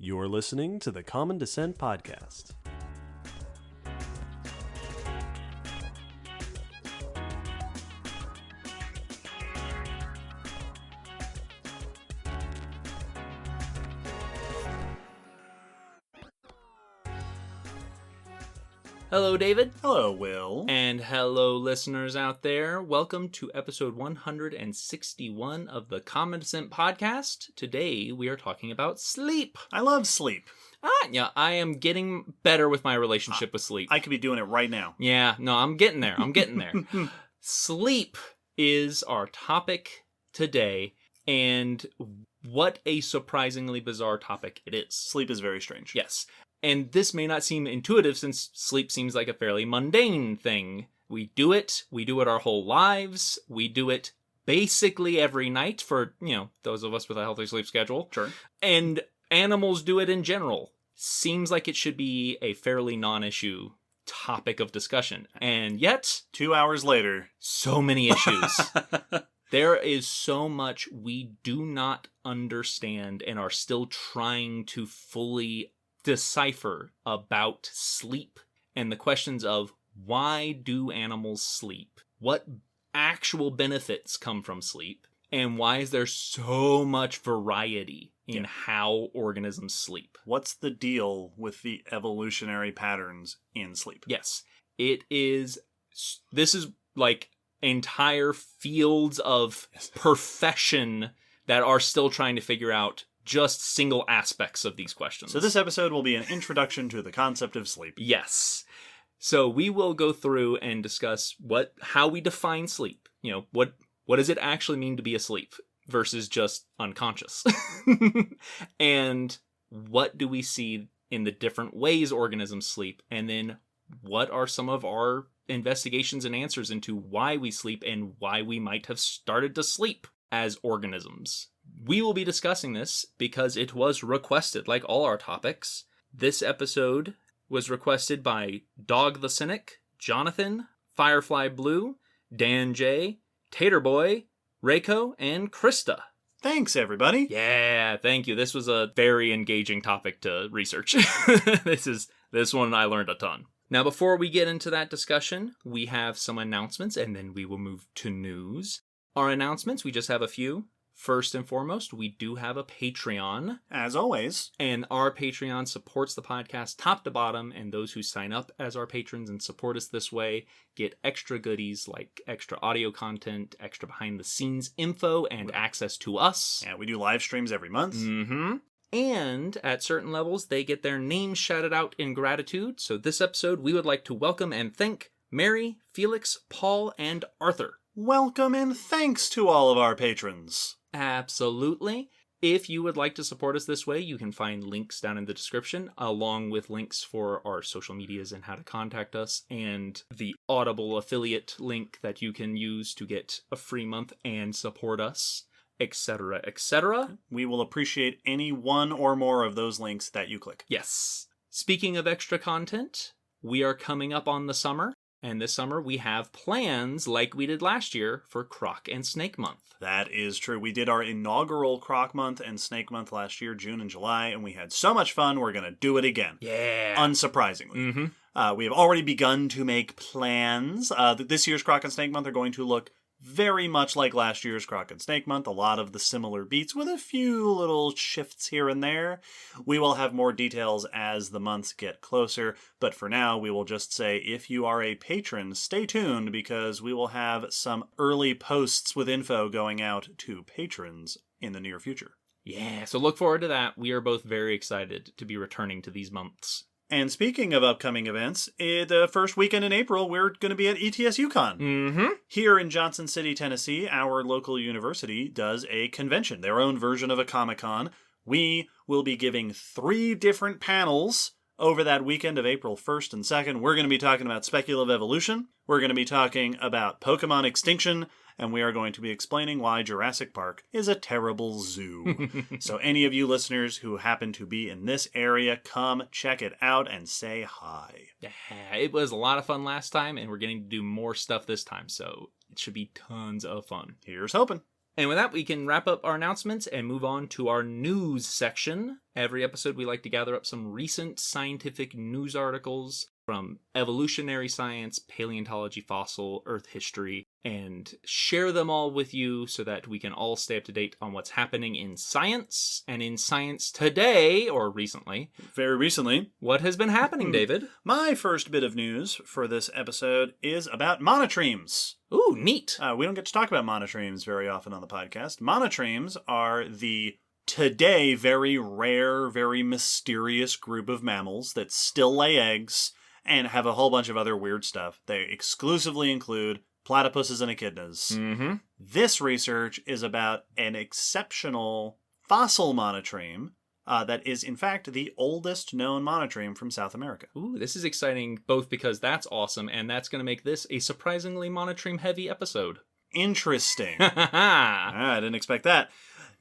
You're listening to the Common Descent Podcast. Hello, David. Hello, Will. And hello, listeners out there. Welcome to episode 161 of the Common Descent Podcast. Today, we are talking about sleep. I love sleep. Yeah, I am getting better with my relationship with sleep. I could be doing it right now. Yeah, no, I'm getting there. Sleep is our topic today, and what a surprisingly bizarre topic it is. Sleep is very strange. Yes. And this may not seem intuitive since sleep seems like a fairly mundane thing. We do it our whole lives. We do it basically every night for, those of us with a healthy sleep schedule. Sure. And animals do it in general. Seems like it should be a fairly non-issue topic of discussion. And yet, 2 hours later, so many issues. There is so much we do not understand and are still trying to fully decipher about sleep and the questions of why do animals sleep? What actual benefits come from sleep? And why is there so much variety in how organisms sleep? What's the deal with the evolutionary patterns in sleep? Yes, this is like entire fields of profession that are still trying to figure out just single aspects of these questions. So this episode will be an introduction to the concept of sleep. Yes. So we will go through and discuss how we define sleep. What does it actually mean to be asleep versus just unconscious? And what do we see in the different ways organisms sleep? And then what are some of our investigations and answers into why we sleep and why we might have started to sleep as organisms? We will be discussing this because it was requested, like all our topics. This episode was requested by Dog the Cynic, Jonathan, Firefly Blue, Dan J, Tater Boy, Reiko, and Krista. Thanks, everybody. Yeah, thank you. This was a very engaging topic to research. This one I learned a ton. Now, before we get into that discussion, we have some announcements, and then we will move to news. Our announcements, we just have a few. First and foremost, we do have a Patreon. As always. And our Patreon supports the podcast top to bottom, and those who sign up as our patrons and support us this way get extra goodies like extra audio content, extra behind-the-scenes info, and access to us. Yeah, we do live streams every month. Mm-hmm. And at certain levels, they get their names shouted out in gratitude. So this episode, we would like to welcome and thank Mary, Felix, Paul, and Arthur. Welcome and thanks to all of our patrons. Absolutely. If you would like to support us this way, you can find links down in the description, along with links for our social medias and how to contact us, and the Audible affiliate link that you can use to get a free month and support us, etc., etc. We will appreciate any one or more of those links that you click. Yes. Speaking of extra content, we are coming up on the summer. And this summer, we have plans, like we did last year, for Croc and Snake Month. That is true. We did our inaugural Croc Month and Snake Month last year, June and July, and we had so much fun, we're going to do it again. Yeah. Unsurprisingly. Mm-hmm. We have already begun to make plans. This year's Croc and Snake Month are going to look very much like last year's Croc and Snake Month. A lot of the similar beats with a few little shifts here and there. We will have more details as the months get closer, but for now we will just say if you are a patron, stay tuned because we will have some early posts with info going out to patrons in the near future. Yeah, so look forward to that. We are both very excited to be returning to these months. And speaking of upcoming events, the first weekend in April, we're going to be at ETS UConn. Mm-hmm. Here in Johnson City, Tennessee, our local university does a convention, their own version of a Comic-Con. We will be giving 3 different panels over that weekend of April 1st and 2nd. We're going to be talking about speculative evolution. We're going to be talking about Pokemon extinction. And we are going to be explaining why Jurassic Park is a terrible zoo. So any of you listeners who happen to be in this area, come check it out and say hi. Yeah, it was a lot of fun last time, and we're getting to do more stuff this time, so it should be tons of fun. Here's hoping. And with that, we can wrap up our announcements and move on to our news section. Every episode, we like to gather up some recent scientific news articles from evolutionary science, paleontology, fossil, earth history, and share them all with you so that we can all stay up to date on what's happening in science. And in science today, or recently. Very recently. What has been happening, David? My first bit of news for this episode is about monotremes. Ooh, neat. We don't get to talk about monotremes very often on the podcast. Monotremes are the today very rare, very mysterious group of mammals that still lay eggs and have a whole bunch of other weird stuff. They exclusively include platypuses and echidnas. Mm-hmm. This research is about an exceptional fossil monotreme that is, in fact, the oldest known monotreme from South America. Ooh, this is exciting, both because that's awesome, and that's going to make this a surprisingly monotreme-heavy episode. Interesting. Ha I didn't expect that.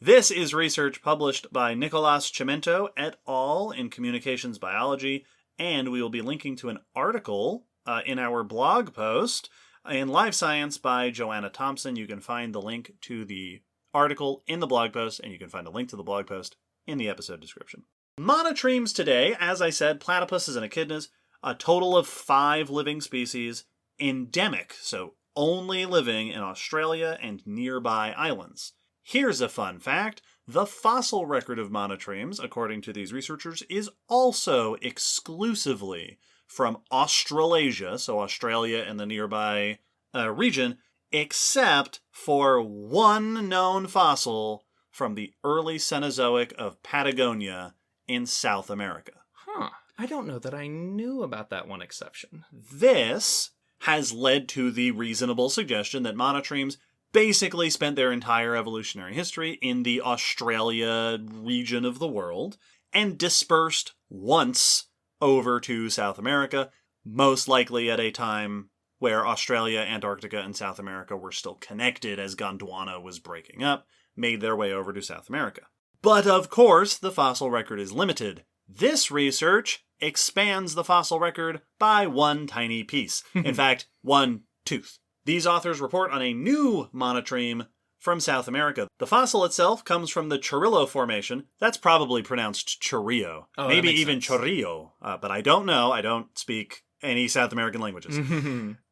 This is research published by Nicolas Cimento et al. In Communications Biology, and we will be linking to an article in our blog post in Live Science by Joanna Thompson. You can find the link to the article in the blog post, and you can find a link to the blog post in the episode description. Monotremes today, as I said, platypuses and echidnas, a total of 5 living species, endemic, so only living in Australia and nearby islands. Here's a fun fact. The fossil record of monotremes, according to these researchers, is also exclusively from Australasia, so Australia and the nearby region, except for one known fossil from the early Cenozoic of Patagonia in South America. Huh. I don't know that I knew about that one exception. This has led to the reasonable suggestion that monotremes basically spent their entire evolutionary history in the Australia region of the world and dispersed once over to South America, most likely at a time where Australia, Antarctica, and South America were still connected as Gondwana was breaking up, made their way over to South America. But of course, the fossil record is limited. This research expands the fossil record by one tiny piece. In fact, one tooth. These authors report on a new monotreme from South America. The fossil itself comes from the Chorrillo Formation. That's probably pronounced Chorrillo. Oh, maybe even Chorrillo, but I don't know. I don't speak any South American languages.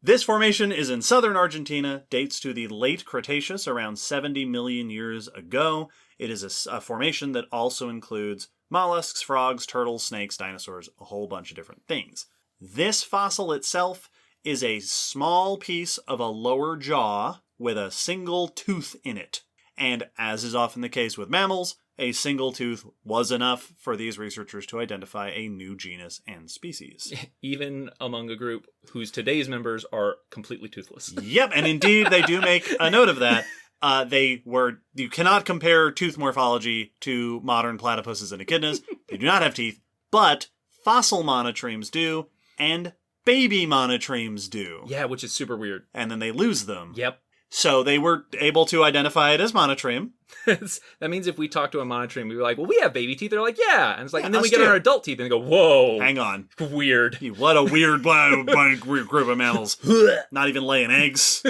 This formation is in southern Argentina, dates to the late Cretaceous, around 70 million years ago. It is a formation that also includes mollusks, frogs, turtles, snakes, dinosaurs, a whole bunch of different things. This fossil itself is a small piece of a lower jaw with a single tooth in it. And as is often the case with mammals, a single tooth was enough for these researchers to identify a new genus and species. Even among a group whose today's members are completely toothless. Yep, and indeed they do make a note of that. You cannot compare tooth morphology to modern platypuses and echidnas. They do not have teeth, but fossil monotremes do, and baby monotremes do. Yeah, which is super weird. And then they lose them. Yep. So they were able to identify it as monotreme. That means if we talk to a monotreme, we were like, well, we have baby teeth. They're like, yeah. And it's like, Yeah, and then we us get too. our adult teeth and they go, whoa. Hang on. Weird. What a weird group of mammals. Not even laying eggs.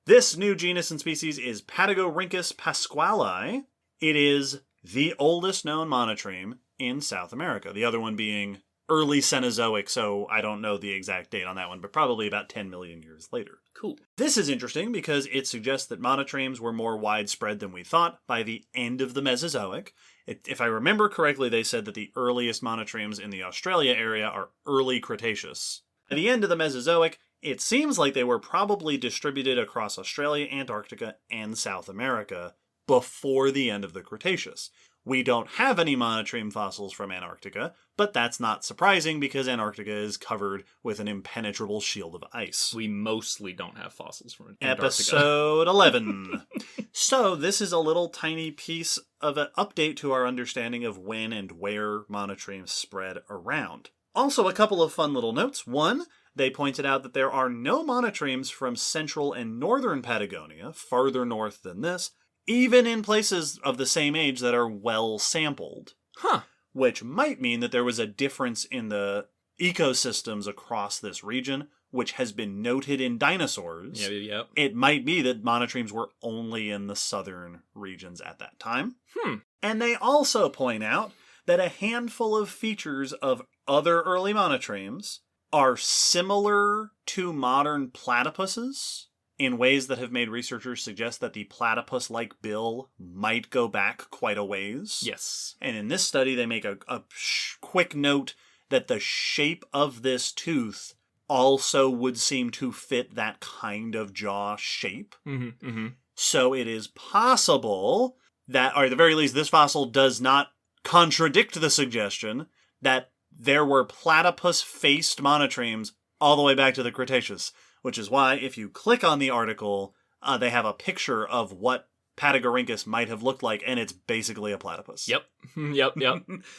This new genus and species is Patagorhynchus pasquali. It is the oldest known monotreme in South America. The other one being early Cenozoic, so I don't know the exact date on that one, but probably about 10 million years later. Cool. This is interesting because it suggests that monotremes were more widespread than we thought by the end of the Mesozoic. If I remember correctly, they said that the earliest monotremes in the Australia area are early Cretaceous. At the end of the Mesozoic, it seems like they were probably distributed across Australia, Antarctica, and South America before the end of the Cretaceous. We don't have any monotreme fossils from Antarctica, but that's not surprising because Antarctica is covered with an impenetrable shield of ice. We mostly don't have fossils from Antarctica. Episode 11. So this is a little tiny piece of an update to our understanding of when and where monotremes spread around. Also, a couple of fun little notes. One, they pointed out that there are no monotremes from central and northern Patagonia, farther north than this, even in places of the same age that are well sampled. Huh. Which might mean that there was a difference in the ecosystems across this region, which has been noted in dinosaurs, Yep. it might be that monotremes were only in the southern regions at that time. And they also point out that a handful of features of other early monotremes are similar to modern platypuses in ways that have made researchers suggest that the platypus-like bill might go back quite a ways. Yes. And in this study, they make a quick note that the shape of this tooth also would seem to fit that kind of jaw shape. So it is possible that, or at the very least, this fossil does not contradict the suggestion that there were platypus-faced monotremes all the way back to the Cretaceous, which is why, if you click on the article, they have a picture of what Patagorhynchus might have looked like, and it's basically a platypus. Yep.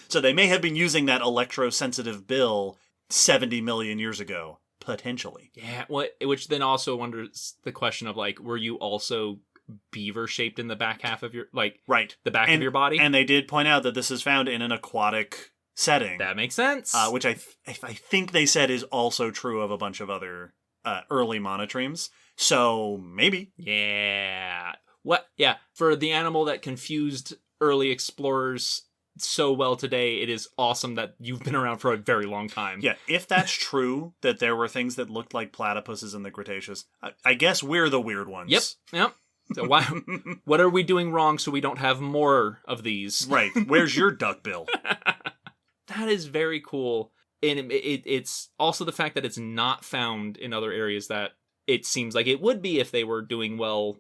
So they may have been using that electrosensitive bill 70 million years ago, potentially. Yeah, which then also wonders the question of, like, were you also beaver-shaped in the back half of your, like, right, the back of your body? And they did point out that this is found in an aquatic setting. That makes sense. Which I think they said is also true of a bunch of other early monotremes. So maybe. Yeah. What? Yeah. For the animal that confused early explorers so well today, it is awesome that you've been around for a very long time. Yeah, if that's true, that there were things that looked like platypuses in the Cretaceous, I guess we're the weird ones. Yep. So what are we doing wrong so we don't have more of these? Right. Where's your duckbill? That is very cool. And it's also the fact that it's not found in other areas that it seems like it would be if they were doing well,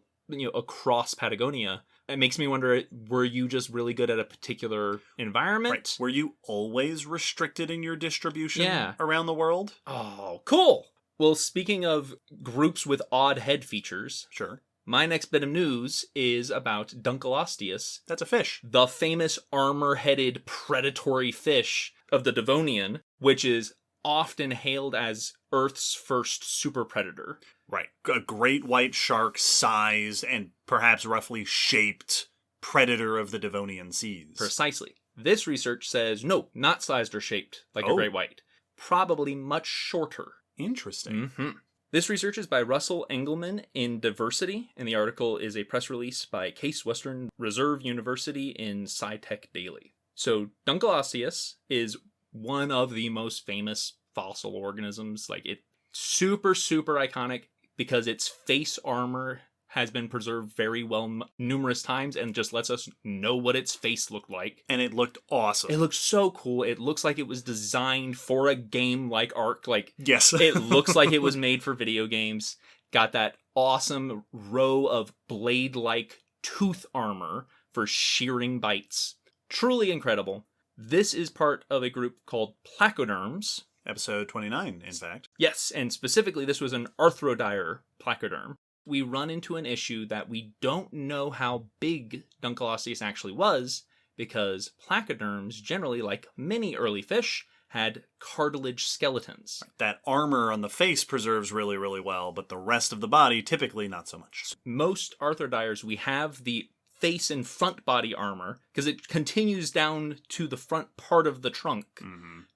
across Patagonia. It makes me wonder, were you just really good at a particular environment? Right. Were you always restricted in your distribution around the world? Oh, cool. Well, speaking of groups with odd head features. Sure. My next bit of news is about Dunkleosteus. That's a fish. The famous armor-headed predatory fish of the Devonian, which is often hailed as Earth's first super predator. Right. A great white shark-sized and perhaps roughly shaped predator of the Devonian seas. Precisely. This research says, no, not sized or shaped like a great white. Probably much shorter. Interesting. This research is by Russell Engelman in Diversity, and the article is a press release by Case Western Reserve University in SciTech Daily. So, Dunkleosteus is one of the most famous fossil organisms. Like, it's super, super iconic because its face armor has been preserved very well numerous times and just lets us know what its face looked like. And it looked awesome. It looks so cool. It looks like it was designed for a game like Ark. Like, yes. It looks like it was made for video games. Got that awesome row of blade-like tooth armor for shearing bites. Truly incredible. This is part of a group called placoderms. Episode 29, in fact. Yes, and specifically this was an arthrodire placoderm. We run into an issue that we don't know how big Dunkleosteus actually was, because placoderms, generally, like many early fish, had cartilage skeletons. That armor on the face preserves really, really well, but the rest of the body, typically not so much. Most arthrodires, we have the face and front body armor, because it continues down to the front part of the trunk,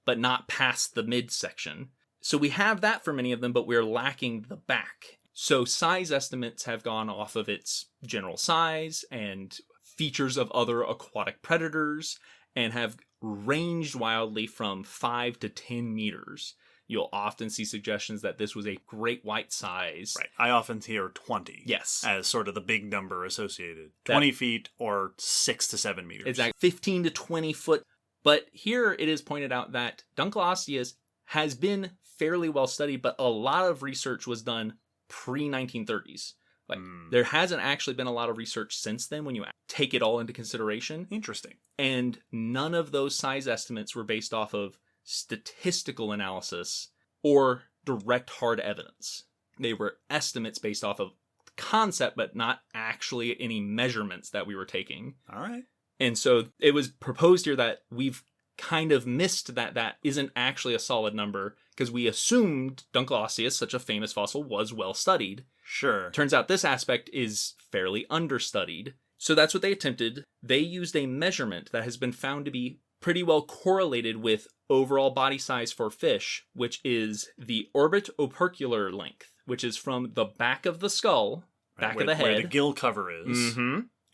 but not past the midsection. So we have that for many of them, but we're lacking the back. So size estimates have gone off of its general size and features of other aquatic predators and have ranged wildly from 5 to 10 meters. You'll often see suggestions that this was a great white size. Right. I often hear 20. Yes. As sort of the big number associated. 20 feet or 6 to 7 meters. Exactly. 15 to 20 foot. But here it is pointed out that Dunkleosteus has been fairly well studied, but a lot of research was done pre-1930s. Like, there hasn't actually been a lot of research since then when you take it all into consideration. Interesting. And none of those size estimates were based off of statistical analysis or direct hard evidence. They were estimates based off of concept, but not actually any measurements that we were taking. All right. And so it was proposed here that we've kind of missed that isn't actually a solid number, because we assumed Dunkleosteus, such a famous fossil, was well studied. Sure. Turns out this aspect is fairly understudied. So that's what they attempted. They used a measurement that has been found to be pretty well correlated with overall body size for fish, which is the orbit-opercular length, which is from the back of the skull, back of the head, where the gill cover is,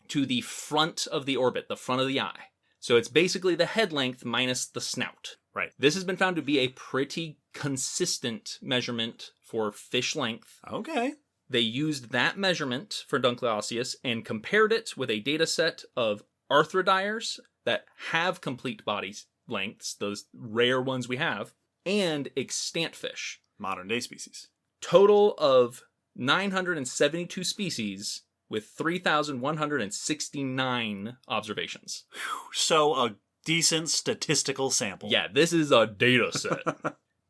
to the front of the orbit, the front of the eye. So it's basically the head length minus the snout. Right. This has been found to be a pretty consistent measurement for fish length. Okay. They used that measurement for Dunkleosteus and compared it with a data set of arthrodires that have complete body lengths, those rare ones we have, and extant fish. Modern day species. Total of 972 species with 3,169 observations. So a decent statistical sample. Yeah, this is a data set.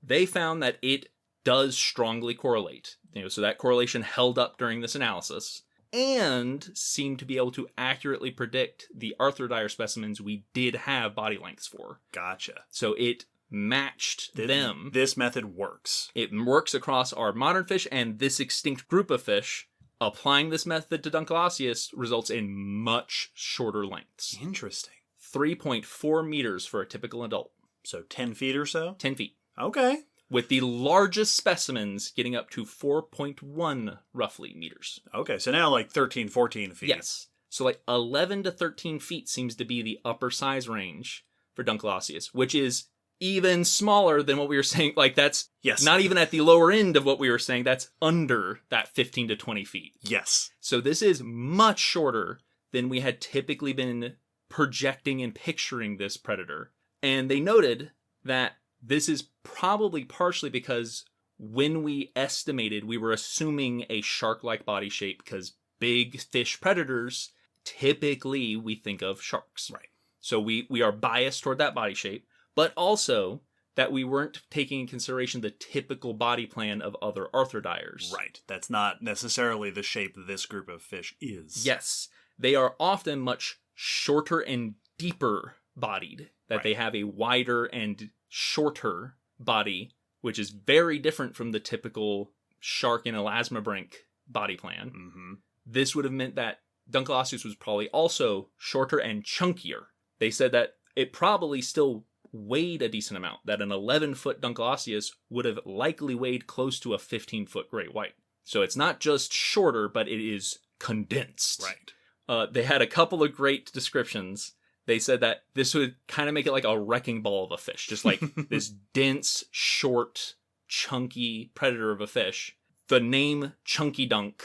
They found that it does strongly correlate. So that correlation held up during this analysis and seemed to be able to accurately predict the arthrodire specimens we did have body lengths for. Gotcha. So it matched them. This method works. It works across our modern fish and this extinct group of fish. Applying this method to Dunkleosteus results in much shorter lengths. Interesting. 3.4 meters for a typical adult. So 10 feet or so? 10 feet. Okay. With the largest specimens getting up to 4.1 roughly meters. Okay, so now like 13, 14 feet. Yes. So like 11 to 13 feet seems to be the upper size range for Dunkleosteus, which is even smaller than what we were saying. Like that's not even at the lower end of what we were saying. That's under that 15 to 20 feet. Yes. So this is much shorter than we had typically been projecting and picturing this predator. And they noted that this is probably partially because when we estimated, we were assuming a shark-like body shape because big fish predators, typically we think of sharks. Right. So we are biased toward that body shape. But also that we weren't taking in consideration the typical body plan of other arthrodires. Right. That's not necessarily the shape this group of fish is. Yes. They are often much shorter and deeper bodied. That they have a wider and shorter body, which is very different from the typical shark and elasmobranch body plan. Mm-hmm. This would have meant that Dunkleosteus was probably also shorter and chunkier. They said that it probably still weighed a decent amount, that an 11-foot Dunkleosteus would have likely weighed close to a 15-foot great white. So it's not just shorter, but it is condensed. Right. They had a couple of great descriptions. They said that this would kind of make it like a wrecking ball of a fish, just like this dense, short, chunky predator of a fish. The name Chunky Dunk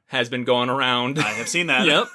has been going around. I have seen that. Yep.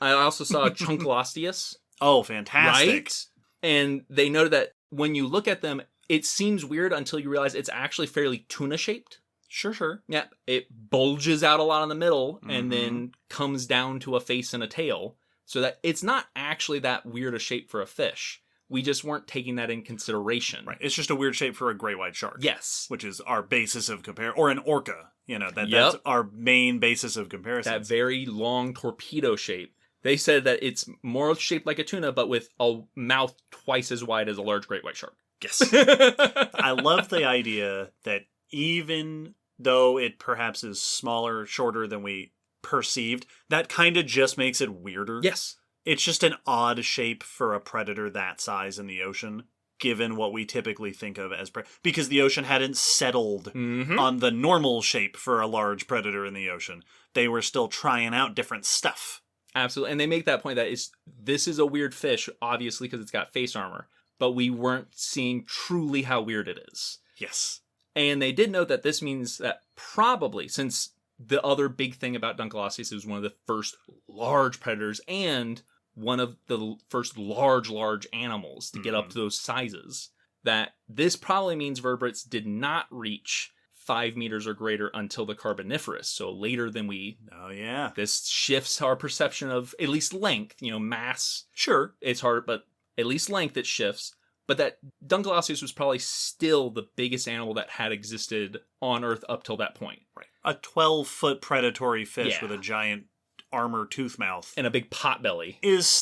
I also saw Chunkleosteus. Oh, fantastic. Right? And they noted that when you look at them, it seems weird until you realize it's actually fairly tuna-shaped. Sure. Yeah, it bulges out a lot in the middle and then comes down to a face and a tail. So that it's not actually that weird a shape for a fish. We just weren't taking that in consideration. Right. It's just a weird shape for a great white shark. Yes. Which is our basis of compare, or an orca. That's our main basis of comparison. That very long torpedo shape. They said that it's more shaped like a tuna, but with a mouth twice as wide as a large great white shark. Yes. I love the idea that even though it perhaps is smaller, shorter than we perceived, that kind of just makes it weirder. Yes. It's just an odd shape for a predator that size in the ocean, given what we typically think of as because the ocean hadn't settled on the normal shape for a large predator in the ocean. They were still trying out different stuff. Absolutely. And they make that point that this is a weird fish, obviously, because it's got face armor, but we weren't seeing truly how weird it is. Yes. And they did note that this means that probably, since the other big thing about Dunkleosteus is one of the first large predators and one of the first large animals to get up to those sizes, that this probably means vertebrates did not reach 5 meters or greater until the Carboniferous, so later than we... Oh, yeah. This shifts our perception of at least length, mass. Sure. It's hard, but at least length it shifts. But that Dunkleosteus was probably still the biggest animal that had existed on Earth up till that point. Right. A 12-foot predatory fish with a giant armor tooth mouth. And a big pot belly.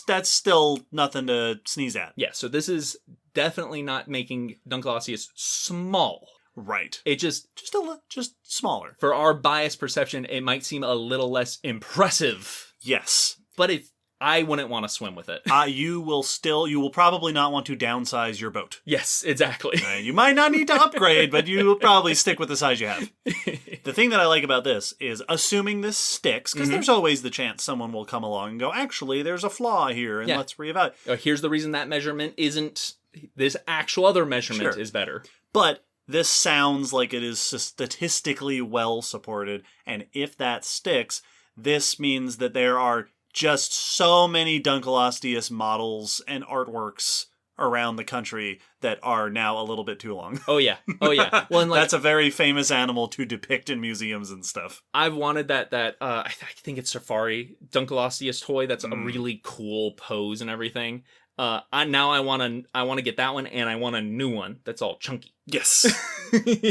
That's still nothing to sneeze at. Yeah, so this is definitely not making Dunkleosteus small. Right. It just smaller. For our biased perception, it might seem a little less impressive. Yes. But it's I wouldn't want to swim with it. You will probably not want to downsize your boat. Yes, exactly. You might not need to upgrade, but you will probably stick with the size you have. The thing that I like about this is, assuming this sticks, because there's always the chance someone will come along and go, actually, there's a flaw here, and let's reevaluate. Here's the reason that measurement isn't... This actual other measurement is better. But this sounds like it is statistically well supported, and if that sticks, this means that there are just so many Dunkleosteus models and artworks around the country that are now a little bit too long. Oh yeah. Well, and that's a very famous animal to depict in museums and stuff. I've wanted that I think it's Safari Dunkleosteus toy. That's a really cool pose and everything. I want to get that one, and I want a new one that's all chunky. Yes.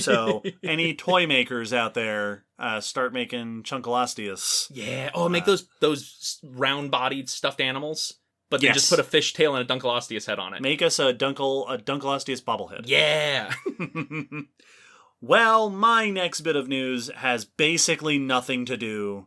So any toy makers out there, start making Chunkelosteus. Yeah. Oh, make those round-bodied stuffed animals, but then just put a fish tail and a Dunkleosteus head on it. Make us a Dunkleosteus bobblehead. Yeah. Well, my next bit of news has basically nothing to do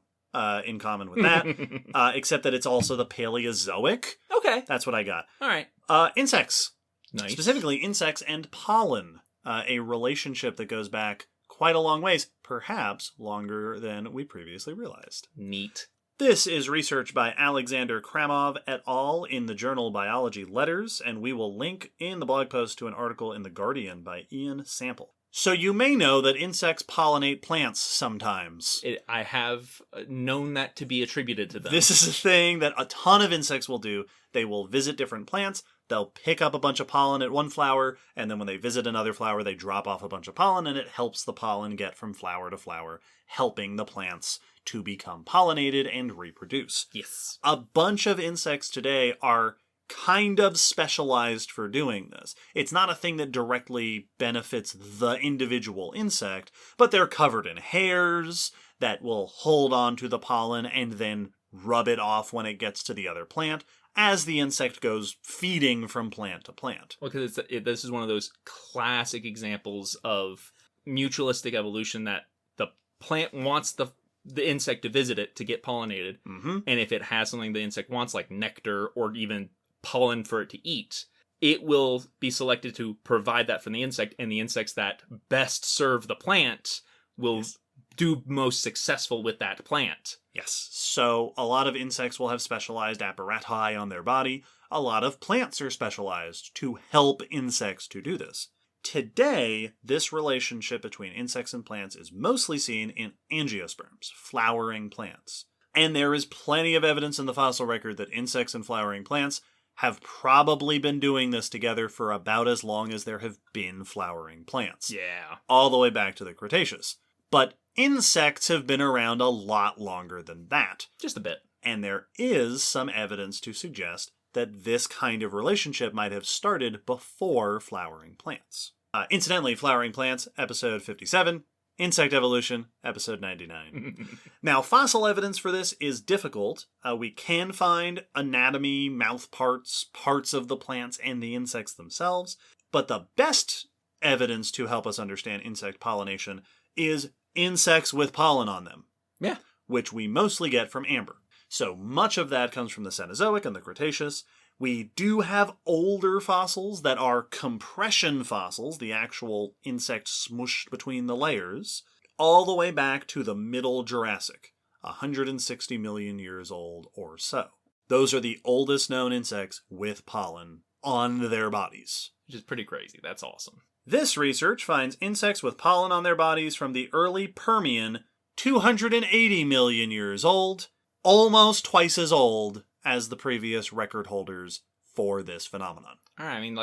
in common with that, except that it's also the Paleozoic. Okay. That's what I got. All right. Insects. Nice. Specifically, insects and pollen. A relationship that goes back quite a long ways, perhaps longer than we previously realized. Neat. This is research by Alexander Kramov et al. In the journal Biology Letters, and we will link in the blog post to an article in The Guardian by Ian Sample. So you may know that insects pollinate plants sometimes. I have known that to be attributed to them. This is a thing that a ton of insects will do. They will visit different plants, they'll pick up a bunch of pollen at one flower, and then when they visit another flower, they drop off a bunch of pollen, and it helps the pollen get from flower to flower, helping the plants to become pollinated and reproduce. Yes. A bunch of insects today are kind of specialized for doing this. It's not a thing that directly benefits the individual insect, but they're covered in hairs that will hold on to the pollen and then rub it off when it gets to the other plant as the insect goes feeding from plant to plant. Well, because this is one of those classic examples of mutualistic evolution, that the plant wants the insect to visit it to get pollinated, and if it has something the insect wants, like nectar or even pollen for it to eat, it will be selected to provide that from the insect, and the insects that best serve the plant will do most successful with that plant. Yes. So a lot of insects will have specialized apparati on their body. A lot of plants are specialized to help insects to do this. Today, this relationship between insects and plants is mostly seen in angiosperms, flowering plants. And there is plenty of evidence in the fossil record that insects and flowering plants have probably been doing this together for about as long as there have been flowering plants. Yeah. All the way back to the Cretaceous. But insects have been around a lot longer than that. Just a bit. And there is some evidence to suggest that this kind of relationship might have started before flowering plants. Incidentally, flowering plants, episode 57. Insect evolution, episode 99. Now, fossil evidence for this is difficult. We can find anatomy, mouth parts, parts of the plants and the insects themselves. But the best evidence to help us understand insect pollination is insects with pollen on them. Yeah. Which we mostly get from amber. So much of that comes from the Cenozoic and the Cretaceous. We do have older fossils that are compression fossils, the actual insect smooshed between the layers, all the way back to the Middle Jurassic, 160 million years old or so. Those are the oldest known insects with pollen on their bodies. Which is pretty crazy. That's awesome. This research finds insects with pollen on their bodies from the early Permian, 280 million years old, almost twice as old as the previous record holders for this phenomenon. All right, I mean,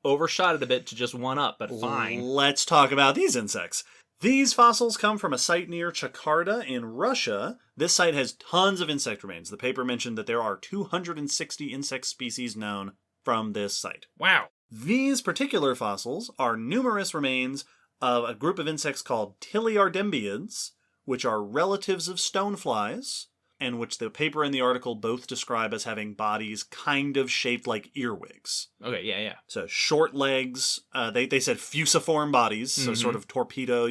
overshot it a bit to just one up, but fine. Let's talk about these insects. These fossils come from a site near Chakarda in Russia. This site has tons of insect remains. The paper mentioned that there are 260 insect species known from this site. Wow. These particular fossils are numerous remains of a group of insects called Tiliardembiids, which are relatives of stoneflies, and which the paper and the article both describe as having bodies kind of shaped like earwigs. Okay, yeah. So short legs, they said fusiform bodies, so sort of torpedo,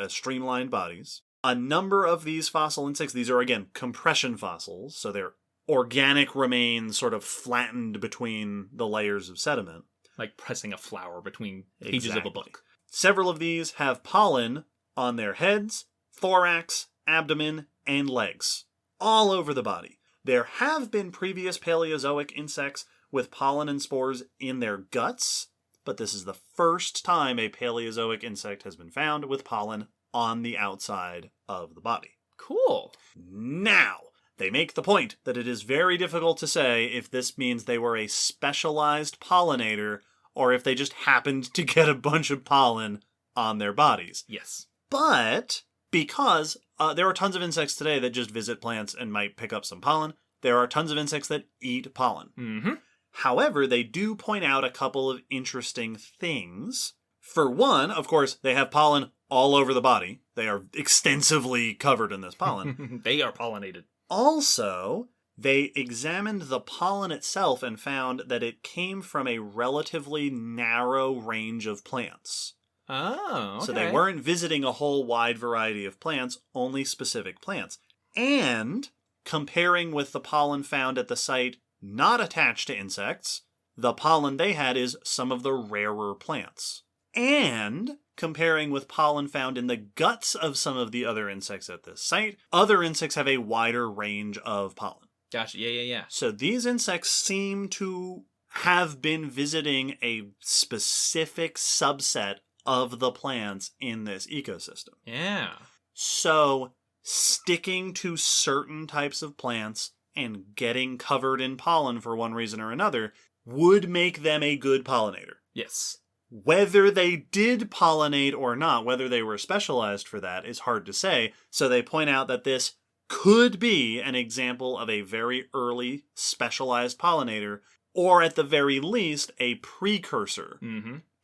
streamlined bodies. A number of these fossil insects, these are again compression fossils, so they're organic remains sort of flattened between the layers of sediment. Like pressing a flower between pages of a book. Several of these have pollen on their heads, thorax, abdomen, and legs, all over the body. There have been previous Paleozoic insects with pollen and spores in their guts, but this is the first time a Paleozoic insect has been found with pollen on the outside of the body. Cool. Now, they make the point that it is very difficult to say if this means they were a specialized pollinator or if they just happened to get a bunch of pollen on their bodies. Yes. But because there are tons of insects today that just visit plants and might pick up some pollen, there are tons of insects that eat pollen. Mm-hmm. However, they do point out a couple of interesting things. For one, of course, they have pollen all over the body. They are extensively covered in this pollen. They are pollinated. Also, they examined the pollen itself and found that it came from a relatively narrow range of plants. Oh, okay. So they weren't visiting a whole wide variety of plants, only specific plants. And comparing with the pollen found at the site not attached to insects, the pollen they had is some of the rarer plants. And comparing with pollen found in the guts of some of the other insects at this site, other insects have a wider range of pollen. Gotcha. Yeah. So these insects seem to have been visiting a specific subset of the plants in this ecosystem. Yeah. So sticking to certain types of plants and getting covered in pollen for one reason or another would make them a good pollinator. Yes. Whether they did pollinate or not, whether they were specialized for that, is hard to say. So they point out that this could be an example of a very early specialized pollinator, or at the very least, a precursor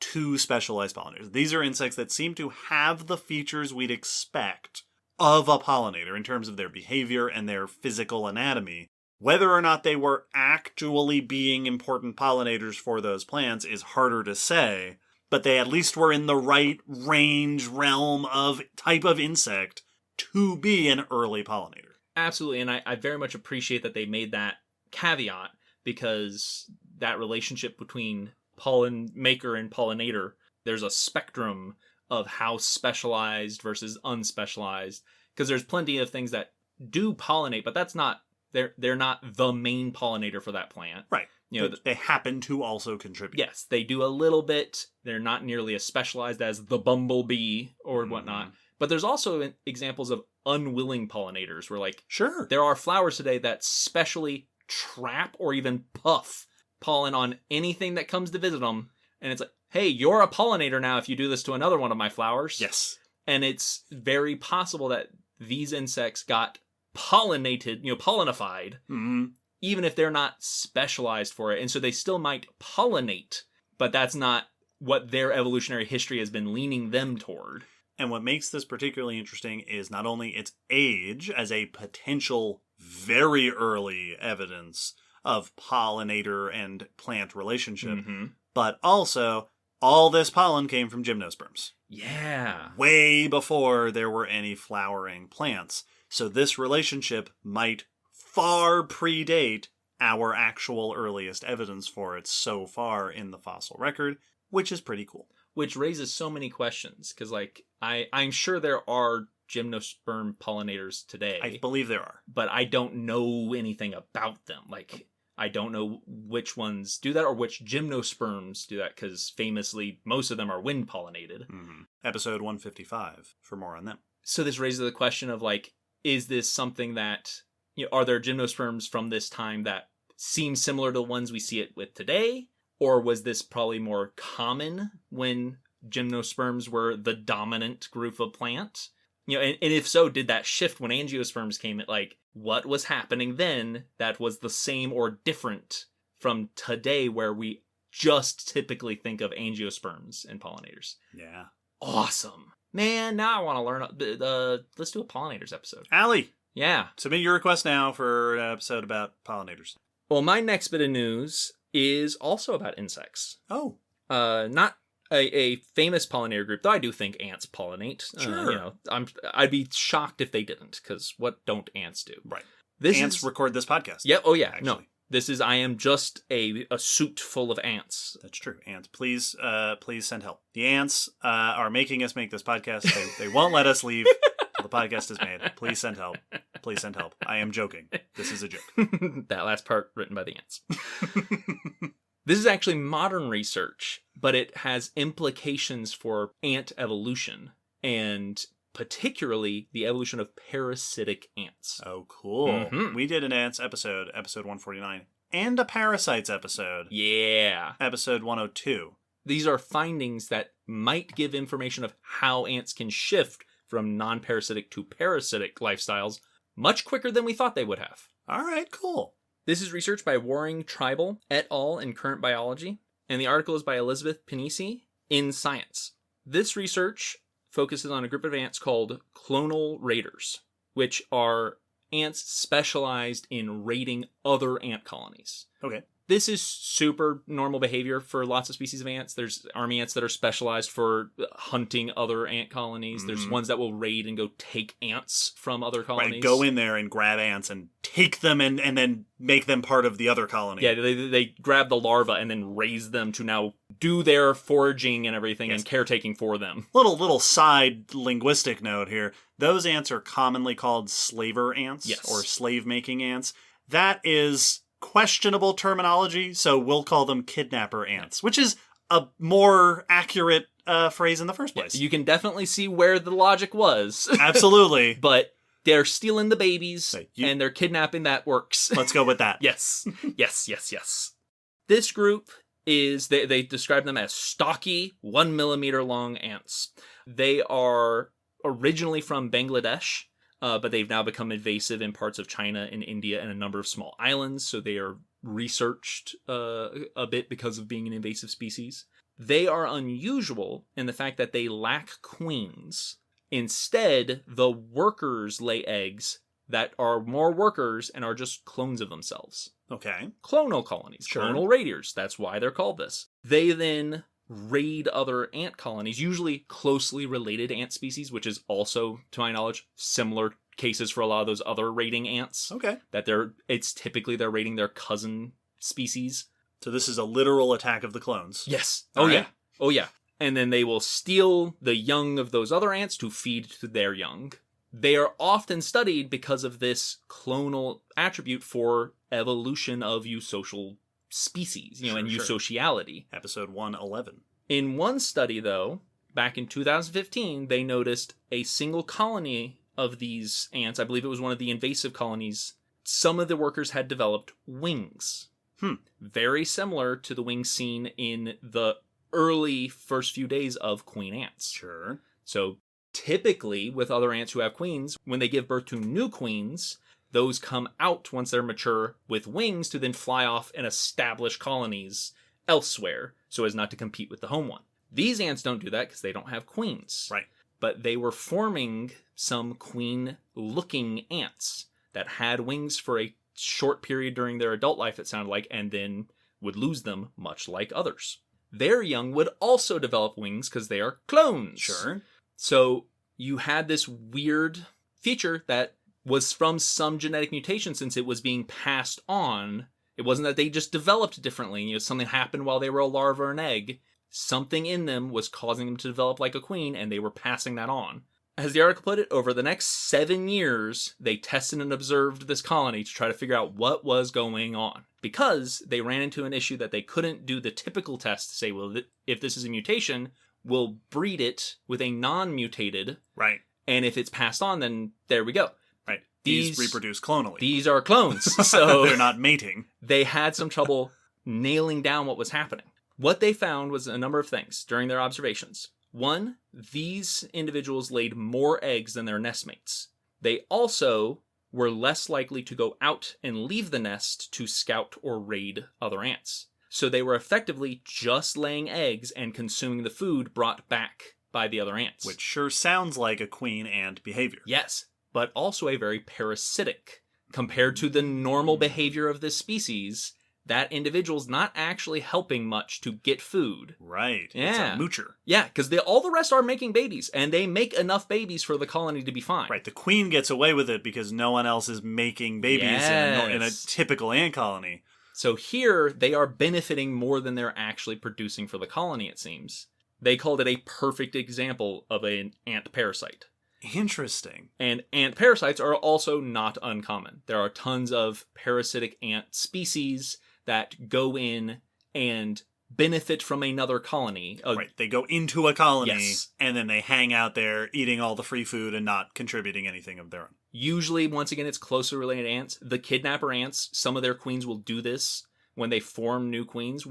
to specialized pollinators. These are insects that seem to have the features we'd expect of a pollinator in terms of their behavior and their physical anatomy. Whether or not they were actually being important pollinators for those plants is harder to say, but they at least were in the right range, realm of type of insect to be an early pollinator. Absolutely, and I very much appreciate that they made that caveat, because that relationship between pollen maker and pollinator, there's a spectrum of how specialized versus unspecialized, because there's plenty of things that do pollinate, but that's not they're not the main pollinator for that plant. Right. You know, they happen to also contribute. Yes, they do a little bit. They're not nearly as specialized as the bumblebee or whatnot. But there's also examples of unwilling pollinators where, like, sure, there are flowers today that specially trap or even puff pollen on anything that comes to visit them. And it's like, hey, you're a pollinator now if you do this to another one of my flowers. Yes. And it's very possible that these insects got pollinated, pollinified, even if they're not specialized for it. And so they still might pollinate, but that's not what their evolutionary history has been leaning them toward. And what makes this particularly interesting is not only its age as a potential very early evidence of pollinator and plant relationship, but also all this pollen came from gymnosperms. Yeah. Way before there were any flowering plants. So this relationship might far predate our actual earliest evidence for it so far in the fossil record, which is pretty cool. Which raises so many questions, because, like, I'm sure there are gymnosperm pollinators today. I believe there are. But I don't know anything about them. Like, I don't know which ones do that or which gymnosperms do that, because famously, most of them are wind pollinated. Episode 155 for more on them. So this raises the question of, like, is this something that, are there gymnosperms from this time that seem similar to the ones we see it with today? Or was this probably more common when gymnosperms were the dominant group of plant? And if so, did that shift when angiosperms came? Like, what was happening then that was the same or different from today, where we just typically think of angiosperms and pollinators? Yeah. Awesome. Man, now I want to learn. Let's do a pollinators episode. Allie. Yeah. Submit your request now for an episode about pollinators. Well, my next bit of news is also about insects. Oh. Not a famous pollinator group, though I do think ants pollinate. Sure. I'd be shocked if they didn't, because what don't ants do? Right. ants record this podcast. Yeah. Oh, yeah. Actually. No. I am just a suit full of ants. That's true. Ants, please send help. The ants are making us make this podcast. They won't let us leave till the podcast is made. Please send help. Please send help. I am joking. This is a joke. That last part written by the ants. This is actually modern research, but it has implications for ant evolution, and particularly the evolution of parasitic ants. Oh, cool. Mm-hmm. We did an ants episode 149, and a parasites episode. Yeah. Episode 102. These are findings that might give information of how ants can shift from non-parasitic to parasitic lifestyles much quicker than we thought they would have. All right, cool. This is research by Waring Tribal et al. In Current Biology, and the article is by Elizabeth Panisi in Science. This research focuses on a group of ants called clonal raiders, which are ants specialized in raiding other ant colonies. Okay. This is super normal behavior for lots of species of ants. There's army ants that are specialized for hunting other ant colonies. There's ones that will raid and go take ants from other colonies. Right, go in there and grab ants and take them and then make them part of the other colony. Yeah, they grab the larva and then raise them to now do their foraging and everything and caretaking for them. Little side linguistic note here. Those ants are commonly called slaver ants or slave-making ants. That is questionable terminology, so we'll call them kidnapper ants, which is a more accurate phrase in the first place. You can definitely see where the logic was. Absolutely. But they're stealing the babies, and they're kidnapping. That works. Let's go with that. Yes. This group is, they describe them as stocky, 1 millimeter long ants. They are originally from Bangladesh, but they've now become invasive in parts of China and India and a number of small islands, so they are researched a bit because of being an invasive species. They are unusual in the fact that they lack queens. Instead, the workers lay eggs that are more workers and are just clones of themselves. Okay. Clonal colonies, clonal raiders, that's why they're called this. They then raid other ant colonies, usually closely related ant species, which is also, to my knowledge, similar cases for a lot of those other raiding ants. Okay. That it's typically they're raiding their cousin species. So this is a literal attack of the clones. Yes. Yeah. Oh yeah. And then they will steal the young of those other ants to feed to their young. They are often studied because of this clonal attribute for evolution of eusocial species, and eusociality. Episode 111. In one study, though, back in 2015, they noticed a single colony of these ants. I believe it was one of the invasive colonies. Some of the workers had developed wings. Very similar to the wings seen in the early first few days of queen ants. Sure. So typically, with other ants who have queens, when they give birth to new queens, those come out once they're mature with wings to then fly off and establish colonies elsewhere so as not to compete with the home one. These ants don't do that because they don't have queens. Right. But they were forming some queen-looking ants that had wings for a short period during their adult life, it sounded like, and then would lose them, much like others. Their young would also develop wings because they are clones. Sure. So you had this weird feature that was from some genetic mutation since it was being passed on. It wasn't that they just developed differently. Something happened while they were a larva or an egg. Something in them was causing them to develop like a queen, and they were passing that on. As the article put it, over the next 7 years, they tested and observed this colony to try to figure out what was going on. Because they ran into an issue that they couldn't do the typical test to say, well, if this is a mutation, we'll breed it with a non-mutated. Right. And if it's passed on, then there we go. Right. These reproduce clonally. These are clones. So they're not mating. They had some trouble nailing down what was happening. What they found was a number of things during their observations. One, these individuals laid more eggs than their nestmates. They also were less likely to go out and leave the nest to scout or raid other ants. So they were effectively just laying eggs and consuming the food brought back by the other ants. Which sure sounds like a queen ant behavior. Yes, but also a very parasitic. Compared to the normal behavior of this species, that individual's not actually helping much to get food. Right. Yeah. It's a moocher. Yeah, because all the rest are making babies, and they make enough babies for the colony to be fine. Right. The queen gets away with it because no one else is making babies in a typical ant colony. So here, they are benefiting more than they're actually producing for the colony, it seems. They called it a perfect example of an ant parasite. Interesting. And ant parasites are also not uncommon. There are tons of parasitic ant species that go in and benefit from another colony. Right. They go into a colony, Yes. and then they hang out there eating all the free food and not contributing anything of their own. Usually, once again, it's closely related to ants. The kidnapper ants, some of their queens will do this when they form new queens.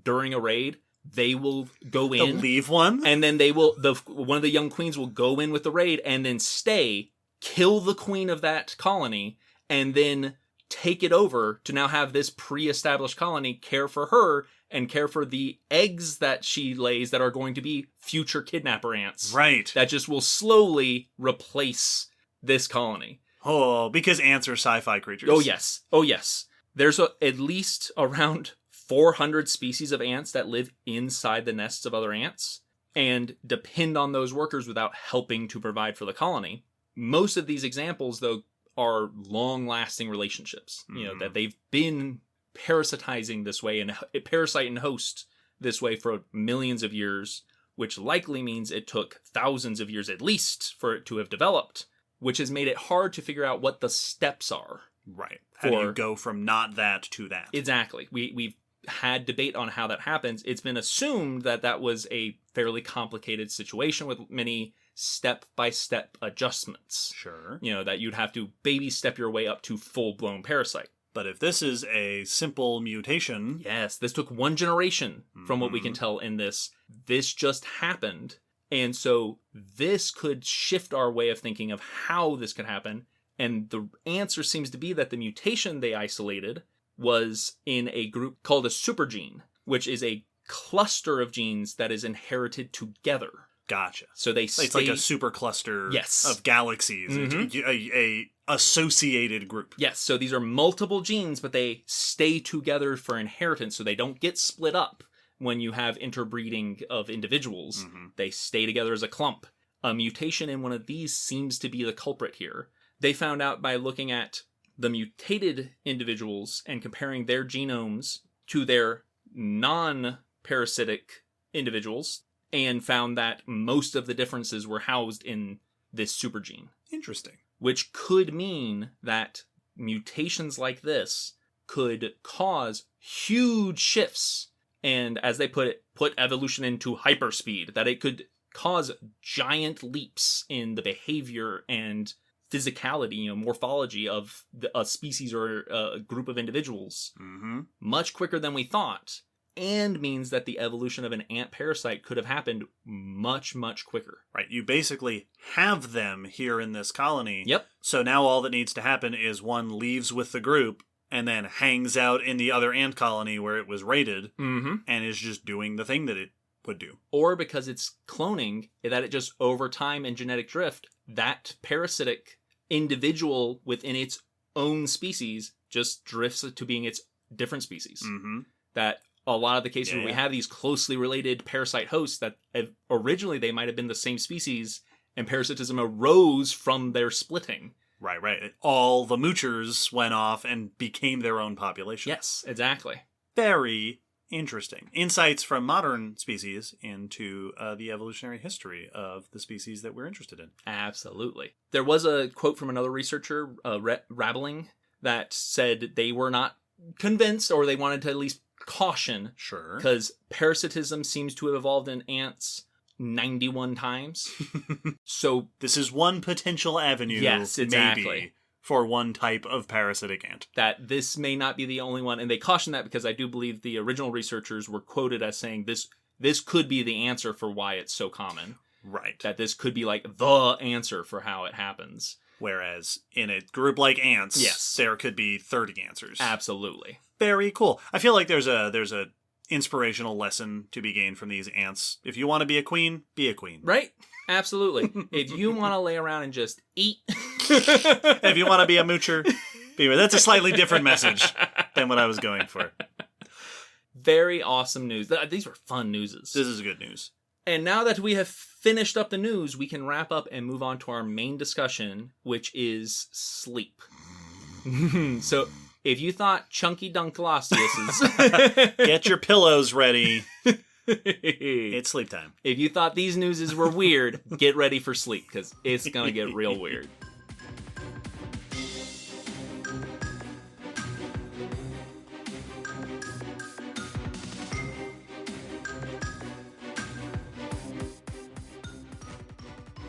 During a raid, they will go in. They'll leave one? And then one of the young queens will go in with the raid and then stay, kill the queen of that colony, and then take it over to now have this pre-established colony care for her and care for the eggs that she lays that are going to be future kidnapper ants. Right. That just will slowly replace this colony. Oh, because ants are sci-fi creatures. Oh, yes. Oh, yes. There's at least around 400 species of ants that live inside the nests of other ants and depend on those workers without helping to provide for the colony. Most of these examples, though, are long-lasting relationships. You know, that they've been parasitizing this way and parasite and host this way for millions of years, which likely means it took thousands of years at least for it to have developed, which has made it hard to figure out what the steps are. Right. How do you go from not that to that? Exactly. We've had debate on how that happens. It's been assumed that that was a fairly complicated situation with many step-by-step adjustments. Sure. You know, that you'd have to baby step your way up to full-blown parasite. But if this is a simple mutation... Yes, this took one generation from what we can tell in this. This just happened. And so this could shift our way of thinking of how this could happen. And the answer seems to be that the mutation they isolated was in a group called a supergene, which is a cluster of genes that is inherited together. Gotcha. So they It's like a supercluster of galaxies. A associated group. Yes, so these are multiple genes, but they stay together for inheritance, so they don't get split up when you have interbreeding of individuals. They stay together as a clump. A mutation in one of these seems to be the culprit here. They found out by looking at the mutated individuals and comparing their genomes to their non-parasitic individuals, and found that most of the differences were housed in this supergene. Interesting. Which could mean that mutations like this could cause huge shifts, and as they put it, put evolution into hyperspeed, that it could cause giant leaps in the behavior and physicality, morphology of a species or a group of individuals much quicker than we thought, and means that the evolution of an ant parasite could have happened much, much quicker. Right. You basically have them here in this colony. Yep. So now all that needs to happen is one leaves with the group and then hangs out in the other ant colony where it was raided and is just doing the thing that it would do. Or because it's cloning, that it just over time and genetic drift, that parasitic individual within its own species just drifts to being its different species. That a lot of the cases where we have these closely related parasite hosts that originally they might have been the same species, and parasitism arose from their splitting. Right. All the moochers went off and became their own population. Yes, exactly. Very interesting. Insights from modern species into the evolutionary history of the species that we're interested in. Absolutely. There was a quote from another researcher, Rabbling, that said they were not convinced, or they wanted to at least caution. Sure. Because parasitism seems to have evolved in ants 91 times. So this is one potential avenue, yes, exactly, maybe, for one type of parasitic ant. That this may not be the only one. And they caution that because I do believe the original researchers were quoted as saying this could be the answer for why it's so common. Right. That this could be like the answer for how it happens. Whereas in a group like ants, yes, there could be 30 answers. Absolutely. Very cool. I feel like there's a inspirational lesson to be gained from these ants. If you want to be a queen, be a queen. Right? Absolutely. If you want to lay around and just eat. If you want to be a moocher, be. That's a slightly different message than what I was going for. very awesome news. These were fun newses. This is good news. And now that we have finished up the news, we can wrap up and move on to our main discussion, which is sleep. So, if you thought Chunky Dunkalosius is... Get your pillows ready. It's sleep time. If you thought these newses were weird, get ready for sleep, because it's going to get real weird.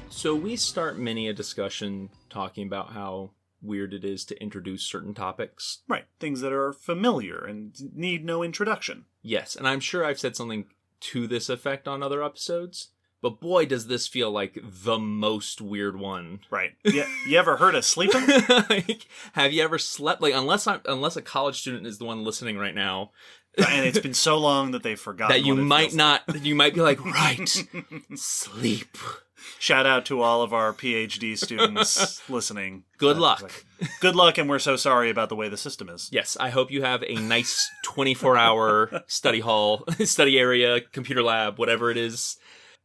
So we start many a discussion talking about how weird it is to introduce certain topics. Right. Things that are familiar and need no introduction. Yes, and I'm sure I've said something to this effect on other episodes, but boy, does this feel like the most weird one. Right. Yeah. You ever heard of sleeping? Like, have you ever slept? Like, unless a college student is the one listening right now, and it's been so long that they've forgotten that you might not. Like. You might be like, right, sleep. Shout out to all of our PhD students listening. Good luck. Good luck, and we're so sorry about the way the system is. Yes, I hope you have a nice 24-hour study hall, study area, computer lab, whatever it is.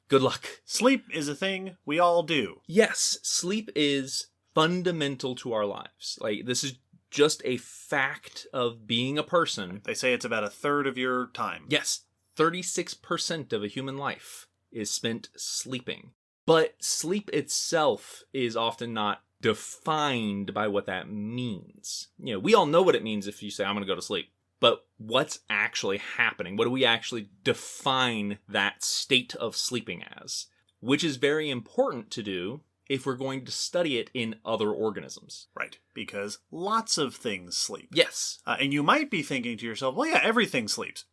Good luck. Sleep is a thing we all do. Yes, sleep is fundamental to our lives. Like, this is just a fact of being a person. They say it's about a third of your time. Yes, 36% of a human life is spent sleeping. But sleep itself is often not defined by what that means. You know, we all know what it means if you say, I'm going to go to sleep. But what's actually happening? What do we actually define that state of sleeping as? Which is very important to do if we're going to study it in other organisms. Right, because lots of things sleep. Yes. And you might be thinking to yourself, well, yeah, everything sleeps.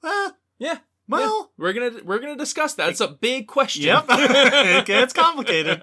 Yeah. Well, yeah. We're gonna discuss that. It's a big question. Yep. It gets complicated.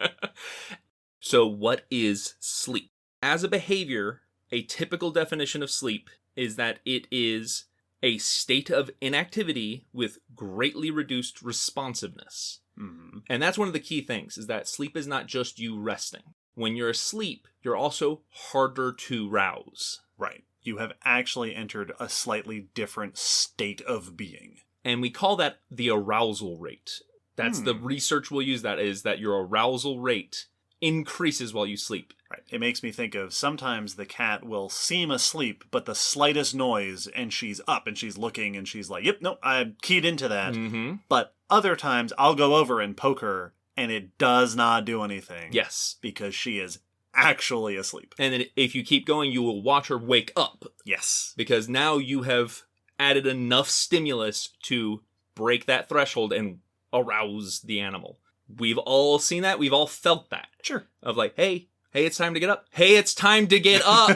So what is sleep? As a behavior, a typical definition of sleep is that it is a state of inactivity with greatly reduced responsiveness. Mm-hmm. And that's one of the key things, is that sleep is not just you resting. When you're asleep, you're also harder to rouse. Right. You have actually entered a slightly different state of being. And we call that the arousal rate. That's the research we'll use, that is that your arousal rate increases while you sleep. Right. It makes me think of sometimes the cat will seem asleep, but the slightest noise and she's up and she's looking and she's like, yep, no, I'm keyed into that. Mm-hmm. But other times I'll go over and poke her and it does not do anything. Yes. Because she is actually asleep. And then if you keep going, you will watch her wake up. Yes. Because now you have added enough stimulus to break that threshold and arouse the animal. We've all seen that. We've all felt that. Sure. Of like, hey, it's time to get up. Hey, it's time to get up.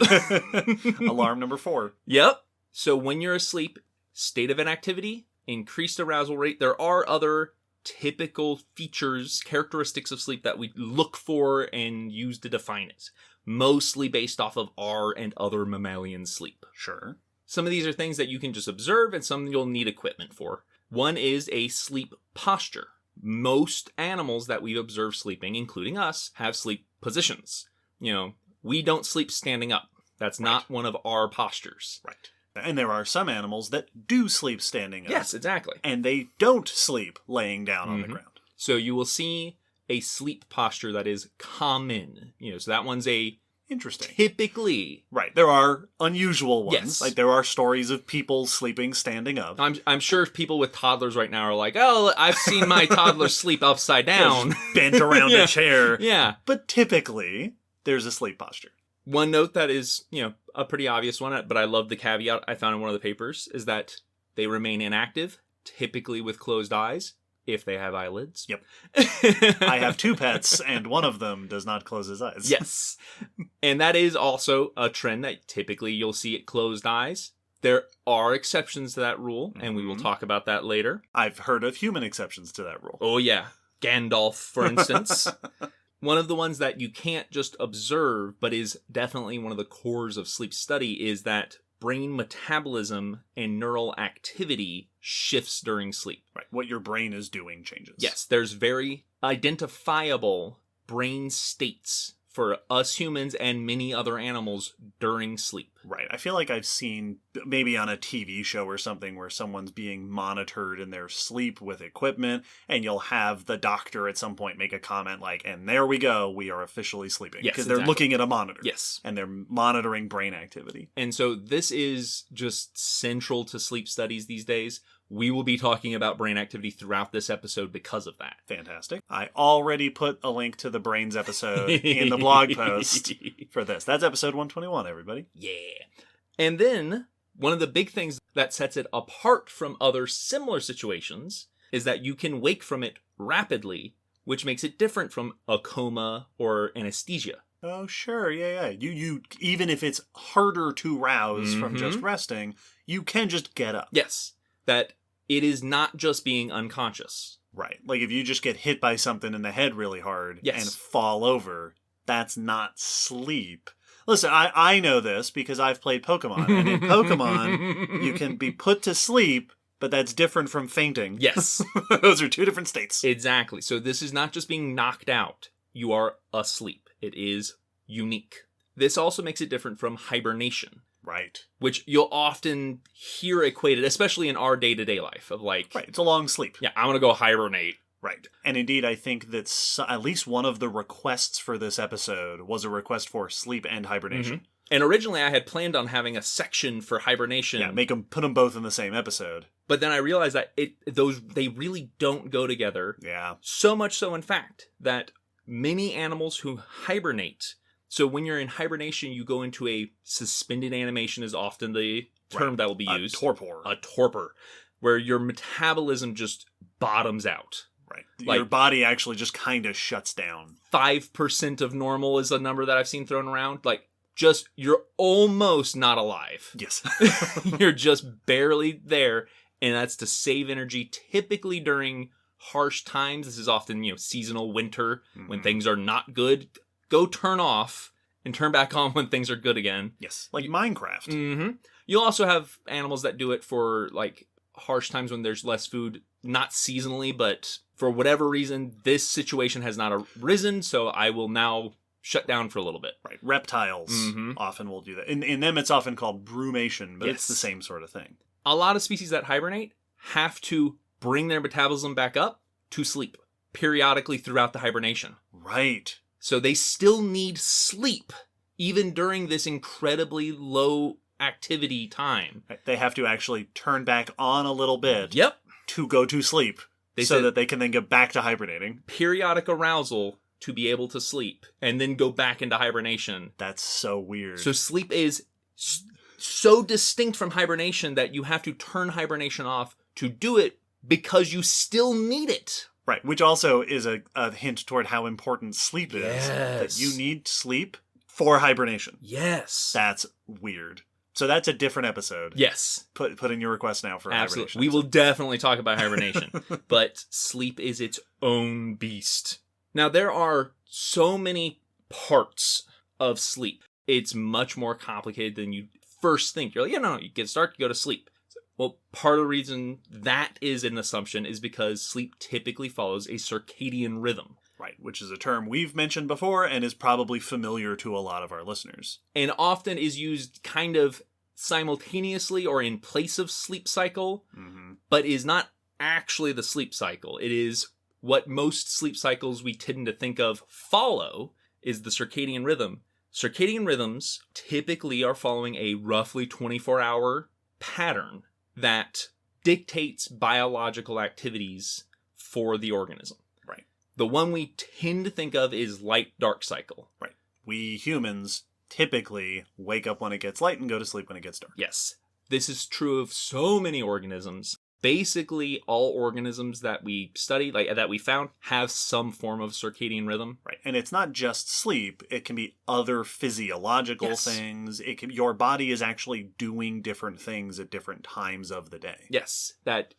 Alarm number 4. Yep. So when you're asleep, state of inactivity, increased arousal rate. There are other typical features, characteristics of sleep that we look for and use to define it. Mostly based off of our and other mammalian sleep. Sure. Some of these are things that you can just observe and some you'll need equipment for. One is a sleep posture. Most animals that we've observed sleeping, including us, have sleep positions. You know, we don't sleep standing up. That's not one of our postures. Right. And there are some animals that do sleep standing up. Yes, exactly. And they don't sleep laying down on the ground. So you will see a sleep posture that is common. You know, so that one's a interesting. Typically. Right. There are unusual ones. Yes. Like there are stories of people sleeping standing up. I'm sure people with toddlers right now are like, oh, I've seen my toddler sleep upside down. Bent around a chair. Yeah. But typically, there's a sleep posture. One note that is, you know, a pretty obvious one, but I love the caveat I found in one of the papers, is that they remain inactive, typically with closed eyes, if they have eyelids. Yep. I have 2 pets, and one of them does not close his eyes. Yes. And that is also a trend that typically you'll see at closed eyes. There are exceptions to that rule, and we will talk about that later. I've heard of human exceptions to that rule. Oh, yeah. Gandalf, for instance. One of the ones that you can't just observe, but is definitely one of the cores of sleep study, is that brain metabolism and neural activity shifts during sleep. Right. What your brain is doing changes. Yes, there's very identifiable brain states for us humans and many other animals during sleep. Right. I feel like I've seen maybe on a TV show or something where someone's being monitored in their sleep with equipment, and you'll have the doctor at some point make a comment like, and there we go, we are officially sleeping. Yes, because they're looking at a monitor. Yes. And they're monitoring brain activity. And so this is just central to sleep studies these days. We will be talking about brain activity throughout this episode because of that. Fantastic. I already put a link to the brains episode in the blog post for this. That's episode 121, everybody. Yeah. And then one of the big things that sets it apart from other similar situations is that you can wake from it rapidly, which makes it different from a coma or anesthesia. Oh, sure. Yeah. You even if it's harder to rouse from just resting, you can just get up. Yes. That it is not just being unconscious. Right. Like if you just get hit by something in the head really hard Yes. and fall over, that's not sleep. Listen, I know this because I've played Pokemon. And in Pokemon, you can be put to sleep, but that's different from fainting. Yes. Those are two different states. Exactly. So this is not just being knocked out. You are asleep. It is unique. This also makes it different from hibernation. Right. Which you'll often hear equated, especially in our day-to-day life, of like... Right, it's a long sleep. Yeah, I'm going to go hibernate. Right. And indeed, I think that at least one of the requests for this episode was a request for sleep and hibernation. And originally I had planned on having a section for hibernation. Yeah, put them both in the same episode. But then I realized that they really don't go together. Yeah. So much so, in fact, that many animals who hibernate... So when you're in hibernation, you go into a suspended animation is often the term that will be used. A torpor. Where your metabolism just bottoms out. Right. Like, your body actually just kind of shuts down. 5% of normal is a number that I've seen thrown around. Like, just, you're almost not alive. Yes. You're just barely there. And that's to save energy, typically during harsh times. This is often, seasonal winter when things are not good. Go turn off and turn back on when things are good again. Yes, like Minecraft. Mm-hmm. You'll also have animals that do it for like harsh times when there's less food, not seasonally, but for whatever reason, this situation has not arisen, so I will now shut down for a little bit. Right. Reptiles often will do that. In them, it's often called brumation, but it's the same sort of thing. A lot of species that hibernate have to bring their metabolism back up to sleep periodically throughout the hibernation. Right. So they still need sleep, even during this incredibly low activity time. They have to actually turn back on a little bit to go to sleep so that they can then get back to hibernating. Periodic arousal to be able to sleep and then go back into hibernation. That's so weird. So sleep is so distinct from hibernation that you have to turn hibernation off to do it because you still need it. Right, which also is a hint toward how important sleep is. Yes. That you need sleep for hibernation. Yes. That's weird. So that's a different episode. Yes. Put in your request now for Absolutely. hibernation. We will definitely talk about hibernation. But sleep is its own beast. Now, there are so many parts of sleep. It's much more complicated than you first think. You're like, no, you get started, you go to sleep. Well, part of the reason that is an assumption is because sleep typically follows a circadian rhythm. Right, which is a term we've mentioned before and is probably familiar to a lot of our listeners. And often is used kind of simultaneously or in place of sleep cycle, but is not actually the sleep cycle. It is what most sleep cycles we tend to think of follow is the circadian rhythm. Circadian rhythms typically are following a roughly 24-hour pattern that dictates biological activities for the organism. Right. The one we tend to think of is light-dark cycle. Right. We humans typically wake up when it gets light and go to sleep when it gets dark. Yes. This is true of so many organisms. Basically, all organisms that we study, that we found, have some form of circadian rhythm. Right. And it's not just sleep. It can be other physiological things. Your body is actually doing different things at different times of the day. Yes. That,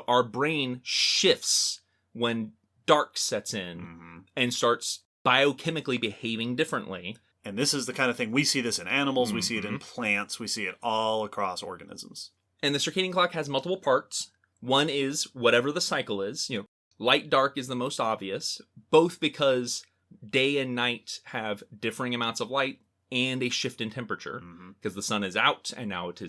our brain shifts when dark sets in and starts biochemically behaving differently. And this is the kind of thing, we see this in animals, we see it in plants, we see it all across organisms. And the circadian clock has multiple parts. One is whatever the cycle is. Light dark is the most obvious, both because day and night have differing amounts of light and a shift in temperature because the sun is out and now it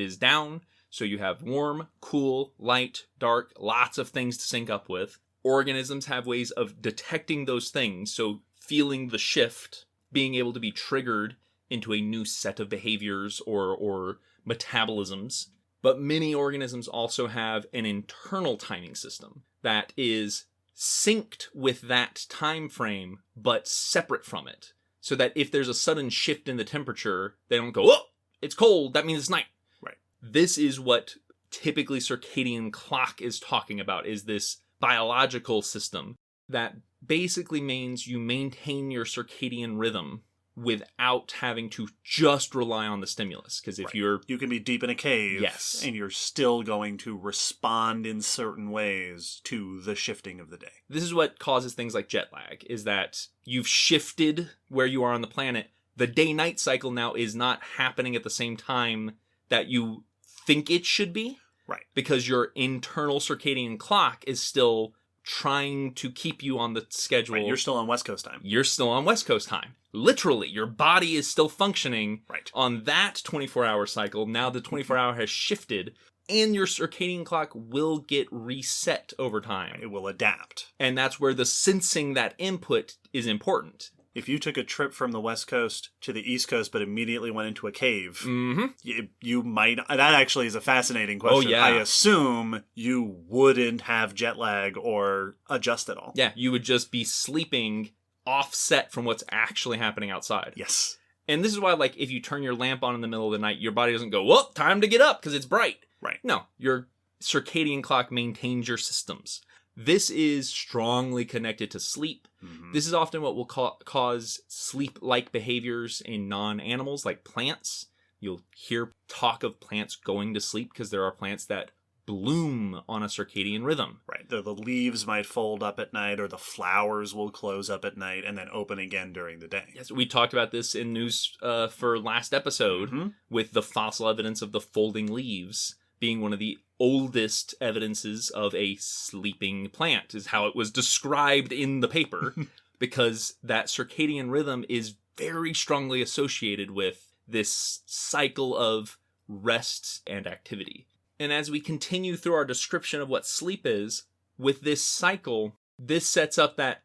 is down. So you have warm, cool, light, dark, lots of things to sync up with. Organisms have ways of detecting those things. So feeling the shift, being able to be triggered into a new set of behaviors or metabolisms. But many organisms also have an internal timing system that is synced with that time frame, but separate from it. So that if there's a sudden shift in the temperature, they don't go, oh, it's cold, that means it's night. Right. This is what typically circadian clock is talking about, is this biological system that basically means you maintain your circadian rhythm without having to just rely on the stimulus. Because if you can be deep in a cave, yes, and you're still going to respond in certain ways to the shifting of the day. This is what causes things like jet lag, is that you've shifted where you are on the planet. The day-night cycle now is not happening at the same time that you think it should be. Right. Because your internal circadian clock is still trying to keep you on the schedule. Right, you're still on West Coast time. You're still on West Coast time. Literally, your body is still functioning on that 24-hour cycle. Now the 24-hour has shifted, and your circadian clock will get reset over time. It will adapt. And that's where the sensing that input is important. If you took a trip from the West Coast to the East Coast but immediately went into a cave, you might... That actually is a fascinating question. Oh, yeah. I assume you wouldn't have jet lag or adjust at all. Yeah, you would just be sleeping offset from what's actually happening outside. Yes. And this is why, like, if you turn your lamp on in the middle of the night, your body doesn't go, well, time to get up because it's bright. Right. No, your circadian clock maintains your systems. This is strongly connected to sleep. This is often what will cause sleep-like behaviors in non-animals, like plants. You'll hear talk of plants going to sleep because there are plants that bloom on a circadian rhythm. Right. The leaves might fold up at night, or the flowers will close up at night and then open again during the day. Yes, we talked about this in news for last episode with the fossil evidence of the folding leaves being one of the oldest evidences of a sleeping plant, is how it was described in the paper, because that circadian rhythm is very strongly associated with this cycle of rest and activity. And as we continue through our description of what sleep is, with this cycle, this sets up that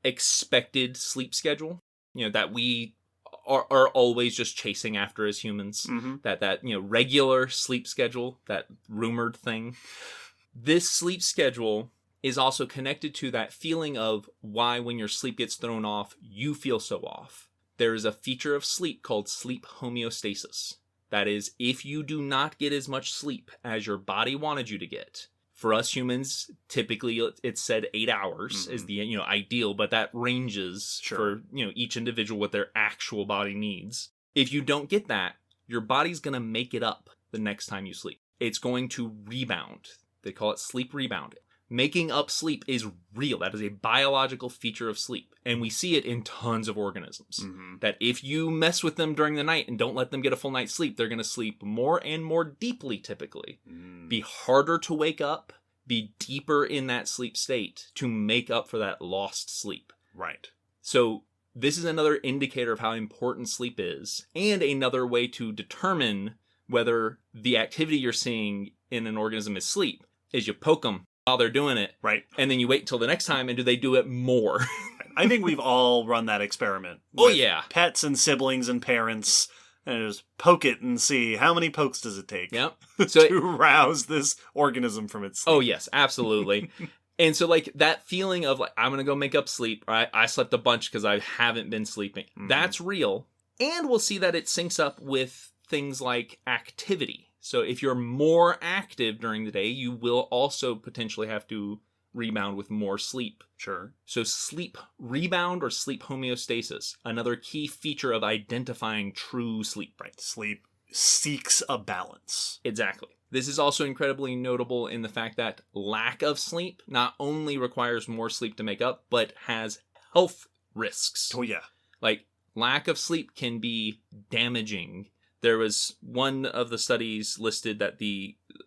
expected sleep schedule, that we are always just chasing after as humans. That regular sleep schedule, that rumored thing. This sleep schedule is also connected to that feeling of why when your sleep gets thrown off, you feel so off. There is a feature of sleep called sleep homeostasis. That is, if you do not get as much sleep as your body wanted you to get. For us humans, typically it's said 8 hours is the ideal, but that ranges for each individual what their actual body needs. If you don't get that, your body's going to make it up the next time you sleep. It's going to rebound. They call it sleep rebound. Making up sleep is real. That is a biological feature of sleep. And we see it in tons of organisms. That if you mess with them during the night and don't let them get a full night's sleep, they're going to sleep more and more deeply typically. Be harder to wake up, be deeper in that sleep state to make up for that lost sleep. Right. So this is another indicator of how important sleep is, and another way to determine whether the activity you're seeing in an organism is sleep, is you poke them while they're doing it. Right. And then you wait until the next time, and do they do it more? I think we've all run that experiment. Oh, yeah. Pets and siblings and parents, and just poke it and see how many pokes does it take to rouse this organism from its sleep. Oh, yes, absolutely. And so, like, that feeling of, like, I'm going to go make up sleep, or I slept a bunch because I haven't been sleeping, that's real. And we'll see that it syncs up with things like activity. So if you're more active during the day, you will also potentially have to rebound with more sleep. Sure. So sleep rebound or sleep homeostasis, another key feature of identifying true sleep. Right. Sleep seeks a balance. Exactly. This is also incredibly notable in the fact that lack of sleep not only requires more sleep to make up, but has health risks. Oh, yeah. Like, lack of sleep can be damaging. There was one of the studies listed that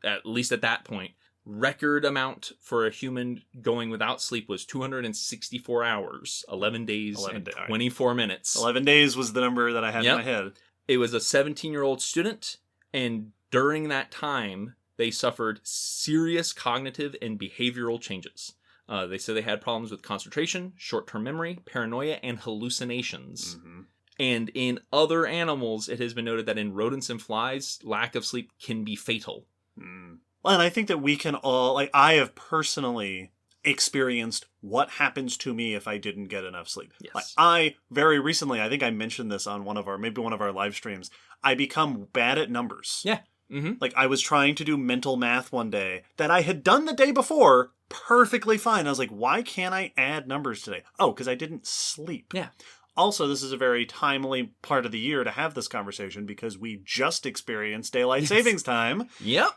at least at that point, record amount for a human going without sleep was 264 hours, 11 days, 24 minutes. 11 days was the number that I had in my head. It was a 17-year-old student, and during that time, they suffered serious cognitive and behavioral changes. They said they had problems with concentration, short-term memory, paranoia, and hallucinations. Mm-hmm. And in other animals, it has been noted that in rodents and flies, lack of sleep can be fatal. Well, and I think that we can all, like, I have personally experienced what happens to me if I didn't get enough sleep. Yes. Like, I, very recently, I think I mentioned this on maybe one of our live streams, I become bad at numbers. Yeah. Mm-hmm. Like, I was trying to do mental math one day that I had done the day before perfectly fine. I was like, why can't I add numbers today? Oh, because I didn't sleep. Yeah. Also, this is a very timely part of the year to have this conversation because we just experienced daylight savings time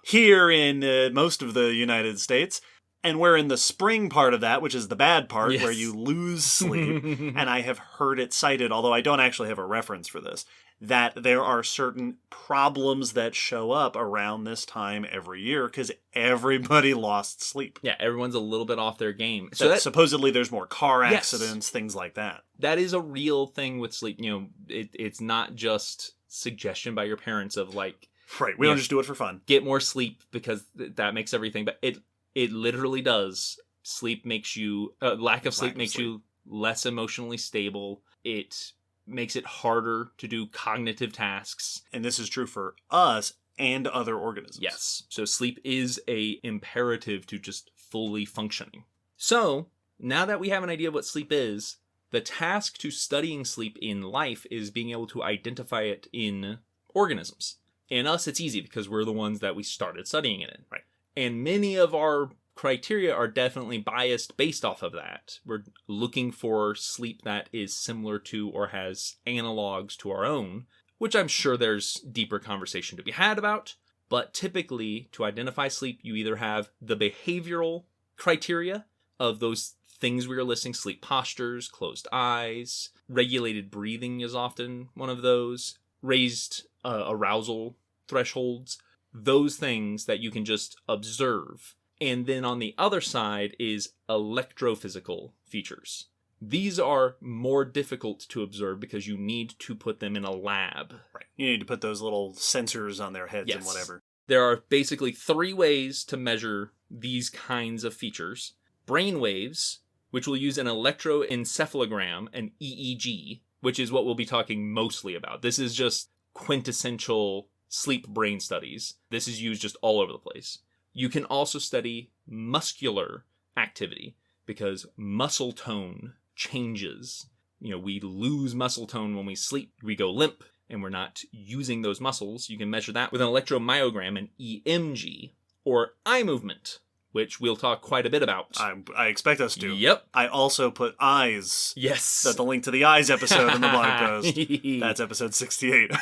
here in most of the United States. And we're in the spring part of that, which is the bad part, where you lose sleep. And I have heard it cited, although I don't actually have a reference for this, that there are certain problems that show up around this time every year because everybody lost sleep. Yeah, everyone's a little bit off their game. So supposedly there's more car accidents, things like that. That is a real thing with sleep. You know, it's not just suggestion by your parents of like... Right, we don't just do it for fun. Get more sleep because that makes everything... But it literally does. Sleep makes you... lack of sleep makes you less emotionally stable. It makes it harder to do cognitive tasks. And this is true for us and other organisms. Yes. So sleep is a imperative to just fully functioning. So, now that we have an idea of what sleep is, the task to studying sleep in life is being able to identify it in organisms. In us, it's easy because we're the ones that we started studying it in. Right. And many of our criteria are definitely biased based off of that. We're looking for sleep that is similar to or has analogs to our own, which I'm sure there's deeper conversation to be had about. But typically, to identify sleep, you either have the behavioral criteria of those things we are listing, sleep postures, closed eyes, regulated breathing is often one of those, raised arousal thresholds, those things that you can just observe. And then on the other side is electrophysical features. These are more difficult to observe because you need to put them in a lab. Right. You need to put those little sensors on their heads and whatever. There are basically 3 ways to measure these kinds of features. Brain waves, which will use an electroencephalogram, an EEG, which is what we'll be talking mostly about. This is just quintessential sleep brain studies. This is used just all over the place. You can also study muscular activity because muscle tone changes. You know, we lose muscle tone when we sleep. We go limp and we're not using those muscles. You can measure that with an electromyogram, an EMG, or eye movement, which we'll talk quite a bit about. I expect us to. Yep. I also put eyes. Yes. That's the link to the eyes episode in the blog post. That's episode 68.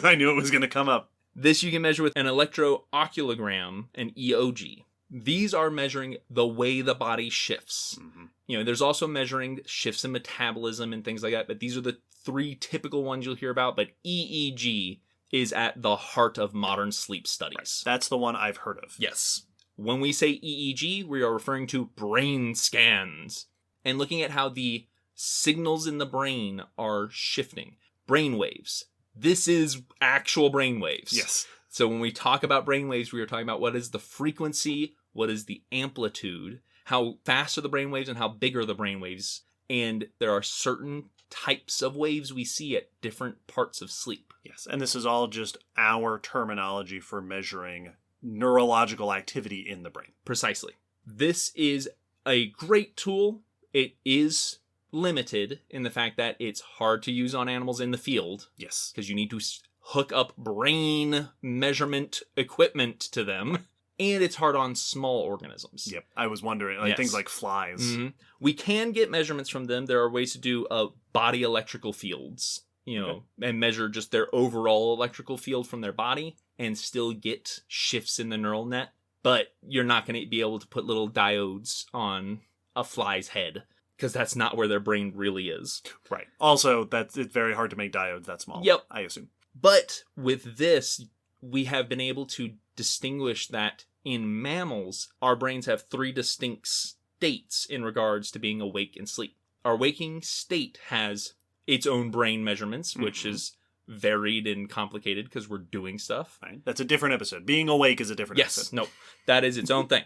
I knew it was going to come up. This you can measure with an electrooculogram, an EOG. These are measuring the way the body shifts. Mm-hmm. You know, there's also measuring shifts in metabolism and things like that, but these are the 3 typical ones you'll hear about. But EEG is at the heart of modern sleep studies. Right. That's the one I've heard of. Yes. When we say EEG, we are referring to brain scans and looking at how the signals in the brain are shifting. Brain waves. This is actual brain waves. Yes. So when we talk about brain waves, we are talking about what is the frequency, what is the amplitude, how fast are the brain waves, and how big are the brain waves. And there are certain types of waves we see at different parts of sleep. Yes, and this is all just our terminology for measuring neurological activity in the brain. Precisely. This is a great tool. It is limited in the fact that it's hard to use on animals in the field. Yes. Because you need to hook up brain measurement equipment to them. And it's hard on small organisms. Yep. I was wondering, things like flies. Mm-hmm. We can get measurements from them. There are ways to do body electrical fields, and measure just their overall electrical field from their body and still get shifts in the neural net. But you're not going to be able to put little diodes on a fly's head, because that's not where their brain really is. Right. Also, it's very hard to make diodes that small. Yep. I assume. But with this, we have been able to distinguish that in mammals, our brains have 3 distinct states in regards to being awake and sleep. Our waking state has its own brain measurements, which is varied and complicated because we're doing stuff. Right. That's a different episode. Being awake is a different episode. Yes, no, that is its own thing.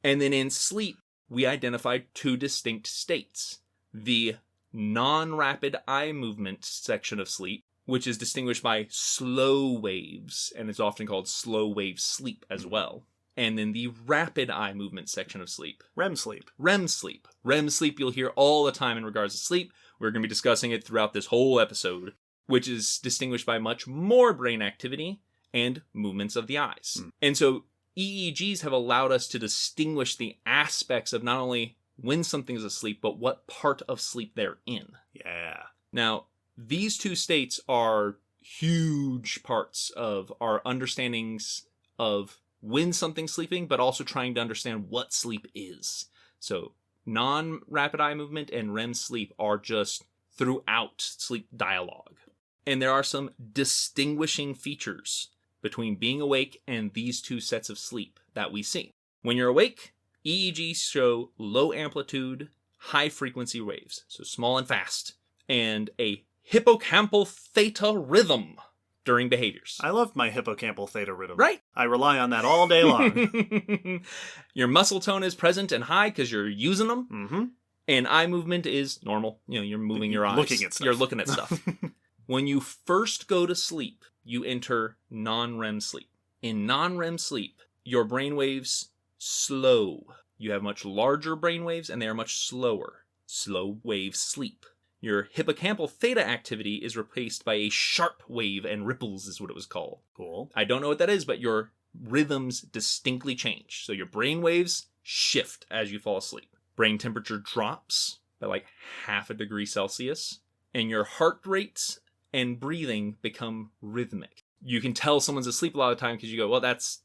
And then in sleep, we identified 2 distinct states. The non-rapid eye movement section of sleep, which is distinguished by slow waves, and it's often called slow wave sleep as well. And then the rapid eye movement section of sleep. REM sleep. REM sleep. REM sleep you'll hear all the time in regards to sleep. We're going to be discussing it throughout this whole episode, which is distinguished by much more brain activity and movements of the eyes. And so EEGs have allowed us to distinguish the aspects of not only when something is asleep, but what part of sleep they're in. Yeah. Now, these 2 states are huge parts of our understandings of when something's sleeping, but also trying to understand what sleep is. So non-rapid eye movement and REM sleep are just throughout sleep dialogue. And there are some distinguishing features between being awake and these 2 sets of sleep that we see. When you're awake, EEGs show low amplitude, high frequency waves, so small and fast, and a hippocampal theta rhythm during behaviors. I love my hippocampal theta rhythm. Right. I rely on that all day long. Your muscle tone is present and high because you're using them. Mm-hmm. And eye movement is normal. You're moving your eyes. Looking at stuff. You're looking at stuff. When you first go to sleep, you enter non-REM sleep. In non-REM sleep, your brain waves slow. You have much larger brain waves and they are much slower. Slow wave sleep. Your hippocampal theta activity is replaced by a sharp wave and ripples is what it was called. Cool. I don't know what that is, but your rhythms distinctly change. So your brain waves shift as you fall asleep. Brain temperature drops by like 0.5 degree Celsius, and your heart rates and breathing become rhythmic. You can tell someone's asleep a lot of the time because you go, well, that's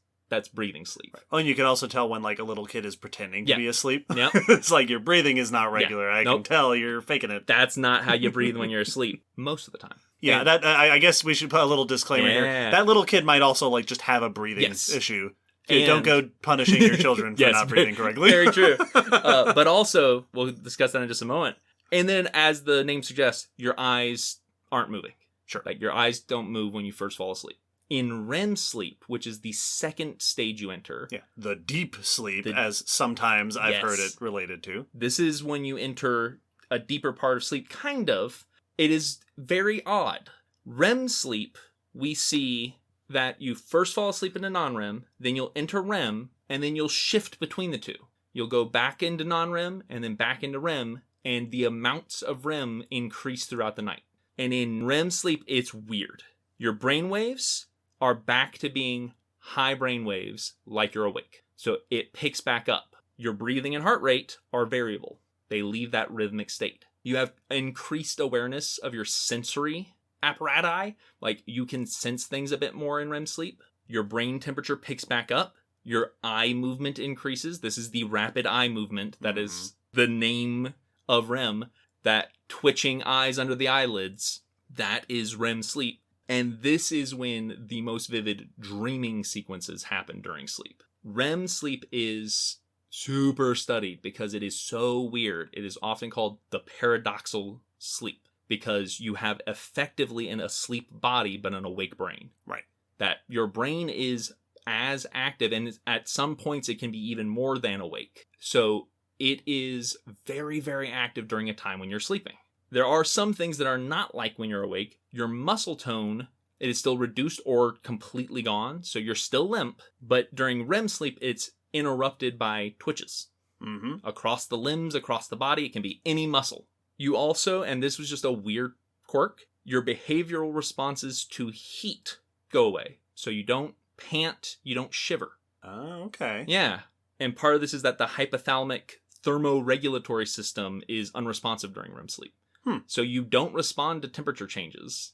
breathing sleep. Oh, and you can also tell when like a little kid is pretending to be asleep. Yeah. It's like your breathing is not regular. Yeah. I can tell you're faking it. That's not how you breathe when you're asleep most of the time. Yeah, And- that I guess we should put a little disclaimer here. That little kid might also like just have a breathing issue. And- Don't go punishing your children for not breathing correctly. Very true. But also, we'll discuss that in just a moment. And then, as the name suggests, your eyes aren't moving. Sure. Like, your eyes don't move when you first fall asleep. In REM sleep, which is the second stage you enter. Yeah, the deep sleep, as sometimes I've heard it related to. This is when you enter a deeper part of sleep, kind of. It is very odd. REM sleep, we see that you first fall asleep into non-REM, then you'll enter REM, and then you'll shift between the 2. You'll go back into non-REM, and then back into REM, and the amounts of REM increase throughout the night. And in REM sleep, it's weird. Your brain waves are back to being high brain waves like you're awake. So it picks back up. Your breathing and heart rate are variable. They leave that rhythmic state. You have increased awareness of your sensory apparatus. Like, you can sense things a bit more in REM sleep. Your brain temperature picks back up. Your eye movement increases. This is the rapid eye movement. That is the name of REM. That twitching eyes under the eyelids, that is REM sleep. And this is when the most vivid dreaming sequences happen during sleep. REM sleep is super studied because it is so weird. It is often called the paradoxal sleep because you have effectively an asleep body but an awake brain. Right. That your brain is as active, and at some points it can be even more than awake. So it is very, very active during a time when you're sleeping. There are some things that are not like when you're awake. Your muscle tone, it is still reduced or completely gone, so you're still limp, but during REM sleep, it's interrupted by twitches. Across the limbs, across the body, it can be any muscle. You also, and this was just a weird quirk, your behavioral responses to heat go away. So you don't pant, you don't shiver. Oh, okay. Yeah, and part of this is that the hypothalamic thermoregulatory system is unresponsive during REM sleep. So you don't respond to temperature changes.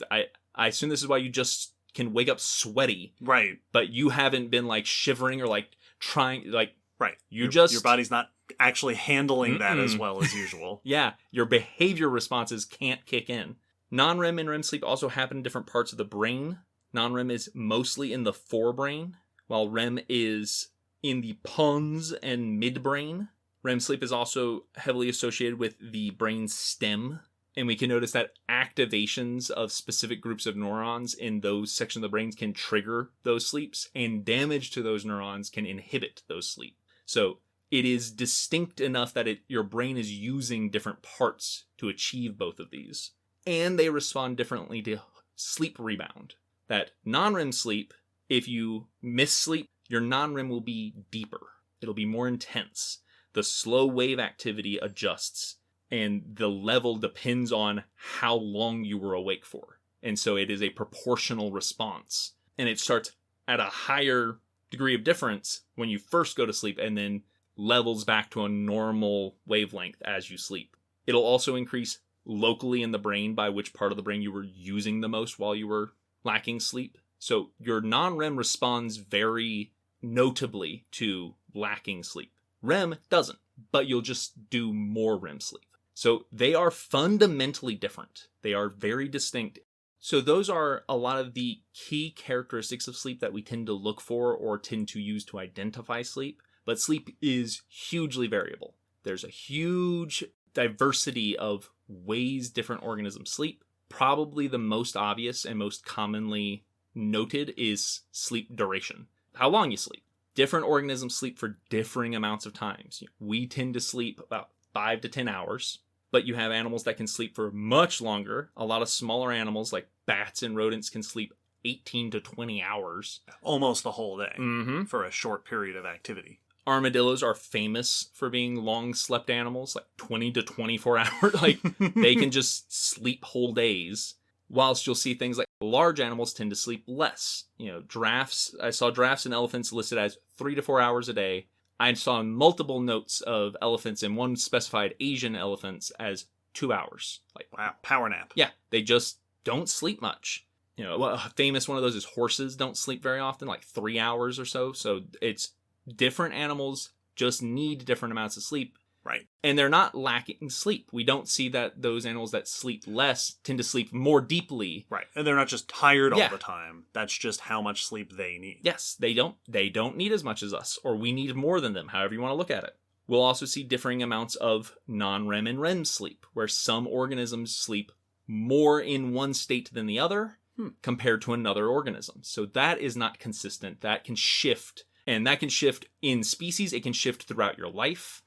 I assume this is why you just can wake up sweaty. Right. But you haven't been like shivering or like trying, like, right. Your body's not actually handling that as well as usual. Yeah. Your behavior responses can't kick in. Non-REM and REM sleep also happen in different parts of the brain. Non-REM is mostly in the forebrain, while REM is in the pons and midbrain. REM sleep is also heavily associated with the brain stem, and we can notice that activations of specific groups of neurons in those sections of the brain can trigger those sleeps, and damage to those neurons can inhibit those sleep. So it is distinct enough that your brain is using different parts to achieve both of these. And they respond differently to sleep rebound. That non-REM sleep, if you miss sleep, your non-REM will be deeper. It'll be more intense. The slow wave activity adjusts, and the level depends on how long you were awake for. And so it is a proportional response. And it starts at a higher degree of difference when you first go to sleep, and then levels back to a normal wavelength as you sleep. It'll also increase locally in the brain by which part of the brain you were using the most while you were lacking sleep. So your non-REM responds very notably to lacking sleep. REM doesn't, but you'll just do more REM sleep. So they are fundamentally different. They are very distinct. So those are a lot of the key characteristics of sleep that we tend to look for or tend to use to identify sleep. But sleep is hugely variable. There's a huge diversity of ways different organisms sleep. Probably the most obvious and most commonly noted is sleep duration. How long you sleep. Different organisms sleep for differing amounts of times. We tend to sleep about 5 to 10 hours, but you have animals that can sleep for much longer. A lot of smaller animals like bats and rodents can sleep 18 to 20 hours. Almost the whole day for a short period of activity. Armadillos are famous for being long slept animals, like 20 to 24 hours. Like they can just sleep whole days. Whilst you'll see things like large animals tend to sleep less. Giraffes, I saw giraffes and elephants listed as 3 to 4 hours a day. I saw multiple notes of elephants, and one specified Asian elephants as 2 hours. Like, wow, power nap. Yeah, they just don't sleep much. A famous one of those is horses don't sleep very often, like 3 hours or so. So it's different animals just need different amounts of sleep. Right. And they're not lacking sleep. We don't see that those animals that sleep less tend to sleep more deeply. Right. And they're not just tired all the time. That's just how much sleep they need. Yes, they don't need as much as us, or we need more than them, however you want to look at it. We'll also see differing amounts of non-REM and REM sleep, where some organisms sleep more in one state than the other compared to another organism. So that is not consistent. That can shift. And that can shift in species. It can shift throughout your life,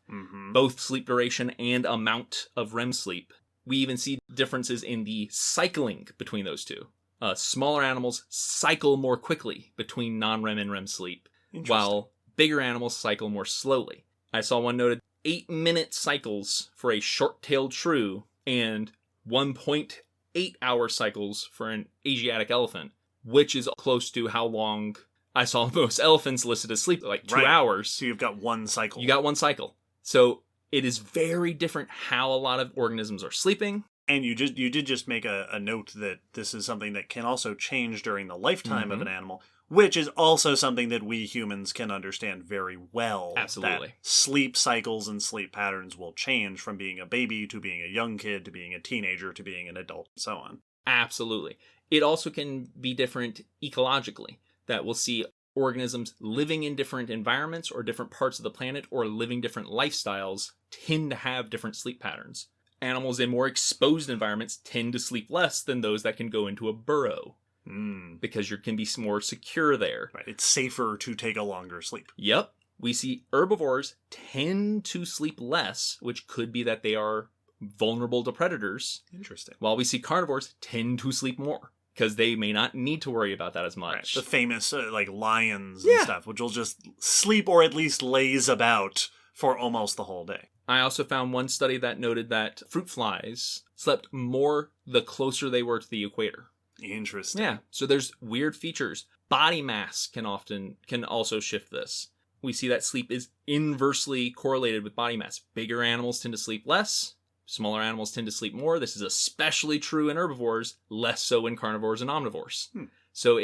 both sleep duration and amount of REM sleep. We even see differences in the cycling between those two. Smaller animals cycle more quickly between non-REM and REM sleep, while bigger animals cycle more slowly. I saw one noted 8-minute cycles for a short-tailed shrew and 1.8-hour cycles for an Asiatic elephant, which is close to how long I saw most elephants listed as sleep, like 2 hours. So you've got one cycle. You got one cycle. So it is very different how a lot of organisms are sleeping. And you did just make a note that this is something that can also change during the lifetime of an animal, which is also something that we humans can understand very well. Absolutely. That sleep cycles and sleep patterns will change from being a baby to being a young kid to being a teenager to being an adult and so on. Absolutely. It also can be different ecologically. That we'll see organisms living in different environments or different parts of the planet or living different lifestyles tend to have different sleep patterns. Animals in more exposed environments tend to sleep less than those that can go into a burrow because you can be more secure there. Right. It's safer to take a longer sleep. Yep. We see herbivores tend to sleep less, which could be that they are vulnerable to predators. Interesting. While we see carnivores tend to sleep more, because they may not need to worry about that as much. Right. The famous like lions and stuff, which will just sleep or at least laze about for almost the whole day. I also found one study that noted that fruit flies slept more the closer they were to the equator. Interesting. Yeah, so there's weird features. Body mass can also shift this. We see that sleep is inversely correlated with body mass. Bigger animals tend to sleep less. Smaller animals tend to sleep more. This is especially true in herbivores, less so in carnivores and omnivores. So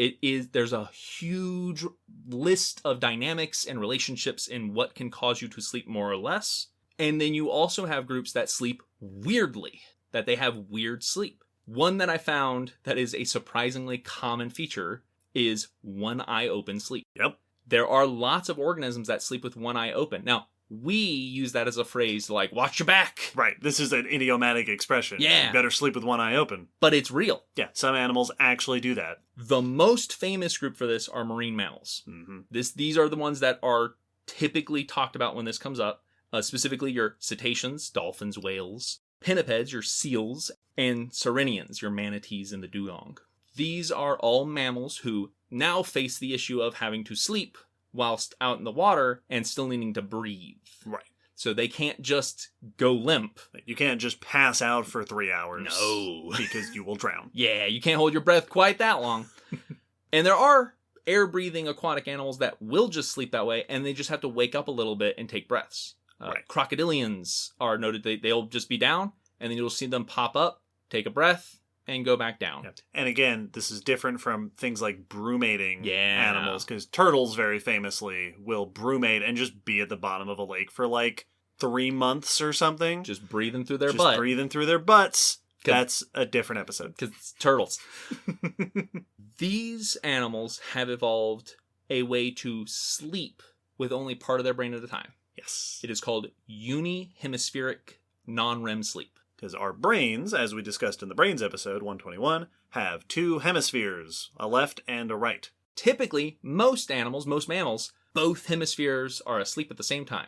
there's a huge list of dynamics and relationships in what can cause you to sleep more or less. And then you also have groups that sleep weirdly, that they have weird sleep. One that I found that is a surprisingly common feature is one eye open sleep. Yep. there are lots of organisms that sleep with one eye open. Now, we use that as a phrase like, watch your back. Right. This is an idiomatic expression. Yeah. You better sleep with one eye open. But it's real. Yeah, some animals actually do that. The most famous group for this are marine mammals. Mm-hmm. These are the ones that are typically talked about when this comes up. Specifically your cetaceans, dolphins, whales, pinnipeds, your seals, and sirenians, your manatees and the dugong. These are all mammals who now face the issue of having to sleep whilst out in the water and still needing to breathe. Right. So they can't just go limp. You can't just pass out for 3 hours. No. Because you will drown. Yeah, you can't hold your breath quite that long. And there are air-breathing aquatic animals that will just sleep that way, and they just have to wake up a little bit and take breaths. Right. Crocodilians are noted. They'll just be down, and then you'll see them pop up, take a breath, and go back down. Yeah. And again, this is different from things like brumating Yeah. animals, because turtles very famously will brumate and just be at the bottom of a lake for like 3 months or something. Just breathing through their Just butt. breathing through their butts. That's a different episode. Because it's turtles. These animals have evolved a way to sleep with only part of their brain at a time. Yes. It is called unihemispheric non-REM sleep. Because our brains, as we discussed in the Brains episode 121, have 2 hemispheres, a left and a right. Typically, most mammals, both hemispheres are asleep at the same time.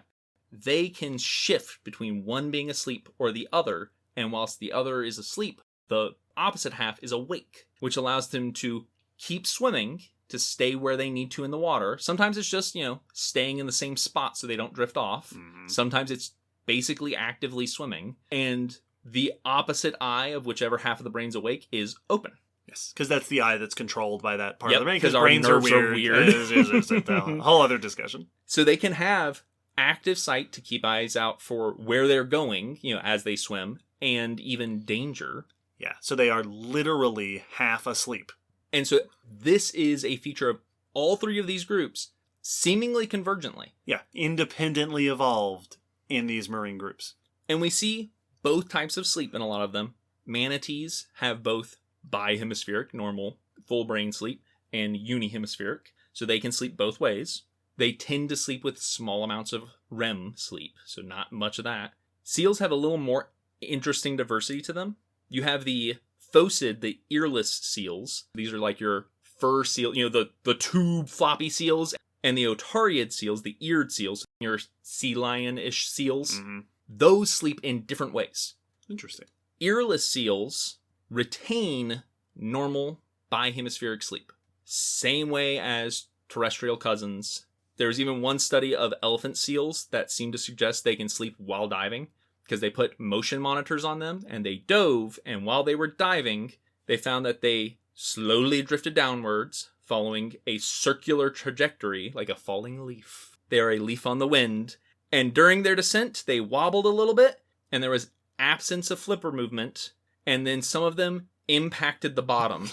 They can shift between one being asleep or the other, and whilst the other is asleep, the opposite half is awake, which allows them to keep swimming, to stay where they need to in the water. Sometimes it's just, staying in the same spot so they don't drift off. Mm-hmm. Sometimes it's basically actively swimming, and the opposite eye of whichever half of the brain's awake is open. Yes, because that's the eye that's controlled by that part Yep, of the brain. 'cause our brains nerves are are weird. It's a whole other discussion. So they can have active sight to keep eyes out for where they're going, as they swim, and even danger. Yeah, so they are literally half asleep. And so this is a feature of all 3 of these groups, seemingly convergently. Yeah, independently evolved in these marine groups. And we see both types of sleep in a lot of them. Manatees have both bihemispheric, normal, full brain sleep, and unihemispheric, so they can sleep both ways. They tend to sleep with small amounts of REM sleep, so not much of that. Seals have a little more interesting diversity to them. You have the phocid, the earless seals. These are like your fur seal, the tube floppy seals, and the otariid seals, the eared seals, your sea lion-ish seals. Mm-hmm. Those sleep in different ways. Interesting. Earless seals retain normal bihemispheric sleep. Same way as terrestrial cousins. There's even one study of elephant seals that seemed to suggest they can sleep while diving, because they put motion monitors on them and they dove, and while they were diving, they found that they slowly drifted downwards, following a circular trajectory like a falling leaf. They are a leaf on the wind, and during their descent, they wobbled a little bit, and there was absence of flipper movement, and then some of them impacted the bottom.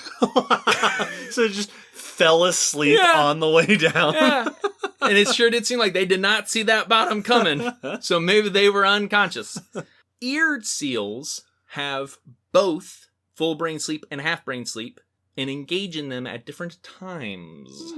So it just fell asleep on the way down. Yeah. And it sure did seem like they did not see that bottom coming. So maybe they were unconscious. Eared seals have both full brain sleep and half brain sleep and engage in them at different times.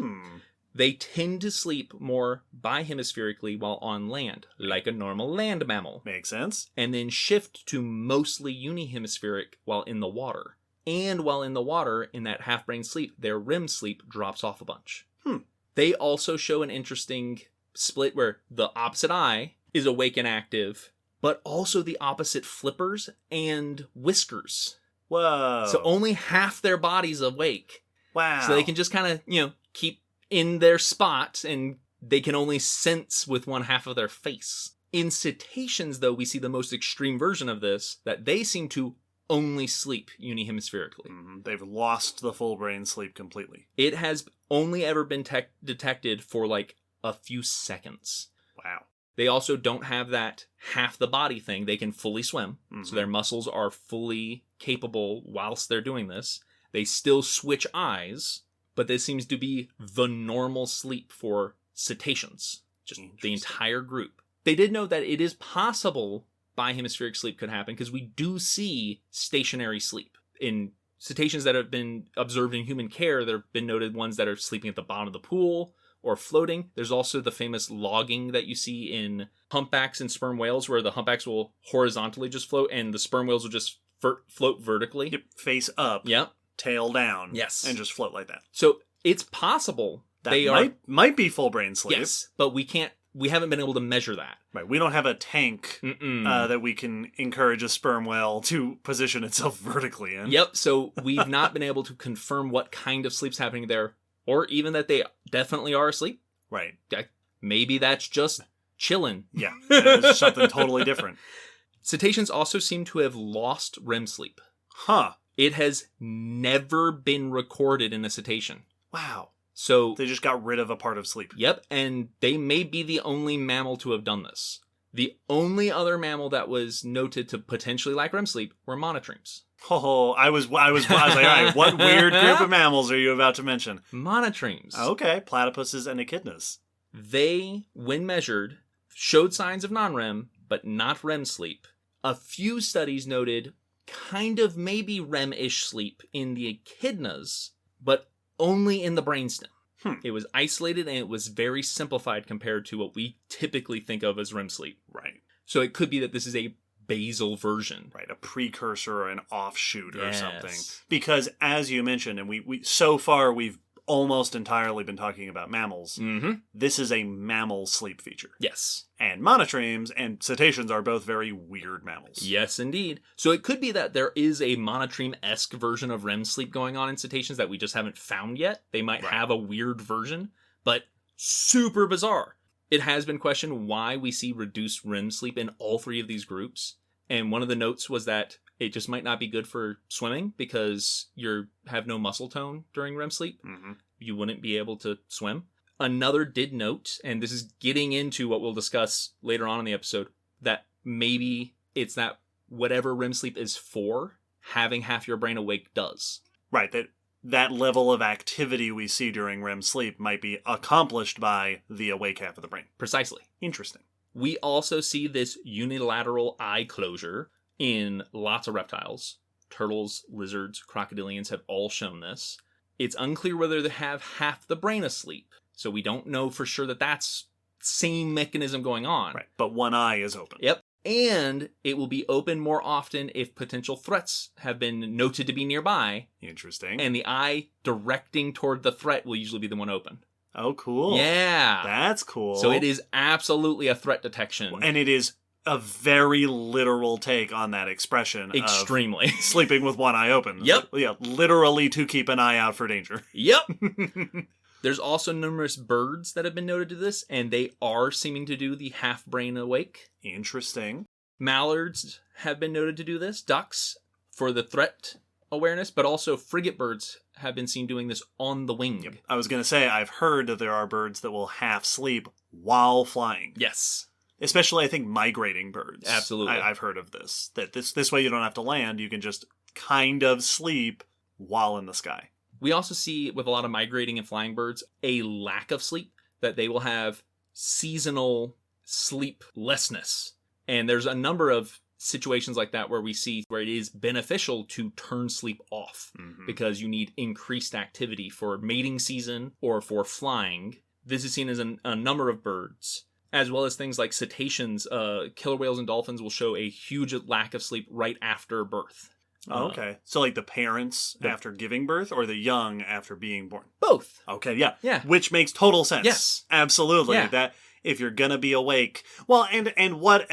They tend to sleep more bihemispherically while on land, like a normal land mammal. Makes sense. And then shift to mostly unihemispheric while in the water. And while in the water, in that half brain sleep, their REM sleep drops off a bunch. They also show an interesting split where the opposite eye is awake and active, but also the opposite flippers and whiskers. Whoa. So only half their body's awake. Wow. So they can just kind of, keep in their spot, and they can only sense with one half of their face. In cetaceans, though, we see the most extreme version of this, that they seem to only sleep unihemispherically. They've lost the full brain sleep completely. It has only ever been detected for like a few seconds. Wow. They also don't have that half the body thing. They can fully swim. So their muscles are fully capable whilst they're doing this. They still switch eyes, but this seems to be the normal sleep for cetaceans. Just the entire group. They did know that it is possible bihemispheric sleep could happen, because we do see stationary sleep. In cetaceans that have been observed in human care, there have been noted ones that are sleeping at the bottom of the pool, or floating. There's also the famous logging that you see in humpbacks and sperm whales, where the humpbacks will horizontally just float and the sperm whales will just float vertically. Yep. Face up. Yep. Tail down. Yes. And just float like that. So it's possible That might be full brain sleep. Yes, but we haven't been able to measure that. Right. We don't have a tank that we can encourage a sperm whale to position itself vertically in. Yep. So we've not been able to confirm what kind of sleep's happening there, or even that they definitely are asleep. Right. Maybe that's just chilling. Yeah. That is something totally different. Cetaceans also seem to have lost REM sleep. Huh. It has never been recorded in a cetacean. Wow. So they just got rid of a part of sleep. Yep, and they may be the only mammal to have done this. The only other mammal that was noted to potentially lack REM sleep were monotremes. Oh, I was like, all right, what weird group of mammals are you about to mention? Monotremes. Okay, platypuses and echidnas. They, when measured, showed signs of non-REM, but not REM sleep. A few studies noted kind of maybe REM-ish sleep in the echidnas, but only in the brainstem. It was isolated and it was very simplified compared to what we typically think of as REM sleep. Right. So it could be that this is a basal version. Right, a precursor or an offshoot or Yes. something. Because as you mentioned, and we so far we've almost entirely been talking about mammals, this is a mammal sleep feature. Yes. And monotremes and cetaceans are both very weird mammals. Yes, indeed. So it could be that there is a monotreme-esque version of REM sleep going on in cetaceans that we just haven't found yet. They might have a weird version, but super bizarre. It has been questioned why we see reduced REM sleep in all three of these groups. And one of the notes was that it just might not be good for swimming because you have no muscle tone during REM sleep. You wouldn't be able to swim. Another did note, and this is getting into what we'll discuss later on in the episode, that maybe it's that whatever REM sleep is for, having half your brain awake does. Right, that level of activity we see during REM sleep might be accomplished by the awake half of the brain. Precisely. Interesting. We also see this unilateral eye closure in lots of reptiles. Turtles, lizards, crocodilians have all shown this. It's unclear whether they have half the brain asleep. So we don't know for sure that that's same mechanism going on. Right, but one eye is open. Yep. And it will be open more often if potential threats have been noted to be nearby. Interesting. And the eye directing toward the threat will usually be the one open. Oh, cool. Yeah. That's cool. So it is absolutely a threat detection. And it is a very literal take on that expression. Extremely. Of sleeping with one eye open. Yep. Yeah, literally to keep an eye out for danger. Yep. There's also numerous birds that have been noted to this, and they are seeming to do the half brain awake. Interesting. Mallards have been noted to do this, ducks for the threat awareness, but also frigate birds have been seen doing this on the wing. Yep. I was going to say, I've heard that there are birds that will half sleep while flying. Yes. Especially, I think, migrating birds. Absolutely. I've heard of this. That this way you don't have to land. You can just kind of sleep while in the sky. We also see with a lot of migrating and flying birds a lack of sleep, that they will have seasonal sleeplessness. And there's a number of situations like that where we see where it is beneficial to turn sleep off because you need increased activity for mating season or for flying. This is seen as a number of birds, as well as things like cetaceans. Killer whales and dolphins will show a huge lack of sleep right after birth. Oh, okay. So like the parents after giving birth or the young after being born? Both. Okay, yeah. Yeah. Which makes total sense. Yes. Absolutely. Yeah. That if you're going to be awake. Well, and what,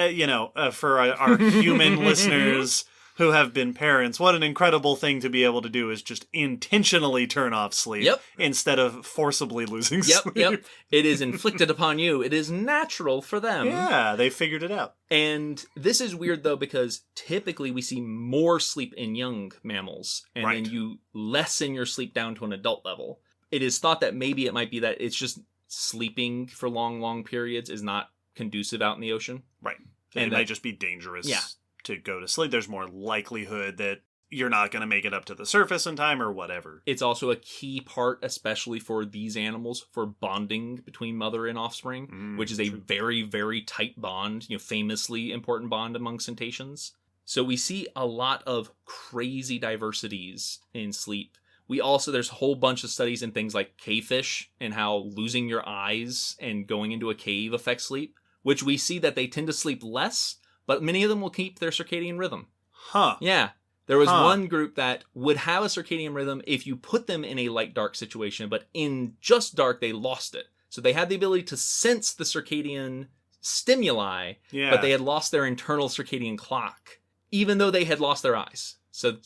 for our human listeners who have been parents, what an incredible thing to be able to do is just intentionally turn off sleep instead of forcibly losing sleep. Yep. It is inflicted upon you. It is natural for them. Yeah, they figured it out. And this is weird, though, because typically we see more sleep in young mammals, and then you lessen your sleep down to an adult level. It is thought that maybe it might be that it's just sleeping for long, long periods is not conducive out in the ocean. Right. And it might just be dangerous to go to sleep. There's more likelihood that you're not going to make it up to the surface in time or whatever. It's also a key part, especially for these animals, for bonding between mother and offspring, which is a very, very tight bond, famously important bond among cetaceans. So we see a lot of crazy diversities in sleep There's a whole bunch of studies in things like cavefish and how losing your eyes and going into a cave affects sleep, which we see that they tend to sleep less, but many of them will keep their circadian rhythm. Huh. Yeah. There was one group that would have a circadian rhythm if you put them in a light-dark situation, but in just dark, they lost it. So they had the ability to sense the circadian stimuli, but they had lost their internal circadian clock, even though they had lost their eyes. So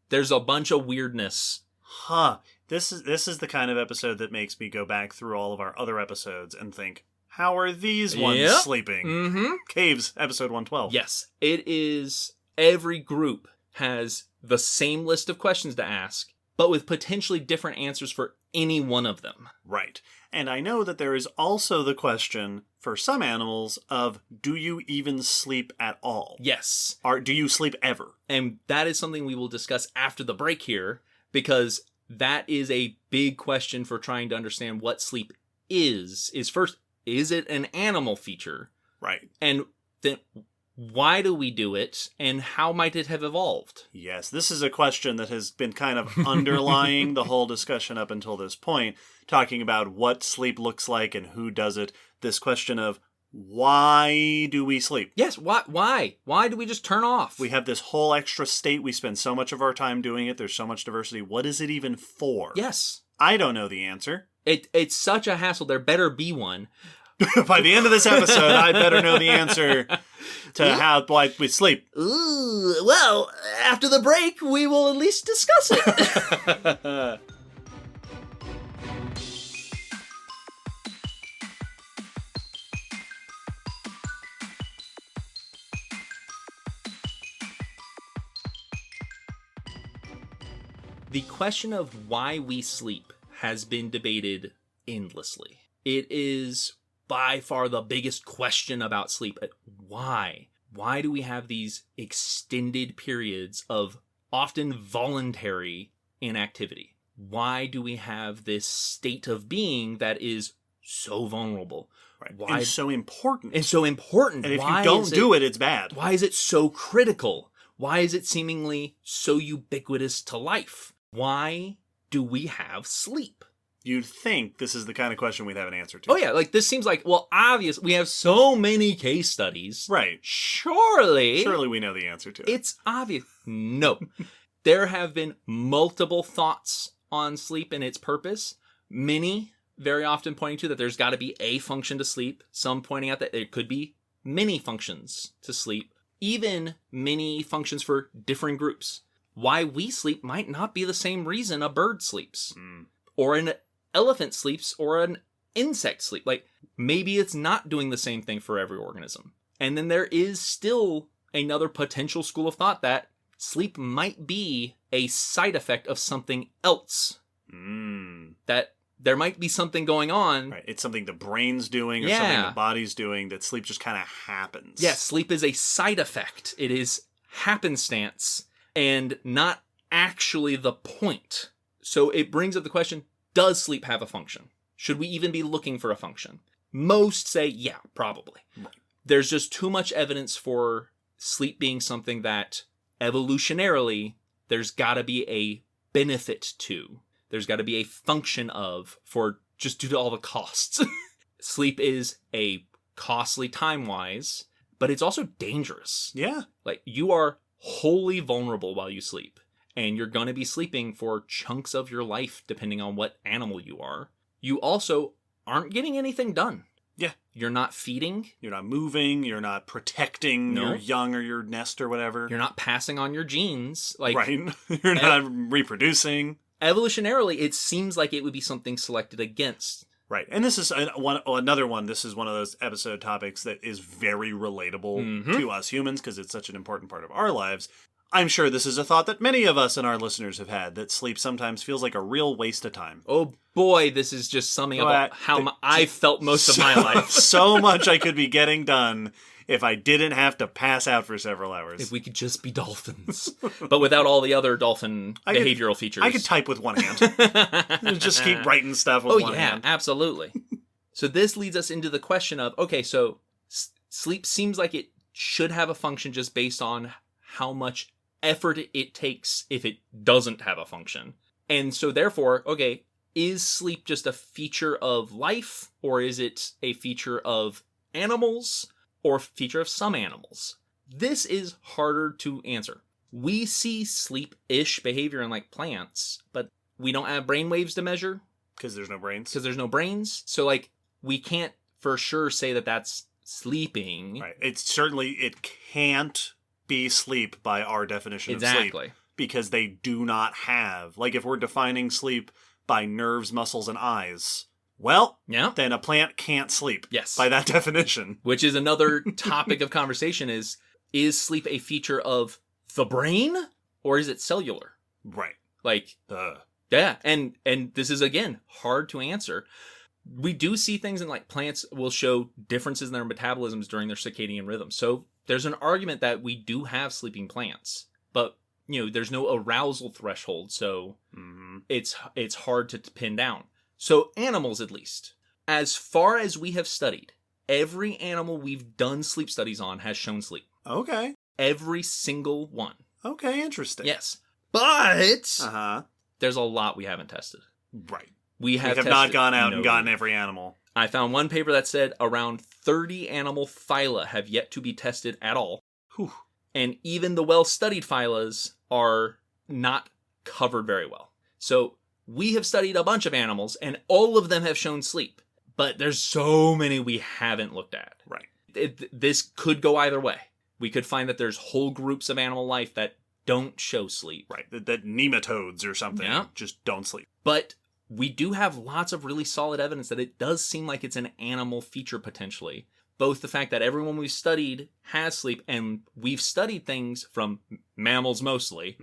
there's a bunch of weirdness. Huh. This is the kind of episode that makes me go back through all of our other episodes and think, how are these ones sleeping? Mm-hmm. Caves, episode 112. Yes. It is every group has the same list of questions to ask, but with potentially different answers for any one of them. Right. And I know that there is also the question for some animals of, do you even sleep at all? Yes. Or do you sleep ever? And that is something we will discuss after the break here, because that is a big question for trying to understand what sleep is. First, is it an animal feature? Right. And then why do we do it, and how might it have evolved? Yes, this is a question that has been kind of underlying the whole discussion up until this point, talking about what sleep looks like and who does it. This question of, why do we sleep? Yes, why? Why do we just turn off? We have this whole extra state. We spend so much of our time doing it. There's so much diversity. What is it even for? Yes. I don't know the answer. It's such a hassle. There better be one. By the end of this episode, I better know the answer to why we sleep. Ooh, well, after the break, we will at least discuss it. The question of why we sleep has been debated endlessly. It is by far the biggest question about sleep. Why? Why do we have these extended periods of often voluntary inactivity? Why do we have this state of being that is so vulnerable? Right. Why? And so important. And so important. And if why you don't do it, it's bad. Why is it so critical? Why is it seemingly so ubiquitous to life? Why do we have sleep? You'd think this is the kind of question we'd have an answer to. Oh yeah, like this seems like, well, obvious. We have so many case studies. Right. Surely we know the answer to it. It's obvious. No. There have been multiple thoughts on sleep and its purpose. Many very often pointing to that there's got to be a function to sleep. Some pointing out that there could be many functions to sleep. Even many functions for different groups. Why we sleep might not be the same reason a bird sleeps. Or an elephant sleeps, or an insect sleep. Like, maybe it's not doing the same thing for every organism. And then there is still another potential school of thought that sleep might be a side effect of something else. That there might be something going on. Right. It's something the brain's doing or something the body's doing, that sleep just kind of happens. Yes, sleep is a side effect. It is happenstance and not actually the point. So it brings up the question, does sleep have a function? Should we even be looking for a function? Most say, yeah, probably. Right. There's just too much evidence for sleep being something that evolutionarily there's got to be a benefit to. There's got to be a function of, for just due to all the costs. Sleep is a costly time-wise, but it's also dangerous. Yeah. Like, you are wholly vulnerable while you sleep. And you're going to be sleeping for chunks of your life, depending on what animal you are. You also aren't getting anything done. Yeah. You're not feeding. You're not moving. You're not protecting your young or your nest or whatever. You're not passing on your genes. Like, right. You're not reproducing. Evolutionarily, it seems like it would be something selected against. Right. And this is another one. This is one of those episode topics that is very relatable to us humans because it's such an important part of our lives. I'm sure this is a thought that many of us and our listeners have had, that sleep sometimes feels like a real waste of time. Oh boy, this is just summing up how I've felt most of my life. So much I could be getting done if I didn't have to pass out for several hours. If we could just be dolphins. But without all the other dolphin behavioral features. I could type with one hand. Just keep writing stuff with one hand. Oh yeah, absolutely. So this leads us into the question of, okay, so sleep seems like it should have a function just based on how much effort it takes if it doesn't have a function. And so therefore, okay, is sleep just a feature of life, or is it a feature of animals, or a feature of some animals? This is harder to answer. We see sleep-ish behavior in like plants, but we don't have brainwaves to measure. Because there's no brains. Because there's no brains. So like we can't for sure say that that's sleeping. Right. It can't be sleep by our definition of sleep. Exactly. Because they do not have, like if we're defining sleep by nerves, muscles, and eyes, well, Yeah. then a plant can't sleep. Yes. By that definition. Which is another topic of conversation is sleep a feature of the brain or is it cellular? Right. Like, yeah. And this is, again, hard to answer. We do see things in like plants will show differences in their metabolisms during their circadian rhythm. So there's an argument that we do have sleeping plants, but there's no arousal threshold. So it's hard to pin down. So animals, at least, as far as we have studied, every animal we've done sleep studies on has shown sleep. Okay. Every single one. Okay, interesting. Yes. But there's a lot we haven't tested. Right. We have not gone out and gotten every animal. I found one paper that said around 30 animal phyla have yet to be tested at all. Whew. And even the well-studied phylas are not covered very well. So we have studied a bunch of animals, and all of them have shown sleep. But there's so many we haven't looked at. Right. This could go either way. We could find that there's whole groups of animal life that don't show sleep. Right. That nematodes or something just don't sleep. But we do have lots of really solid evidence that it does seem like it's an animal feature potentially. Both the fact that everyone we've studied has sleep, and we've studied things from mammals mostly,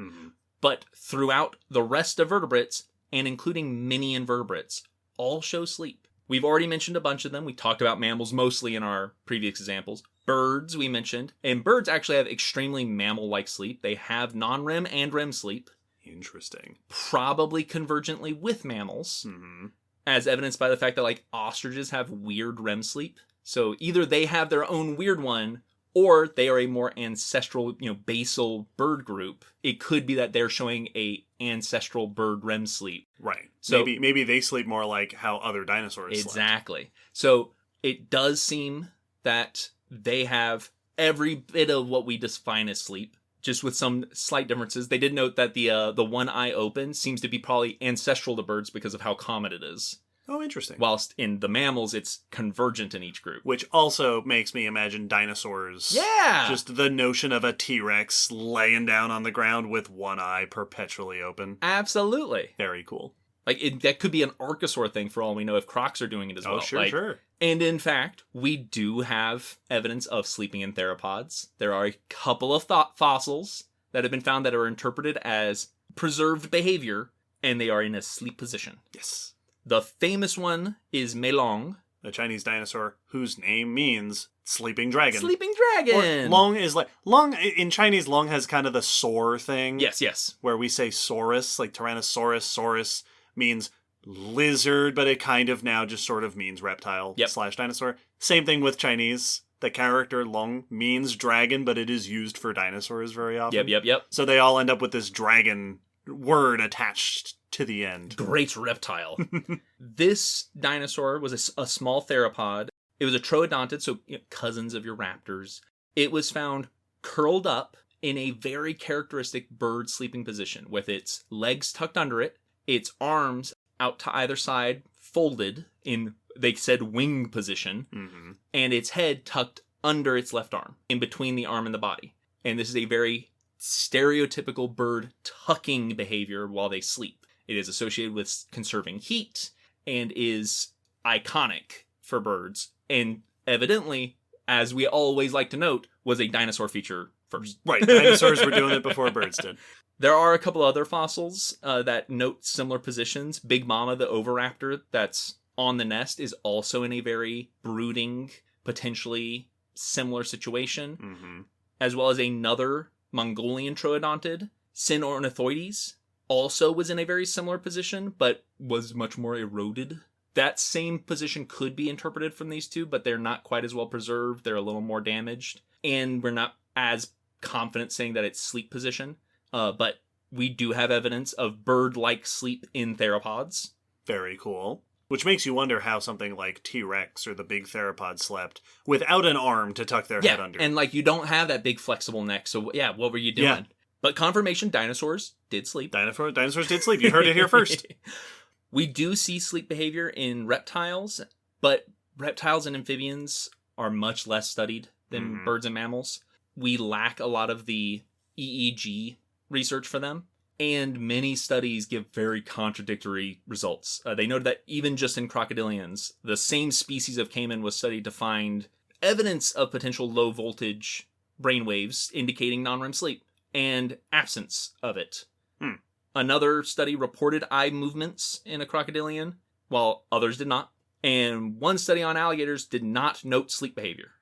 but throughout the rest of vertebrates, and including many invertebrates, all show sleep. We've already mentioned a bunch of them. We talked about mammals mostly in our previous examples. Birds we mentioned, and birds actually have extremely mammal-like sleep. They have non-REM and REM sleep. Interesting. Probably convergently with mammals, as evidenced by the fact that like ostriches have weird REM sleep. So either they have their own weird one, or they are a more ancestral, basal bird group. It could be that they're showing a ancestral bird REM sleep. Right. So maybe they sleep more like how other dinosaurs slept. Exactly. So it does seem that they have every bit of what we define as sleep, just with some slight differences. They did note that the one eye open seems to be probably ancestral to birds because of how common it is. Oh, interesting. Whilst in the mammals, it's convergent in each group. Which also makes me imagine dinosaurs. Yeah! Just the notion of a T-Rex laying down on the ground with one eye perpetually open. Absolutely. Very cool. Like, that could be an archosaur thing for all we know if crocs are doing it as well. Oh, sure. And in fact, we do have evidence of sleeping in theropods. There are a couple of fossils that have been found that are interpreted as preserved behavior, and they are in a sleep position. Yes. The famous one is Melong. A Chinese dinosaur whose name means sleeping dragon. Sleeping dragon! Or long is like... Long, in Chinese, long has kind of the soar thing. Yes. Where we say saurus, like Tyrannosaurus. Saurus means lizard, but it kind of now just sort of means reptile / dinosaur. Same thing with Chinese. The character long means dragon, but it is used for dinosaurs very often. Yep. So they all end up with this dragon word attached to the end. Great reptile. This dinosaur was a small theropod. It was a troodontid, so cousins of your raptors. It was found curled up in a very characteristic bird sleeping position, with its legs tucked under it, its arms out to either side, folded in, they said, wing position, and its head tucked under its left arm, in between the arm and the body. And this is a very stereotypical bird tucking behavior while they sleep. It is associated with conserving heat and is iconic for birds. And evidently, as we always like to note, was a dinosaur feature first. Right, dinosaurs were doing it before birds did. There are a couple other fossils that note similar positions. Big Mama, the oviraptor that's on the nest, is also in a very brooding, potentially similar situation. As well as another Mongolian troodontid, Sinornithoides, also was in a very similar position, but was much more eroded. That same position could be interpreted from these two, but they're not quite as well preserved. They're a little more damaged. And we're not as confident saying that it's sleep position. But we do have evidence of bird-like sleep in theropods. Very cool. Which makes you wonder how something like T-Rex or the big theropod slept without an arm to tuck their head under. And like you don't have that big flexible neck, so yeah, what were you doing? Yeah. But confirmation, dinosaurs did sleep. Dinosaurs did sleep. You heard it here first. We do see sleep behavior in reptiles, but reptiles and amphibians are much less studied than birds and mammals. We lack a lot of the EEG research for them. And many studies give very contradictory results. They noted that even just in crocodilians, the same species of caiman was studied to find evidence of potential low voltage brainwaves indicating non-REM sleep and absence of it. Another study reported eye movements in a crocodilian, while others did not. And one study on alligators did not note sleep behavior.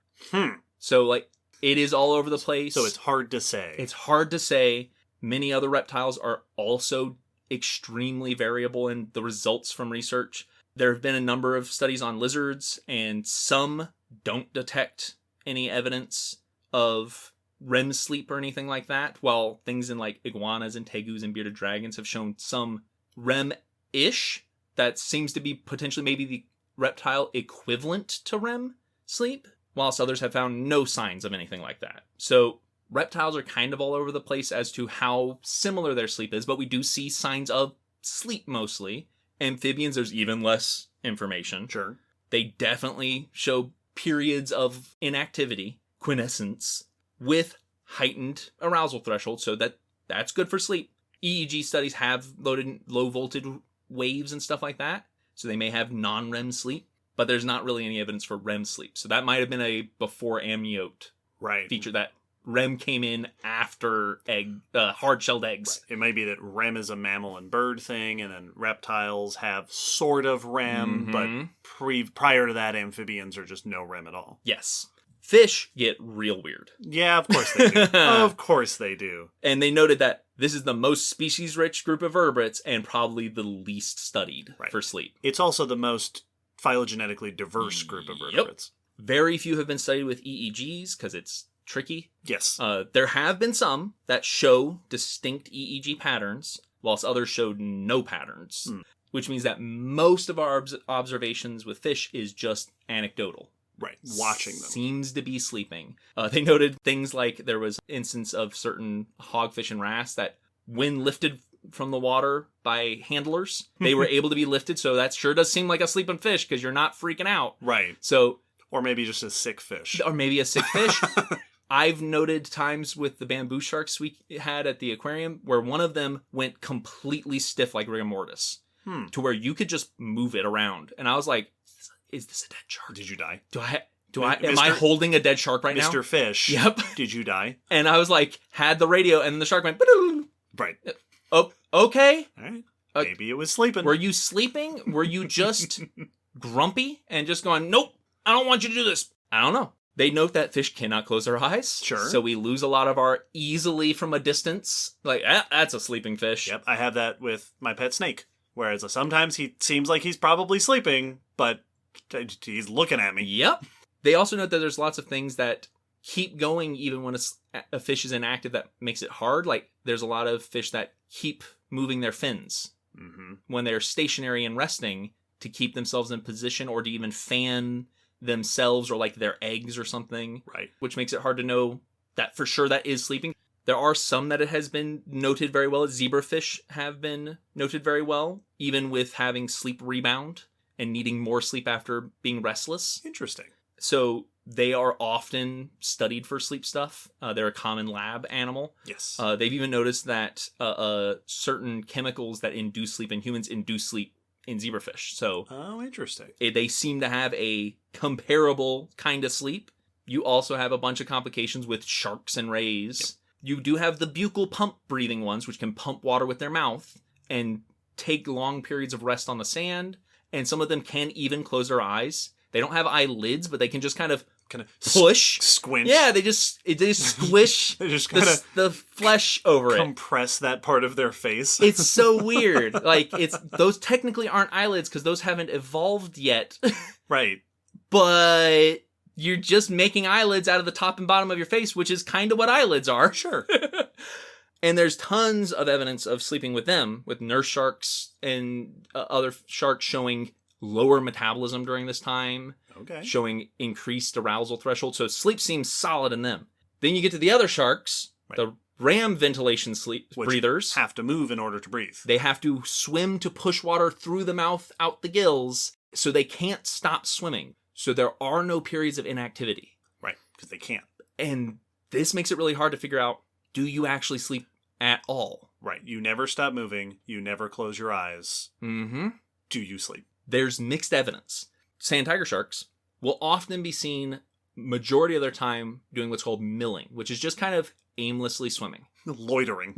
So, like, it is all over the place. So it's hard to say. It's hard to say. Many other reptiles are also extremely variable in the results from research. There have been a number of studies on lizards, and some don't detect any evidence of REM sleep or anything like that, while things in like iguanas and tegus and bearded dragons have shown some REM-ish that seems to be potentially maybe the reptile equivalent to REM sleep, whilst others have found no signs of anything like that. So reptiles are kind of all over the place as to how similar their sleep is, but we do see signs of sleep mostly. Amphibians, there's even less information. Sure. They definitely show periods of inactivity, quiescence, with heightened arousal thresholds, so that's good for sleep. EEG studies have loaded low voltage waves and stuff like that, so they may have non-REM sleep, but there's not really any evidence for REM sleep. So that might have been a before amniote feature, that REM came in after hard-shelled eggs. Right. It might be that REM is a mammal and bird thing, and then reptiles have sort of REM, but prior to that, amphibians are just no REM at all. Yes. Fish get real weird. Yeah, of course they do. Of course they do. And they noted that this is the most species-rich group of vertebrates and probably the least studied for sleep. It's also the most phylogenetically diverse group of vertebrates. Very few have been studied with EEGs because it's tricky. Yes. There have been some that show distinct EEG patterns, whilst others showed no patterns, which means that most of our observations with fish is just anecdotal. Right, watching them. Seems to be sleeping. They noted things like there was instance of certain hogfish and wrasse that when lifted from the water by handlers, they were able to be lifted, so that sure does seem like a sleeping fish because you're not freaking out. Right. So, or maybe just a sick fish. Or maybe a sick fish. I've noted times with the bamboo sharks we had at the aquarium where one of them went completely stiff like rigor mortis to where you could just move it around. And I was like, is this a dead shark? Did you die? Am I holding a dead shark right now? Mr. Fish. Yep. Did you die? And I was like, had the radio, and the shark went, right. Oh, okay. All right. Maybe it was sleeping. Were you sleeping? Were you just grumpy and just going, nope, I don't want you to do this? I don't know. They note that fish cannot close their eyes. Sure. So we lose a lot of our easily from a distance. Like, that's a sleeping fish. Yep. I have that with my pet snake. Whereas sometimes he seems like he's probably sleeping, but he's looking at me. Yep. They also note that there's lots of things that keep going even when a fish is inactive that makes it hard. Like, there's a lot of fish that keep moving their fins when they're stationary and resting to keep themselves in position or to even fan themselves or like their eggs or something. Right. Which makes it hard to know that for sure that is sleeping. There are some that it has been noted very well. Zebrafish have been noted very well, even with having sleep rebound and needing more sleep after being restless. Interesting. So they are often studied for sleep stuff. They're a common lab animal. Yes. They've even noticed that certain chemicals that induce sleep in humans induce sleep in zebrafish. So, oh, interesting. They seem to have a comparable kind of sleep. You also have a bunch of complications with sharks and rays. Yep. You do have the buccal pump breathing ones, which can pump water with their mouth and take long periods of rest on the sand. And some of them can even close their eyes. They don't have eyelids, but they can just kind of push, squint. Yeah, they just squish they just the flesh over it. Compress that part of their face. It's so weird. Like, those technically aren't eyelids because those haven't evolved yet. Right. But you're just making eyelids out of the top and bottom of your face, which is kind of what eyelids are. Sure. And there's tons of evidence of sleeping with them, with nurse sharks and other sharks showing lower metabolism during this time, showing increased arousal threshold. So sleep seems solid in them. Then you get to the other sharks, the ram ventilation sleep breathers. Have to move in order to breathe. They have to swim to push water through the mouth, out the gills, so they can't stop swimming. So there are no periods of inactivity. Right, because they can't. And this makes it really hard to figure out, do you actually sleep at all? Right, you never stop moving, you never close your eyes. Mm-hmm. Do you sleep? There's mixed evidence. Sand tiger sharks will often be seen majority of their time doing what's called milling, which is just kind of aimlessly swimming. Loitering.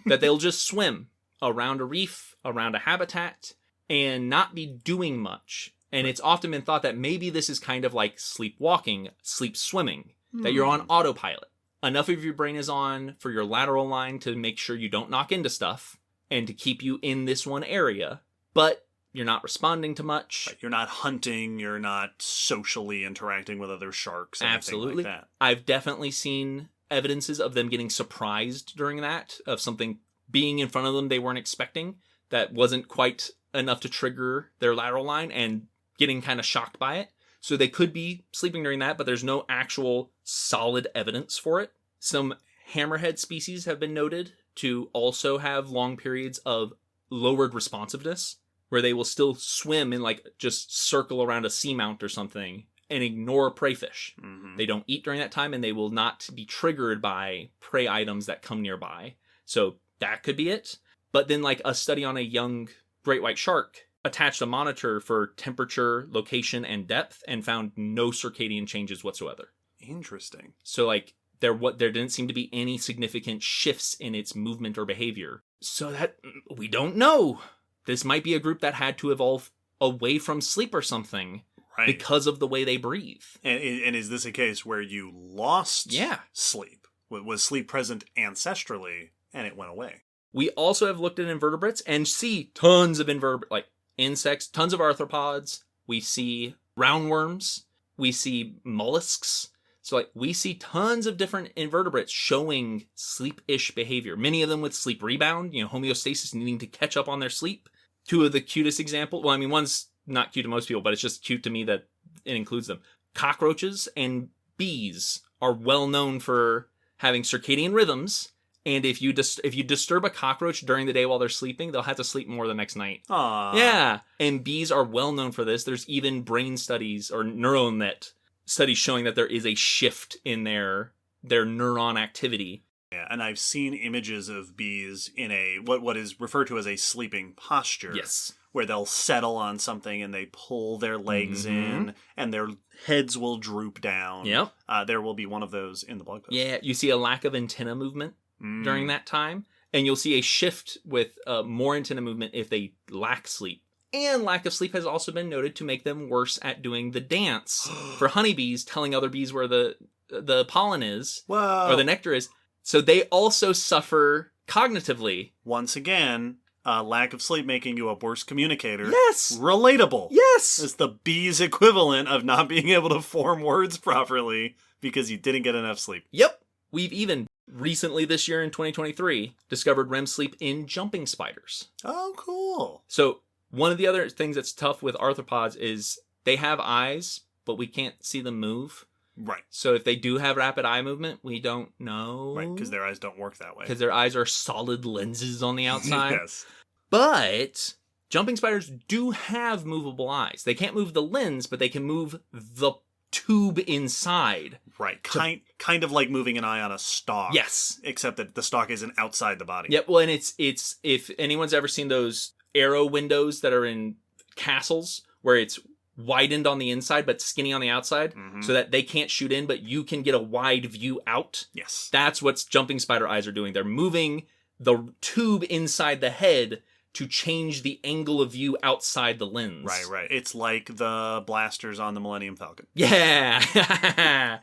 That they'll just swim around a reef, around a habitat, and not be doing much. And it's often been thought that maybe this is kind of like sleepwalking, sleep swimming, that you're on autopilot. Enough of your brain is on for your lateral line to make sure you don't knock into stuff and to keep you in this one area, but you're not responding to much. Right. You're not hunting. You're not socially interacting with other sharks. Absolutely. Like that. I've definitely seen evidences of them getting surprised during that, of something being in front of them they weren't expecting that wasn't quite enough to trigger their lateral line and getting kind of shocked by it. So they could be sleeping during that, but there's no actual solid evidence for it. Some hammerhead species have been noted to also have long periods of lowered responsiveness, where they will still swim and like just circle around a seamount or something and ignore prey fish. Mm-hmm. They don't eat during that time, and they will not be triggered by prey items that come nearby. So that could be it. But then like a study on a young great white shark attached a monitor for temperature, location, and depth and found no circadian changes whatsoever. Interesting. So like there didn't seem to be any significant shifts in its movement or behavior. So that we don't know. This might be a group that had to evolve away from sleep or something, right, because of the way they breathe. And is this a case where you lost sleep? Was sleep present ancestrally and it went away? We also have looked at invertebrates and see tons of like insects, tons of arthropods. We see roundworms. We see mollusks. So like we see tons of different invertebrates showing sleep-ish behavior. Many of them with sleep rebound, homeostasis, needing to catch up on their sleep. Two of the cutest examples, well, I mean, one's not cute to most people, but it's just cute to me that it includes them. Cockroaches and bees are well known for having circadian rhythms. And if you disturb a cockroach during the day while they're sleeping, they'll have to sleep more the next night. Aww. Yeah. And bees are well known for this. There's even brain studies or neural net studies showing that there is a shift in their neuron activity. Yeah, and I've seen images of bees in a what is referred to as a sleeping posture. Yes. Where they'll settle on something and they pull their legs in and their heads will droop down. Yep. There will be one of those in the blog post. Yeah, you see a lack of antenna movement during that time. And you'll see a shift with more antenna movement if they lack sleep. And lack of sleep has also been noted to make them worse at doing the dance for honeybees, telling other bees where the pollen is. Whoa. Or the nectar is. So they also suffer cognitively. Once again, lack of sleep making you a worse communicator. Yes. Relatable. Yes. It's the bee's equivalent of not being able to form words properly because you didn't get enough sleep. Yep. We've even recently this year in 2023 discovered REM sleep in jumping spiders. Oh, cool. So one of the other things that's tough with arthropods is they have eyes, but we can't see them move. Right. So if they do have rapid eye movement, we don't know. Right, because their eyes don't work that way. Because their eyes are solid lenses on the outside. Yes. But jumping spiders do have movable eyes. They can't move the lens, but they can move the tube inside. Right. Kind of like moving an eye on a stalk. Yes. Except that the stalk isn't outside the body. Yep. Well, and it's if anyone's ever seen those arrow windows that are in castles where it's widened on the inside but skinny on the outside so that they can't shoot in, but you can get a wide view out. Yes. That's what jumping spider eyes are doing. They're moving the tube inside the head to change the angle of view outside the lens. Right. It's like the blasters on the Millennium Falcon. Yeah.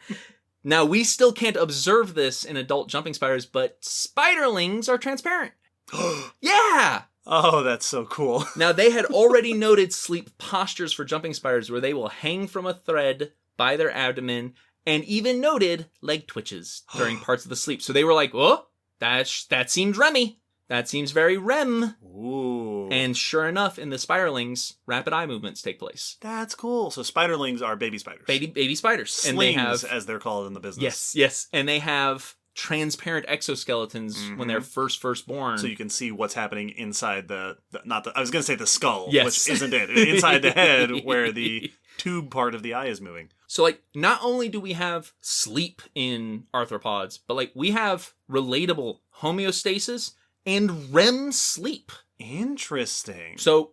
Now, we still can't observe this in adult jumping spiders, but spiderlings are transparent. Yeah. Oh, that's so cool. Now, they had already noted sleep postures for jumping spiders where they will hang from a thread by their abdomen and even noted leg twitches during parts of the sleep. So they were like, oh, That seems REM-y. That seems very REM. Ooh. And sure enough, in the spiderlings, rapid eye movements take place. That's cool. So spiderlings are baby spiders. Baby spiders. Slings, and they have, as they're called in the business. Yes. And they have transparent exoskeletons when they're first born. So you can see what's happening inside I was going to say the skull, Yes. which isn't it. Inside the head where the tube part of the eye is moving. So, like, not only do we have sleep in arthropods, but, like, we have relatable homeostasis and REM sleep. Interesting. So,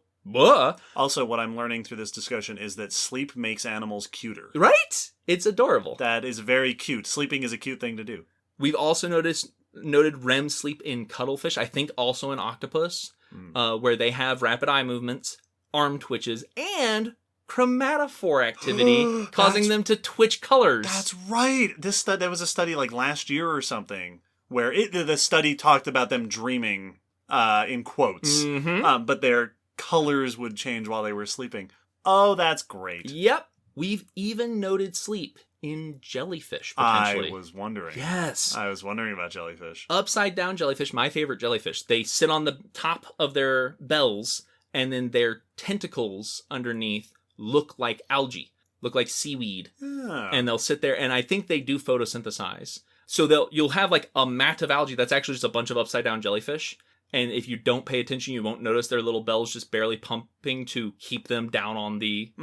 also, what I'm learning through this discussion is that sleep makes animals cuter. right? It's adorable. That is very cute. Sleeping is a cute thing to do. We've also noted REM sleep in cuttlefish, I think also in octopus, where they have rapid eye movements, arm twitches, and chromatophore activity, causing them to twitch colors. That's right. There was a study like last year or something where the study talked about them dreaming, in quotes, but their colors would change while they were sleeping. Oh, that's great. Yep. We've even noted sleep in jellyfish, potentially. I was wondering. Yes. I was wondering about jellyfish. Upside down jellyfish, my favorite jellyfish. They sit on the top of their bells, and then their tentacles underneath look like algae, look like seaweed. Yeah. And they'll sit there, and I think they do photosynthesize. So you'll have like a mat of algae that's actually just a bunch of upside down jellyfish. And if you don't pay attention, you won't notice their little bells just barely pumping to keep them down on the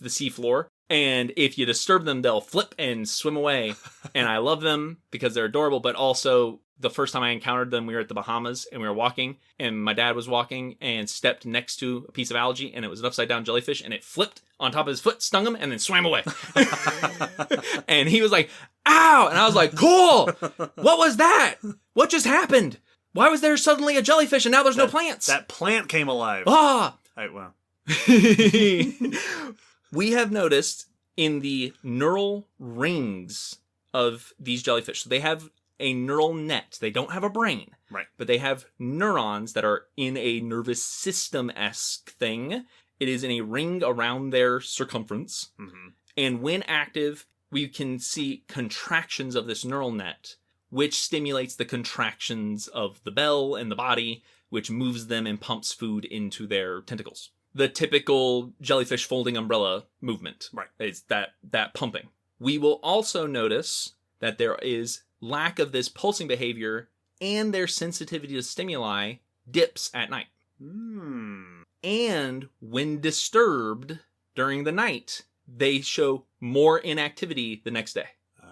sea floor. And if you disturb them, they'll flip and swim away. And I love them because they're adorable. But also, the first time I encountered them, we were at the Bahamas and we were walking. And my dad was walking and stepped next to a piece of algae. And it was an upside down jellyfish. And it flipped on top of his foot, stung him, and then swam away. And he was like, ow! And I was like, cool! What was that? What just happened? Why was there suddenly a jellyfish and now there's no plants? That plant came alive. Ah! Well. We have noticed in the neural rings of these jellyfish, so they have a neural net. They don't have a brain. Right. But they have neurons that are in a nervous system-esque thing. It is in a ring around their circumference. And when active, we can see contractions of this neural net, which stimulates the contractions of the bell and the body, which moves them and pumps food into their tentacles. The typical jellyfish folding umbrella movement. Right. It's that pumping. We will also notice that there is lack of this pulsing behavior, and their sensitivity to stimuli dips at night. And when disturbed during the night, they show more inactivity the next day.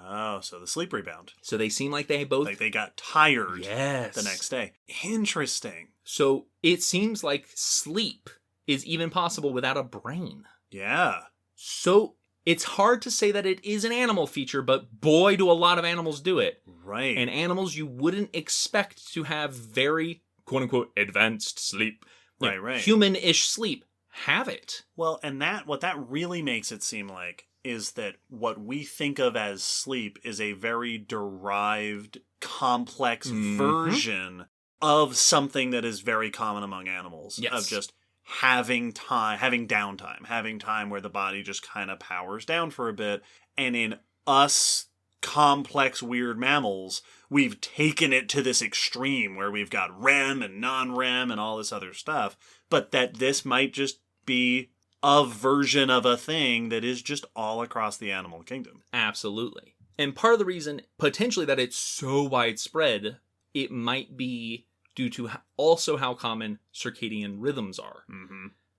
Oh, so the sleep rebound. So they seem like they both... Like they got tired Yes. the next day. Interesting. So it seems like sleep is even possible without a brain. Yeah. So it's hard to say that it is an animal feature, but boy, do a lot of animals do it. Right. And animals you wouldn't expect to have very, quote-unquote, advanced sleep. Right. Human-ish sleep. Have it. Well, and what that really makes it seem like is that what we think of as sleep is a very derived, complex version of something that is very common among animals. Yes. Of just having downtime, having time where the body just kind of powers down for a bit. And in us complex, weird mammals, we've taken it to this extreme where we've got REM and non-REM and all this other stuff. But that this might just be a version of a thing that is just all across the animal kingdom. Absolutely. And part of the reason, potentially, that it's so widespread, it might be due to also how common circadian rhythms are.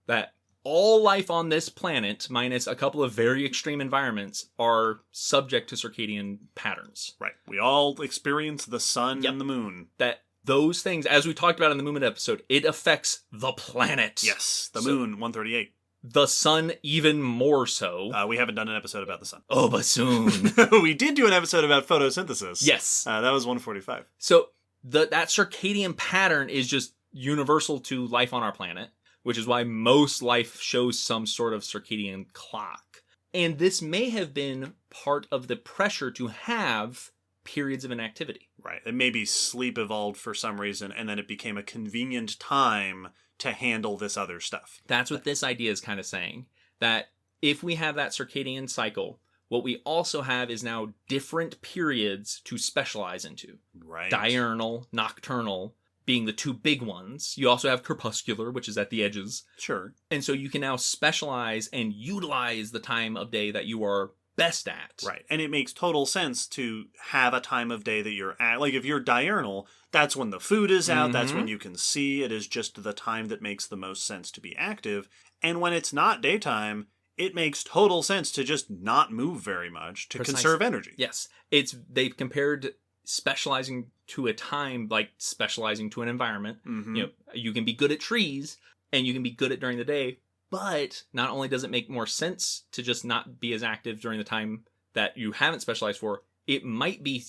That all life on this planet, minus a couple of very extreme environments, are subject to circadian patterns. Right. We all experience the sun and the moon. That those things, as we talked about in the Moon episode, it affects the planet. Yes, the moon, 138. The sun even more so. We haven't done an episode about the sun. Oh, but soon. We did do an episode about photosynthesis. Yes. That was 145. So that circadian pattern is just universal to life on our planet, which is why most life shows some sort of circadian clock. And this may have been part of the pressure to have periods of inactivity. Right. And maybe sleep evolved for some reason, and then it became a convenient time to handle this other stuff. That's what this idea is kind of saying. That if we have that circadian cycle, What we also have is now different periods to specialize into. Right. Diurnal, nocturnal being the two big ones. You also have crepuscular, which is at the edges. Sure. And so you can now specialize and utilize the time of day that you are best at. Right. And it makes total sense to have a time of day that you're at. Like if you're diurnal, that's when the food is out. That's when you can see. It is just the time that makes the most sense to be active. And when it's not daytime, it makes total sense to just not move very much to conserve energy. Yes. They've compared specializing to a time like specializing to an environment. You can be good at trees and you can be good at during the day, but not only does it make more sense to just not be as active during the time that you haven't specialized for, it might be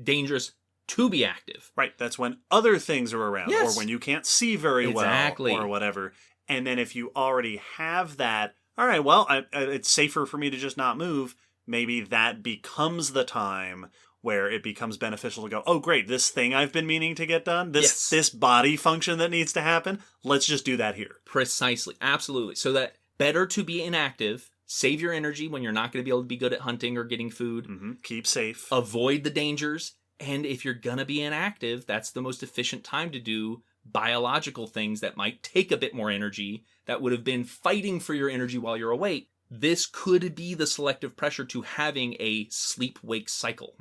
dangerous to be active. Right. That's when other things are around Yes. or when you can't see very well or whatever. And then if you already have that, all right, well, it's safer for me to just not move. Maybe that becomes the time where it becomes beneficial to go, oh, great, this thing I've been meaning to get done, this body function that needs to happen, let's just do that here. Precisely. Absolutely. So that better to be inactive, save your energy when you're not going to be able to be good at hunting or getting food. Keep safe. Avoid the dangers. And if you're going to be inactive, that's the most efficient time to do biological things that might take a bit more energy that would have been fighting for your energy while you're awake. This could be the selective pressure to having a sleep-wake cycle.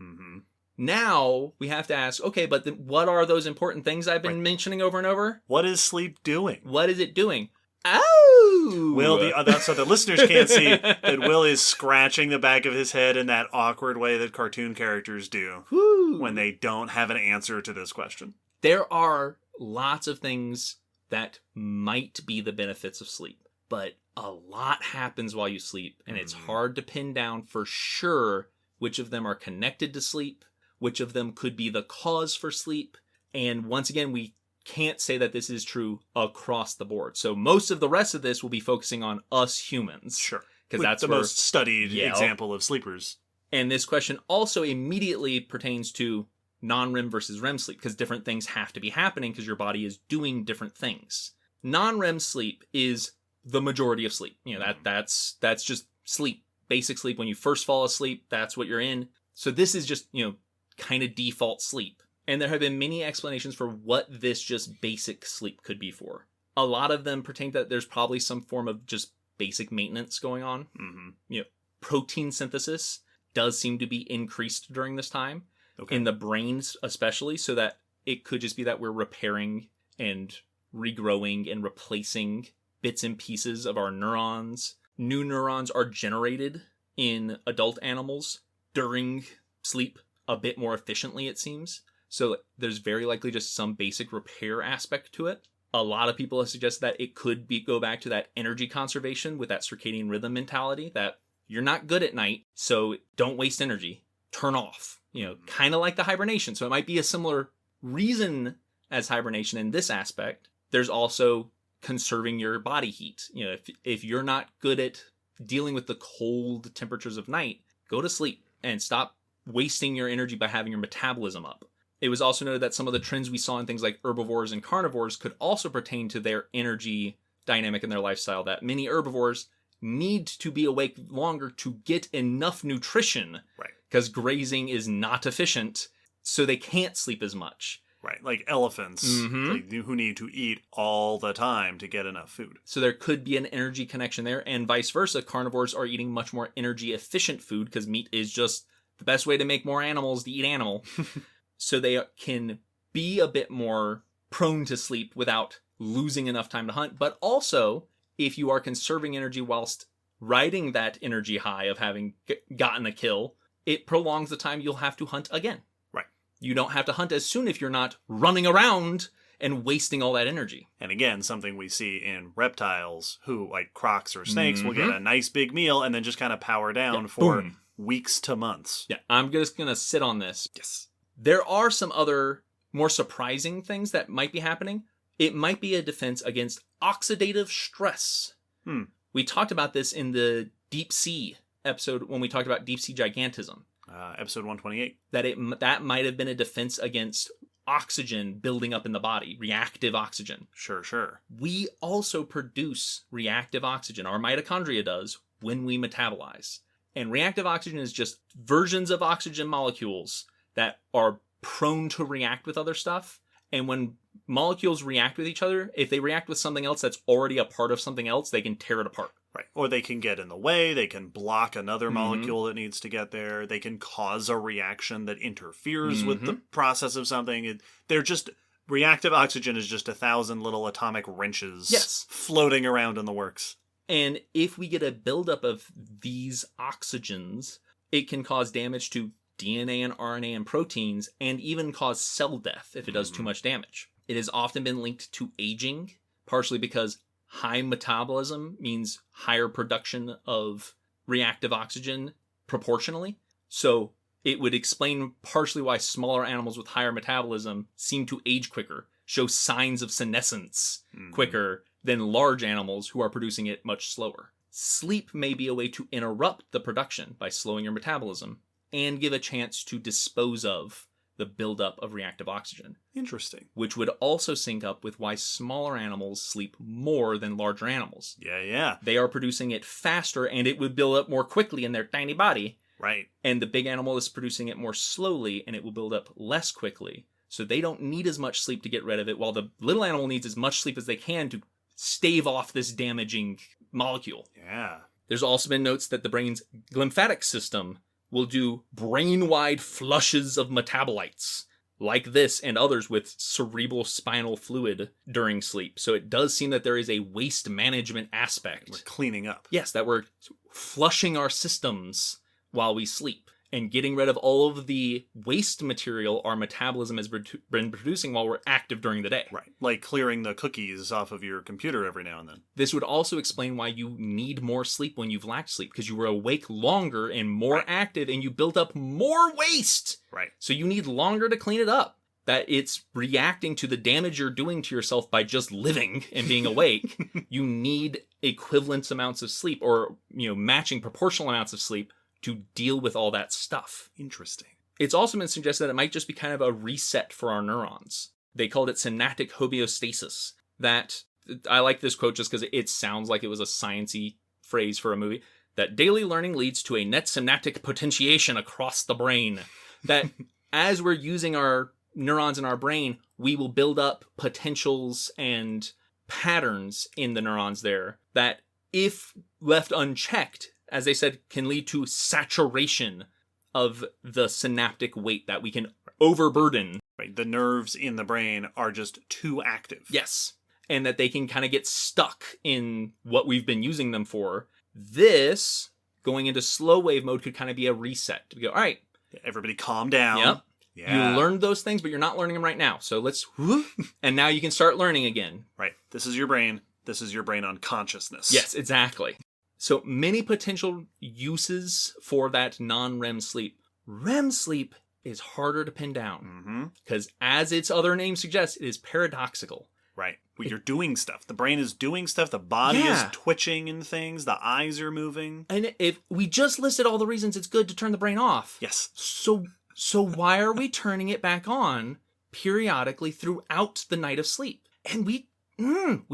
Now, we have to ask, okay, but what are those important things I've been mentioning over and over? What is sleep doing? What is it doing? Oh! Will, so the listeners can't see that Will is scratching the back of his head in that awkward way that cartoon characters do when they don't have an answer to this question. There are lots of things that might be the benefits of sleep, but a lot happens while you sleep, and it's hard to pin down for sure which of them are connected to sleep, which of them could be the cause for sleep. And once again, we can't say that this is true across the board. So most of the rest of this will be focusing on us humans. Sure. Because that's the most studied example of sleepers. And this question also immediately pertains to non-REM versus REM sleep, because different things have to be happening because your body is doing different things. Non-REM sleep is the majority of sleep. That's just sleep. Basic sleep. When you first fall asleep, that's what you're in. So this is just, kind of default sleep. And there have been many explanations for what this just basic sleep could be for. A lot of them pertain that there's probably some form of just basic maintenance going on. Protein synthesis does seem to be increased during this time. In the brains especially, so that it could just be that we're repairing and regrowing and replacing bits and pieces of our neurons. New neurons are generated in adult animals during sleep a bit more efficiently, it seems. So there's very likely just some basic repair aspect to it. A lot of people have suggested that it could go back to that energy conservation with that circadian rhythm mentality, that you're not good at night, so don't waste energy. Turn off. Kind of like the hibernation. So it might be a similar reason as hibernation in this aspect. There's also conserving your body heat. If you're not good at dealing with the cold temperatures of night, go to sleep and stop wasting your energy by having your metabolism up. It was also noted that some of the trends we saw in things like herbivores and carnivores could also pertain to their energy dynamic in their lifestyle, that many herbivores need to be awake longer to get enough nutrition. Right. Because grazing is not efficient, so they can't sleep as much. Right, like elephants who need to eat all the time to get enough food. So there could be an energy connection there, and vice versa. Carnivores are eating much more energy-efficient food because meat is just the best way to make more animals to eat animal. So they can be a bit more prone to sleep without losing enough time to hunt. But also, if you are conserving energy whilst riding that energy high of having gotten a kill, it prolongs the time you'll have to hunt again. Right. You don't have to hunt as soon if you're not running around and wasting all that energy. And again, something we see in reptiles who, like crocs or snakes, will get a nice big meal and then just kind of power down for weeks to months. Yeah, I'm just going to sit on this. Yes. There are some other more surprising things that might be happening. It might be a defense against oxidative stress. We talked about this in the deep sea episode when we talked about deep sea gigantism. Episode 128. That might have been a defense against oxygen building up in the body, reactive oxygen. Sure. We also produce reactive oxygen. Our mitochondria does when we metabolize. And reactive oxygen is just versions of oxygen molecules that are prone to react with other stuff. And when molecules react with each other, if they react with something else that's already a part of something else, they can tear it apart. Right. Or they can get in the way, they can block another molecule that needs to get there, they can cause a reaction that interferes with the process of something. They're just... Reactive oxygen is just 1,000 little atomic wrenches floating around in the works. And if we get a buildup of these oxygens, it can cause damage to DNA and RNA and proteins, and even cause cell death if it does too much damage. It has often been linked to aging, partially because high metabolism means higher production of reactive oxygen proportionally. So it would explain partially why smaller animals with higher metabolism seem to age quicker, show signs of senescence quicker than large animals who are producing it much slower. Sleep may be a way to interrupt the production by slowing your metabolism and give a chance to dispose of the buildup of reactive oxygen. Interesting. Which would also sync up with why smaller animals sleep more than larger animals. Yeah. They are producing it faster and it would build up more quickly in their tiny body. Right. And the big animal is producing it more slowly and it will build up less quickly. So they don't need as much sleep to get rid of it, while the little animal needs as much sleep as they can to stave off this damaging molecule. Yeah. There's also been notes that the brain's glymphatic system will do brain-wide flushes of metabolites, like this and others with cerebral spinal fluid during sleep. So it does seem that there is a waste management aspect. We're cleaning up. Yes, that we're flushing our systems while we sleep and getting rid of all of the waste material our metabolism has been producing while we're active during the day. Right. Like clearing the cookies off of your computer every now and then. This would also explain why you need more sleep when you've lacked sleep, because you were awake longer and more active and you built up more waste. Right. So you need longer to clean it up. That it's reacting to the damage you're doing to yourself by just living and being awake. You need equivalent amounts of sleep, or, matching proportional amounts of sleep to deal with all that stuff. Interesting. It's also been suggested that it might just be kind of a reset for our neurons. They called it synaptic homeostasis. That, I like this quote just because it sounds like it was a sciencey phrase for a movie, that daily learning leads to a net synaptic potentiation across the brain. That as we're using our neurons in our brain, we will build up potentials and patterns in the neurons there that, if left unchecked, as they said, can lead to saturation of the synaptic weight that we can overburden. Right. The nerves in the brain are just too active. Yes. And that they can kind of get stuck in what we've been using them for. This, going into slow wave mode, could kind of be a reset. To go, all right. Everybody calm down. Yep. Yeah. You learned those things, but you're not learning them right now. So let's, and now you can start learning again. Right. This is your brain. This is your brain on consciousness. Yes, exactly. So many potential uses for that non-REM sleep. REM sleep is harder to pin down because, as its other name suggests, it is paradoxical. Right. Well, you're doing stuff. The brain is doing stuff. The body is twitching and things. The eyes are moving. And if we just listed all the reasons it's good to turn the brain off. Yes. So why are we turning it back on periodically throughout the night of sleep? And we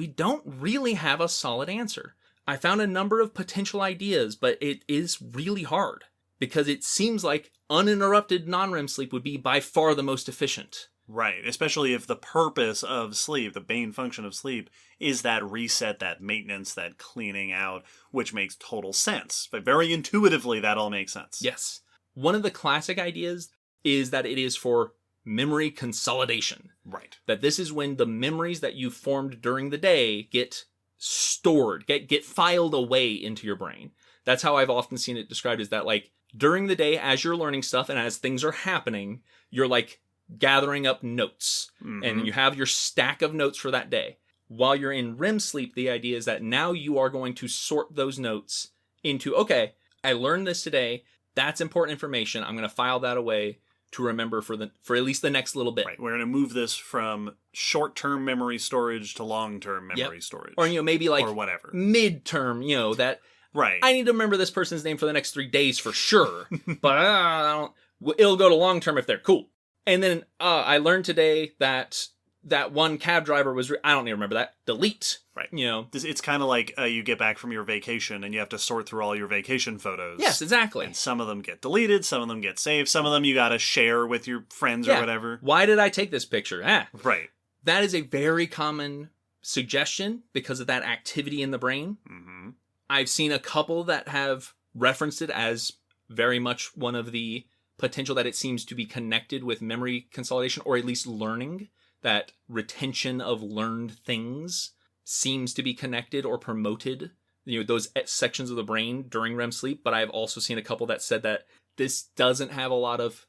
don't really have a solid answer. I found a number of potential ideas, but it is really hard because it seems like uninterrupted non-REM sleep would be by far the most efficient. Right, especially if the purpose of sleep, the main function of sleep, is that reset, that maintenance, that cleaning out, which makes total sense. But very intuitively, that all makes sense. Yes. One of the classic ideas is that it is for memory consolidation. Right. That this is when the memories that you formed during the day get stored, get filed away into your brain. That's how I've often seen it described, is that, like, during the day, as you're learning stuff and as things are happening, you're like gathering up notes and you have your stack of notes for that day. While you're in REM sleep, the idea is that now you are going to sort those notes into, okay, I learned this today. That's important information. I'm going to file that away to remember for at least the next little bit. Right. We're going to move this from short-term memory storage to long-term memory storage. Or, maybe like, or whatever. Mid-term, that right. I need to remember this person's name for the next 3 days for sure. But it'll go to long-term if they're cool. And then I learned today that that one cab driver was, I don't even remember that. Delete. Right. You know. It's kind of like you get back from your vacation and you have to sort through all your vacation photos. Yes, exactly. And some of them get deleted, some of them get saved, some of them you got to share with your friends or whatever. Why did I take this picture? Right. That is a very common suggestion because of that activity in the brain. Mm-hmm. I've seen a couple that have referenced it as very much one of the potential that it seems to be connected with memory consolidation, or at least learning, that retention of learned things seems to be connected or promoted, those sections of the brain during REM sleep. But I've also seen a couple that said that this doesn't have a lot of,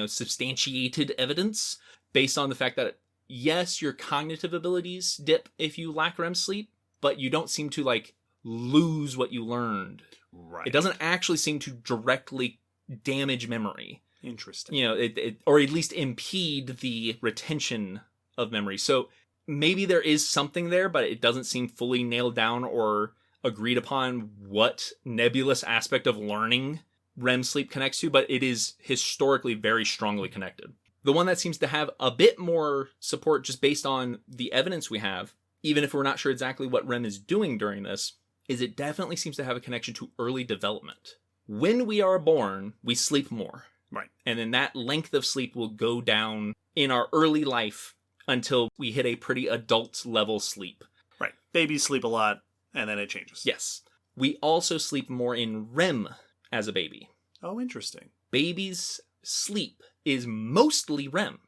substantiated evidence based on the fact that, yes, your cognitive abilities dip if you lack REM sleep, but you don't seem to lose what you learned. Right. It doesn't actually seem to directly damage memory. Interesting. It or at least impede the retention of memory. So maybe there is something there, but it doesn't seem fully nailed down or agreed upon what nebulous aspect of learning REM sleep connects to, but it is historically very strongly connected. The one that seems to have a bit more support just based on the evidence we have, even if we're not sure exactly what REM is doing during this, is it definitely seems to have a connection to early development. When we are born, we sleep more. Right. And then that length of sleep will go down in our early life until we hit a pretty adult level sleep. Right. Babies sleep a lot, and then it changes. Yes. We also sleep more in REM as a baby. Oh, interesting. Babies' sleep is mostly REM.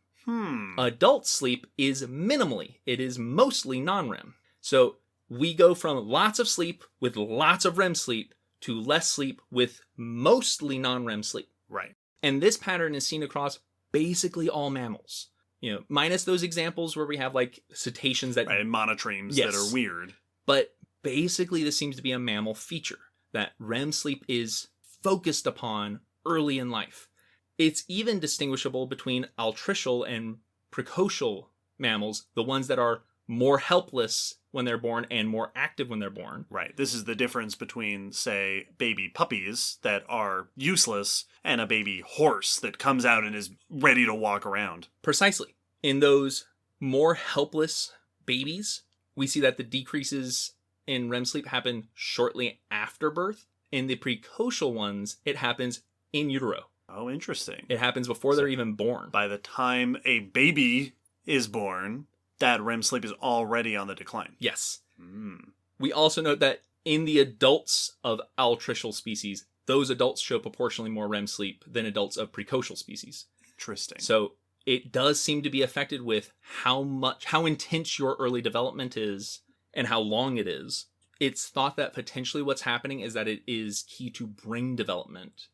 Adult sleep is minimally. It is mostly non-REM. So we go from lots of sleep with lots of REM sleep to less sleep with mostly non-REM sleep. Right. And this pattern is seen across basically all mammals. Minus those examples where we have cetaceans that... Right, monotremes that are weird. But basically this seems to be a mammal feature, that REM sleep is focused upon early in life. It's even distinguishable between altricial and precocial mammals, the ones that are more helpless when they're born and more active when they're born. Right. This is the difference between, say, baby puppies that are useless and a baby horse that comes out and is ready to walk around. Precisely. In those more helpless babies, we see that the decreases in REM sleep happen shortly after birth. In the precocial ones, it happens in utero. Oh, interesting. It happens before they're even born. By the time a baby is born, that REM sleep is already on the decline. Yes. We also note that in the adults of altricial species, those adults show proportionally more REM sleep than adults of precocial species. Interesting. So it does seem to be affected with how intense your early development is and how long it is. It's thought that potentially what's happening is that it is key to brain development.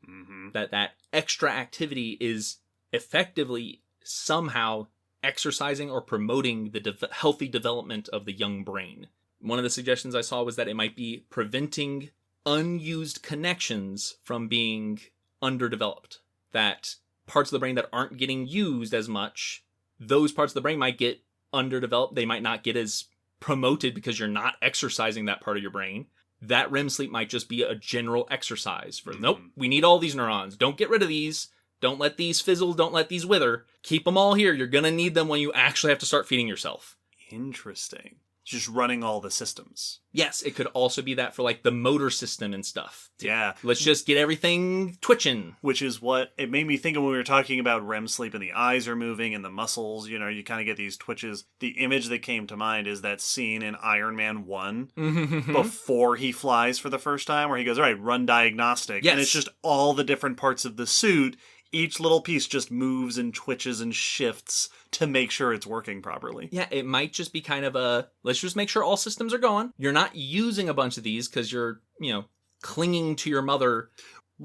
That extra activity is effectively somehow exercising or promoting the healthy development of the young brain. One of the suggestions I saw was that it might be preventing unused connections from being underdeveloped. That parts of the brain that aren't getting used as much, those parts of the brain might get underdeveloped. They might not get as promoted because you're not exercising that part of your brain. That REM sleep might just be a general exercise for, nope, we need all these neurons. Don't get rid of these. Don't let these fizzle. Don't let these wither. Keep them all here. You're going to need them when you actually have to start feeding yourself. Interesting. Just running all the systems. Yes, it could also be that for the motor system and stuff. Yeah. Let's just get everything twitching. Which is what it made me think of when we were talking about REM sleep and the eyes are moving and the muscles, you kind of get these twitches. The image that came to mind is that scene in Iron Man 1 before he flies for the first time where he goes, all right, run diagnostic. Yes. And it's just all the different parts of the suit. Each little piece just moves and twitches and shifts to make sure it's working properly. Yeah, it might just be kind of let's just make sure all systems are going. You're not using a bunch of these because you're, clinging to your mother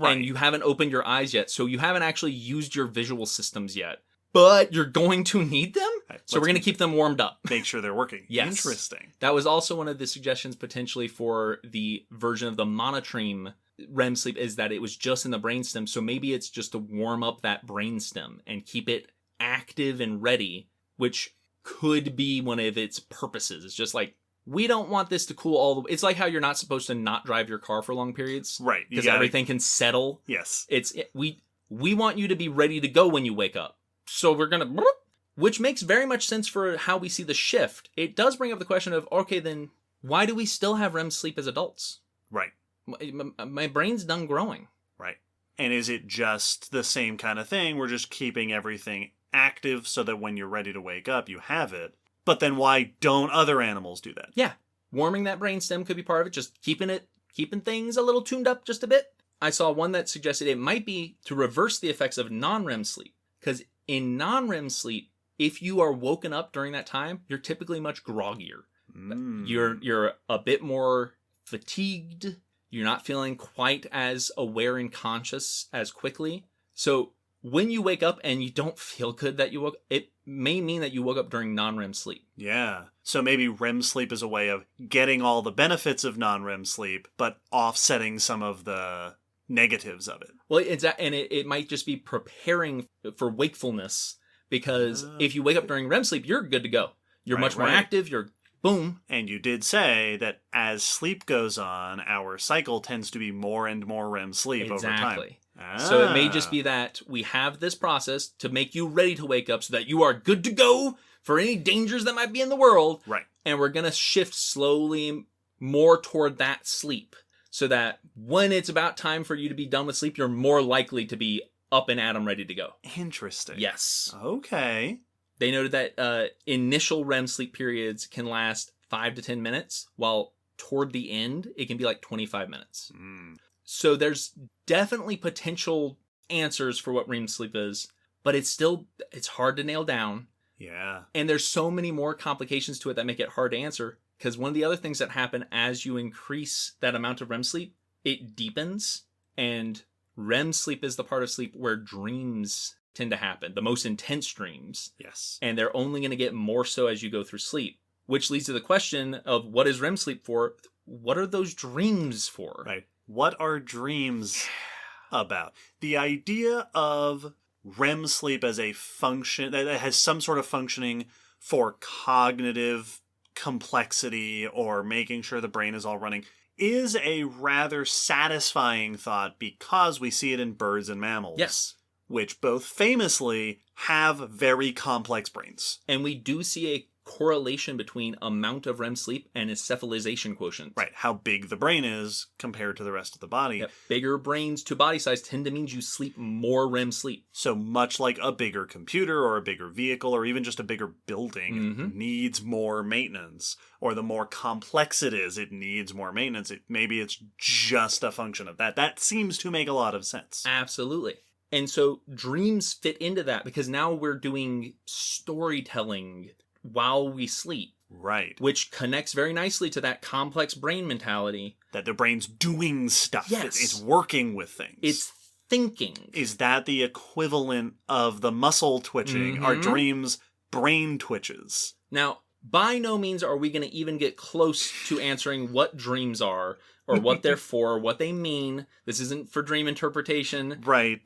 and you haven't opened your eyes yet. So you haven't actually used your visual systems yet. But you're going to need them? Right, so we're going to keep them warmed up. Make sure they're working. Yes. Interesting. That was also one of the suggestions potentially for the version of the monotreme REM sleep, is that it was just in the brainstem. So maybe it's just to warm up that brainstem and keep it active and ready, which could be one of its purposes. It's just we don't want this to cool all the way. It's like how you're not supposed to not drive your car for long periods. Right. Because everything can settle. Yes. We want you to be ready to go when you wake up. So we're going to which makes very much sense for how we see the shift. It does bring up the question of, okay, then why do we still have REM sleep as adults? Right. My brain's done growing. Right. And is it just the same kind of thing? We're just keeping everything active so that when you're ready to wake up, you have it. But then why don't other animals do that? Yeah. Warming that brainstem could be part of it, just keeping things a little tuned up just a bit. I saw one that suggested it might be to reverse the effects of non-REM sleep. Because in non-REM sleep, if you are woken up during that time, you're typically much groggier. You're a bit more fatigued. You're not feeling quite as aware and conscious as quickly. So when you wake up and you don't feel good that you woke, it may mean that you woke up during non-REM sleep. Yeah. So maybe REM sleep is a way of getting all the benefits of non-REM sleep, but offsetting some of the negatives of it. Well, it might just be preparing for wakefulness, because if you wake up during REM sleep, you're good to go. You're much more active. You're boom. And you did say that as sleep goes on, our cycle tends to be more and more REM sleep over time. So it may just be that we have this process to make you ready to wake up so that you are good to go for any dangers that might be in the world. Right. And we're going to shift slowly more toward that sleep, so that when it's about time for you to be done with sleep, you're more likely to be up and at 'em ready to go. Interesting. Yes. Okay. They noted that initial REM sleep periods can last 5 to 10 minutes, while toward the end, it can be like 25 minutes. So there's definitely potential answers for what REM sleep is, but it's hard to nail down. Yeah. And there's so many more complications to it that make it hard to answer, because one of the other things that happen as you increase that amount of REM sleep, it deepens, and REM sleep is the part of sleep where dreams tend to happen, the most intense dreams. Yes. And they're only going to get more so as you go through sleep, which leads to the question of, what is REM sleep for? What are those dreams for? Right. What are dreams about? The idea of REM sleep as a function that has some sort of functioning for cognitive complexity or making sure the brain is all running is a rather satisfying thought, because we see it in birds and mammals. Yes. Which both famously have very complex brains. And we do see a correlation between amount of REM sleep and encephalization quotient. Right, how big the brain is compared to the rest of the body. Yep. Bigger brains to body size tend to mean you sleep more REM sleep. So much like a bigger computer or a bigger vehicle or even just a bigger building needs more maintenance. Or the more complex it is, it needs more maintenance. Maybe it's just a function of that. That seems to make a lot of sense. Absolutely. And so dreams fit into that, because now we're doing storytelling while we sleep. Right. Which connects very nicely to that complex brain mentality. That the brain's doing stuff. Yes. It's working with things. It's thinking. Is that the equivalent of the muscle twitching? Are dreams brain twitches? Now, by no means are we going to even get close to answering what dreams are, or what they're for, what they mean. This isn't for dream interpretation. Right.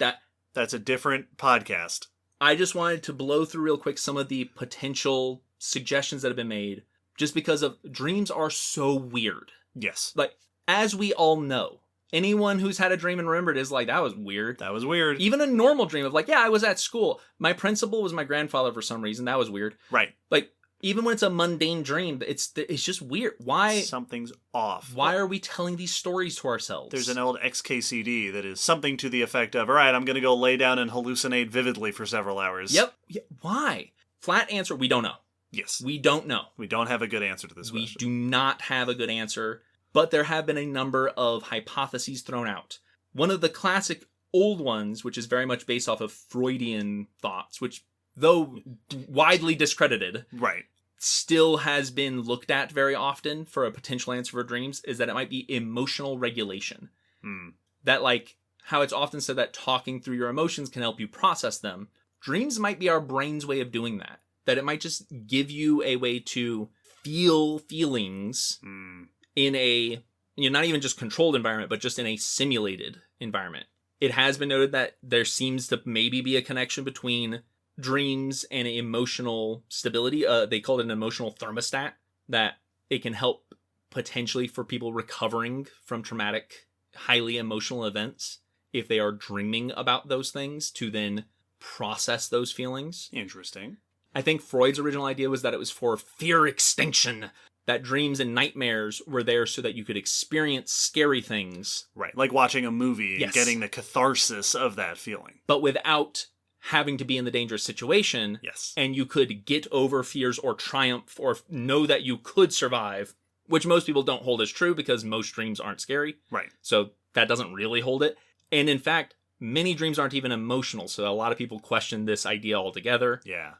That's a different podcast. I just wanted to blow through real quick some of the potential suggestions that have been made, just because of dreams are so weird. Yes. Like, as we all know, anyone who's had a dream and remembered is like, that was weird. That was weird. Even a normal dream of like, yeah, I was at school. My principal was my grandfather for some reason. That was weird. Right. Like, even when it's a mundane dream, it's just weird. Why? Something's off. Why are we telling these stories to ourselves? There's an old XKCD that is something to the effect of, all right, I'm going to go lay down and hallucinate vividly for several hours. Yep. Why? Flat answer, we don't know. Yes. We don't know. We don't have a good answer to this question. We do not have a good answer, but there have been a number of hypotheses thrown out. One of the classic old ones, which is very much based off of Freudian thoughts, which, though widely discredited, right, still has been looked at very often for a potential answer for dreams, is that it might be emotional regulation. That, like, how it's often said that talking through your emotions can help you process them. Dreams might be our brain's way of doing that. That it might just give you a way to feel feelings in a, not even just controlled environment, but just in a simulated environment. It has been noted that there seems to maybe be a connection between dreams and emotional stability. They call it an emotional thermostat, that it can help potentially for people recovering from traumatic, highly emotional events if they are dreaming about those things, to then process those feelings. Interesting. I think Freud's original idea was that it was for fear extinction, that dreams and nightmares were there so that you could experience scary things. Right, like watching a movie Yes. and getting the catharsis of that feeling. But without having to be in the dangerous situation. Yes. And you could get over fears or triumph or know that you could survive, which most people don't hold as true because most dreams aren't scary. Right. So that doesn't really hold it. And in fact, many dreams aren't even emotional. So a lot of people question this idea altogether. Yeah.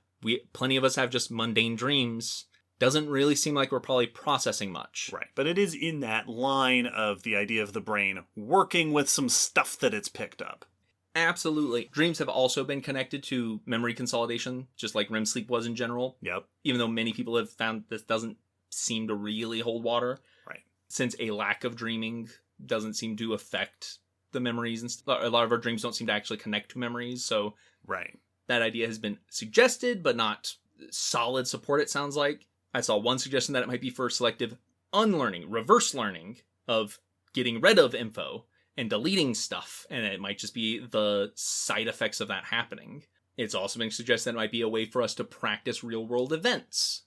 Plenty of us have just mundane dreams. Doesn't really seem like we're probably processing much. Right. But it is in that line of the idea of the brain working with some stuff that it's picked up. Absolutely. Dreams have also been connected to memory consolidation, just like REM sleep was in general. Yep. Even though many people have found this doesn't seem to really hold water. Right. Since a lack of dreaming doesn't seem to affect the memories. And a lot of our dreams don't seem to actually connect to memories. So right. That idea has been suggested, but not solid support, it sounds like. I saw one suggestion that it might be for selective unlearning, reverse learning of getting rid of info and deleting stuff, and it might just be the side effects of that happening. It's also been suggested that it might be a way for us to practice real-world events,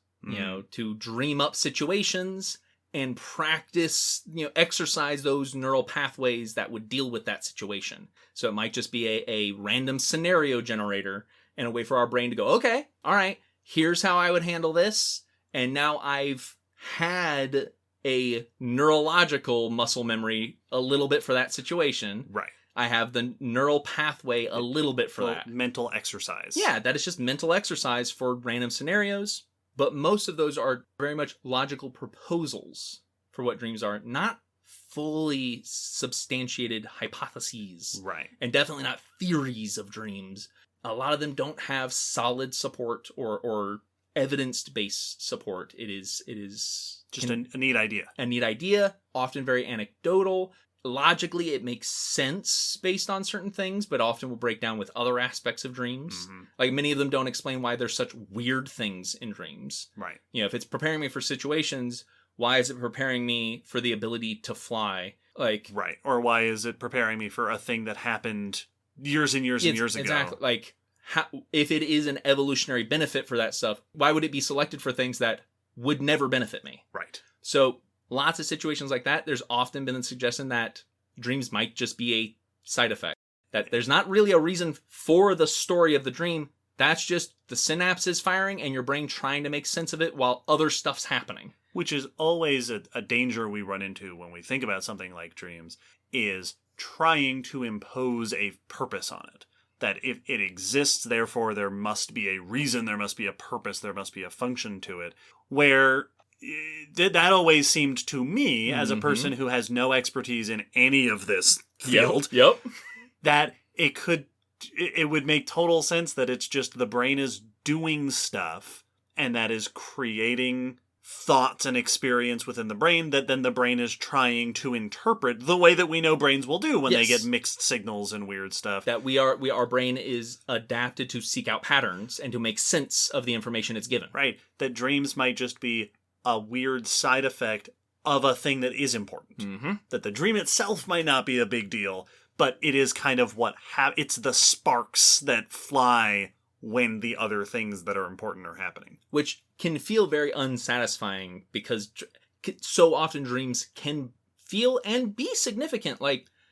to dream up situations and practice, exercise those neural pathways that would deal with that situation. So it might just be a random scenario generator and a way for our brain to go, okay, all right, here's how I would handle this, and now I've had a neurological muscle memory a little bit for that situation. Right. I have the neural pathway a little bit for that. Mental exercise. Yeah, that is just mental exercise for random scenarios. But most of those are very much logical proposals for what dreams are, not fully substantiated hypotheses. Right. And definitely not theories of dreams. A lot of them don't have solid support or evidence-based support. It is just a neat idea. A neat idea, often very anecdotal. Logically, it makes sense based on certain things, but often will break down with other aspects of dreams. Mm-hmm. Like, many of them don't explain why there's such weird things in dreams. Right. If it's preparing me for situations, why is it preparing me for the ability to fly? Right. Or why is it preparing me for a thing that happened years and years and years ago? Exactly. If it is an evolutionary benefit for that stuff, why would it be selected for things that would never benefit me? Right. So lots of situations like that, there's often been a suggestion that dreams might just be a side effect. That there's not really a reason for the story of the dream. That's just the synapses firing and your brain trying to make sense of it while other stuff's happening. Which is always a danger we run into when we think about something like dreams, is trying to impose a purpose on it. That if it exists, therefore there must be a reason, there must be a purpose, there must be a function to it. Where that always seemed to me, as a person who has no expertise in any of this field, Yep. that it would make total sense that it's just the brain is doing stuff, and that is creating thoughts and experience within the brain that then the brain is trying to interpret the way that we know brains will do when they get mixed signals and weird stuff. That our brain is adapted to seek out patterns and to make sense of the information it's given. Right. That dreams might just be a weird side effect of a thing that is important. Mm-hmm. That the dream itself might not be a big deal, but it is kind of it's the sparks that fly when the other things that are important are happening. Which can feel very unsatisfying because so often dreams can feel and be significant.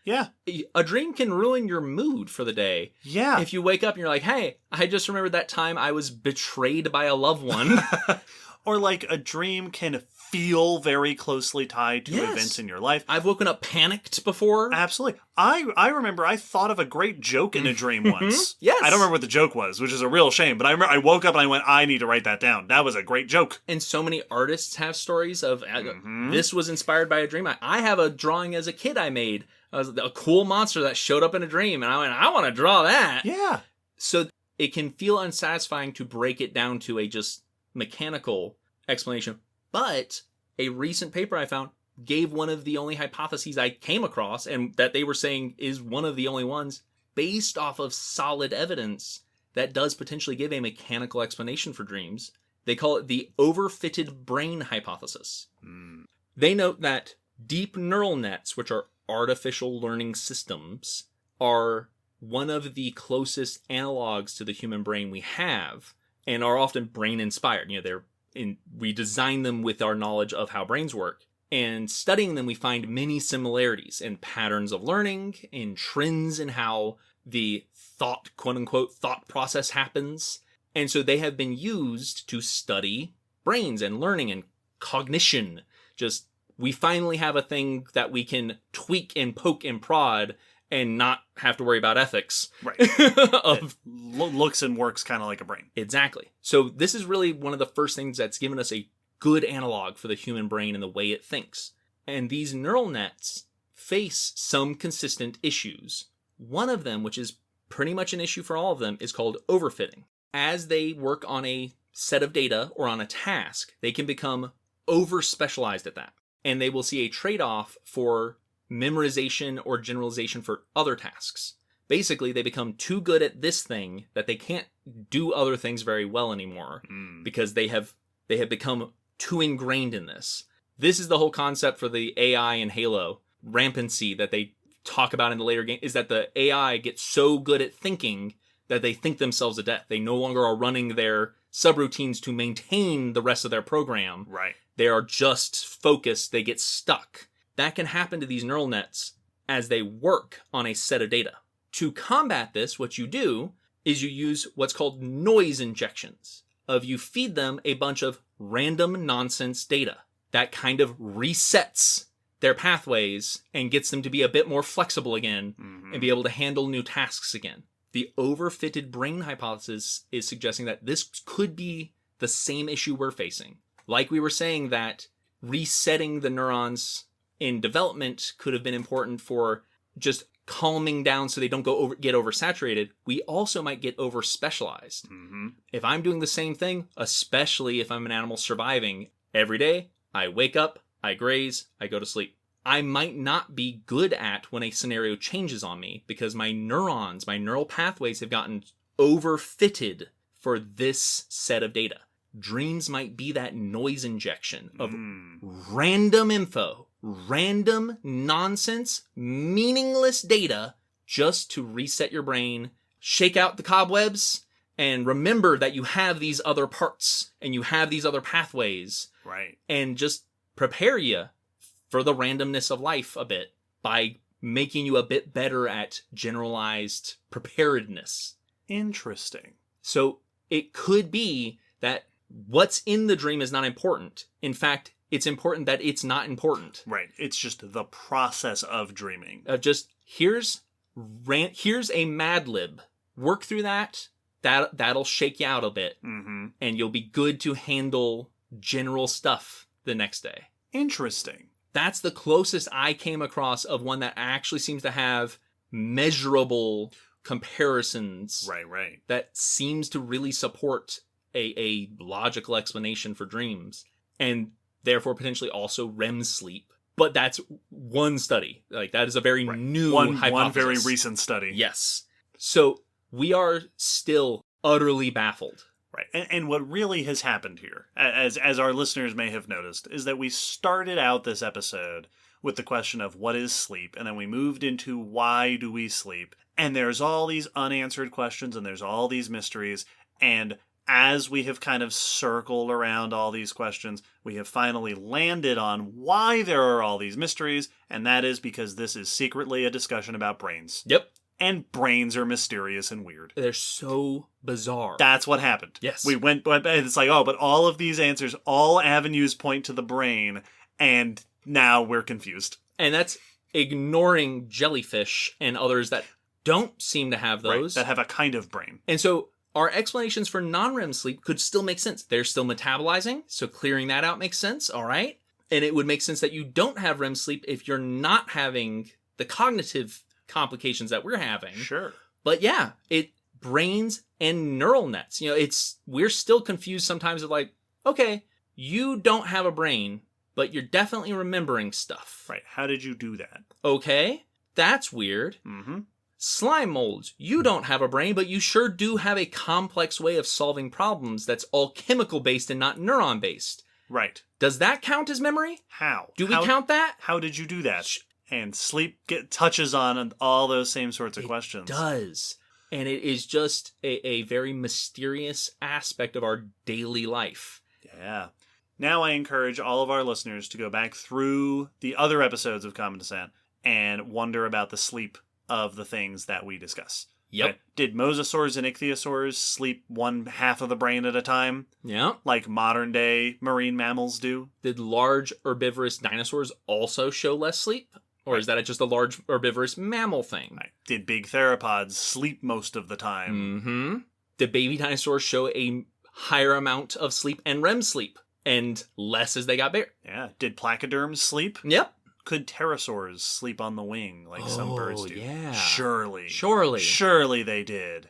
Yeah. A dream can ruin your mood for the day. Yeah. If you wake up and you're like, hey, I just remembered that time I was betrayed by a loved one. Or a dream can feel very closely tied to events in your life. I've woken up panicked before. Absolutely. I remember I thought of a great joke in a dream once. Yes. I don't remember what the joke was, which is a real shame, but I remember I woke up and I went, I need to write that down. That was a great joke. And so many artists have stories of, this was inspired by a dream. I have a drawing as a kid I made. It was a cool monster that showed up in a dream, and I went, I want to draw that. Yeah. So it can feel unsatisfying to break it down to a just mechanical explanation. But a recent paper I found gave one of the only hypotheses I came across, and that they were saying is one of the only ones, based off of solid evidence that does potentially give a mechanical explanation for dreams. They call it the overfitted brain hypothesis. They note that deep neural nets, which are artificial learning systems, are one of the closest analogs to the human brain we have and are often brain inspired. We design them with our knowledge of how brains work. And studying them, we find many similarities in patterns of learning, in trends in how the thought, quote unquote, thought process happens. And so they have been used to study brains and learning and cognition. We finally have a thing that we can tweak and poke and prod and not have to worry about ethics. Right. It looks and works kind of like a brain. Exactly. So this is really one of the first things that's given us a good analog for the human brain and the way it thinks. And these neural nets face some consistent issues. One of them, which is pretty much an issue for all of them, is called overfitting. As they work on a set of data or on a task, they can become over-specialized at that. And they will see a trade-off for memorization or generalization for other tasks. Basically, they become too good at this thing that they can't do other things very well anymore because they have become too ingrained in this. This is the whole concept for the AI in Halo rampancy that they talk about in the later game, is that the AI gets so good at thinking that they think themselves to death. They no longer are running their subroutines to maintain the rest of their program. Right. They are just focused. They get stuck. That can happen to these neural nets as they work on a set of data. To combat this, what you do is you use what's called noise injections. You feed them a bunch of random nonsense data that kind of resets their pathways and gets them to be a bit more flexible again and be able to handle new tasks again. The overfitted brain hypothesis is suggesting that this could be the same issue we're facing. Like we were saying that resetting the neurons in development could have been important for just calming down so they don't get oversaturated, we also might get over-specialized. If I'm doing the same thing, especially if I'm an animal surviving, every day, I wake up, I graze, I go to sleep. I might not be good at when a scenario changes on me because my neurons, my neural pathways have gotten overfitted for this set of data. Dreams might be that noise injection of random info, random nonsense, meaningless data just to reset your brain, shake out the cobwebs, and remember that you have these other parts and you have these other pathways. Right. And just prepare you for the randomness of life a bit by making you a bit better at generalized preparedness. Interesting. So it could be that what's in the dream is not important. In fact, it's important that it's not important. Right. It's just the process of dreaming. Here's a Mad Lib. Work through that. That'll shake you out a bit. And you'll be good to handle general stuff the next day. Interesting. That's the closest I came across of one that actually seems to have measurable comparisons. Right. That seems to really support a logical explanation for dreams. And therefore potentially also REM sleep. But that's one study. Like, that is a very new hypothesis. One very recent study. Yes. So we are still utterly baffled. Right. And what really has happened here, as our listeners may have noticed, is that we started out this episode with the question of what is sleep, and then we moved into why do we sleep, and there's all these unanswered questions, and there's all these mysteries, and as we have kind of circled around all these questions, we have finally landed on why there are all these mysteries, and that is because this is secretly a discussion about brains. Yep. And brains are mysterious and weird. They're so bizarre. That's what happened. Yes. It's like, but all of these answers, all avenues point to the brain, and now we're confused. And that's ignoring jellyfish and others that don't seem to have those. Right, that have a kind of brain. And so our explanations for non-REM sleep could still make sense. They're still metabolizing, so clearing that out makes sense, all right? And it would make sense that you don't have REM sleep if you're not having the cognitive complications that we're having. Sure. But yeah, brains and neural nets. We're still confused sometimes of like, okay, you don't have a brain, but you're definitely remembering stuff. Right. How did you do that? Okay, that's weird. Slime molds. You don't have a brain, but you sure do have a complex way of solving problems that's all chemical based and not neuron based. Right. Does that count as memory? How? Do we count that? How did you do that? And sleep touches on all those same sorts of questions. It does. And it is just a very mysterious aspect of our daily life. Yeah. Now I encourage all of our listeners to go back through the other episodes of Common Descent and wonder about the sleep of the things that we discuss. Yep. Right? Did mosasaurs and ichthyosaurs sleep one half of the brain at a time? Yeah. Like modern day marine mammals do? Did large herbivorous dinosaurs also show less sleep? Or is that just a large herbivorous mammal thing? Right. Did big theropods sleep most of the time? Mm-hmm. Did baby dinosaurs show a higher amount of sleep and REM sleep? And less as they got bigger? Yeah. Did placoderms sleep? Yep. Could pterosaurs sleep on the wing like some birds do? Yeah. Surely. Surely they did.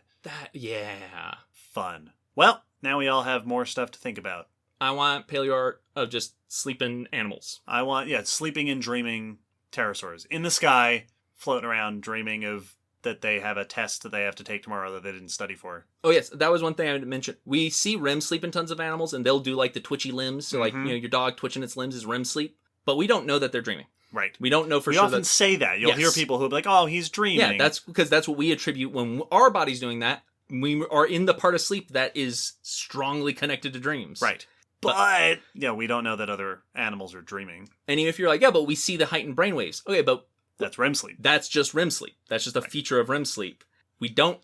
Yeah. Fun. Well, now we all have more stuff to think about. I want paleo art of just sleeping animals. I want, sleeping and dreaming pterosaurs in the sky, floating around, dreaming of that they have a test that they have to take tomorrow that they didn't study for. Oh, yes. That was one thing I mentioned. We see REM sleep in tons of animals, and they'll do like the twitchy limbs. So, like, your dog twitching its limbs is REM sleep. But we don't know that they're dreaming. Right. We don't know for we sure. We often say that. You'll hear people who will be like, oh, he's dreaming. Yeah, that's because that's what we attribute when our body's doing that. We are in the part of sleep that is strongly connected to dreams. Right. But we don't know that other animals are dreaming. And even if you're like, yeah, but we see the heightened brainwaves. Okay, but that's REM sleep. That's just REM sleep. That's just a feature of REM sleep. We don't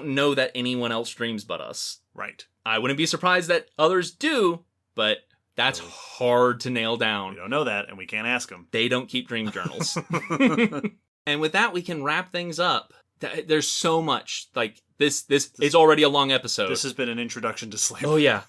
know that anyone else dreams but us. Right. I wouldn't be surprised that others do, but that's hard to nail down. We don't know that, and we can't ask them. They don't keep dream journals. And with that, we can wrap things up. There's so much. Like, this is already a long episode. This has been an introduction to sleep. Oh, yeah.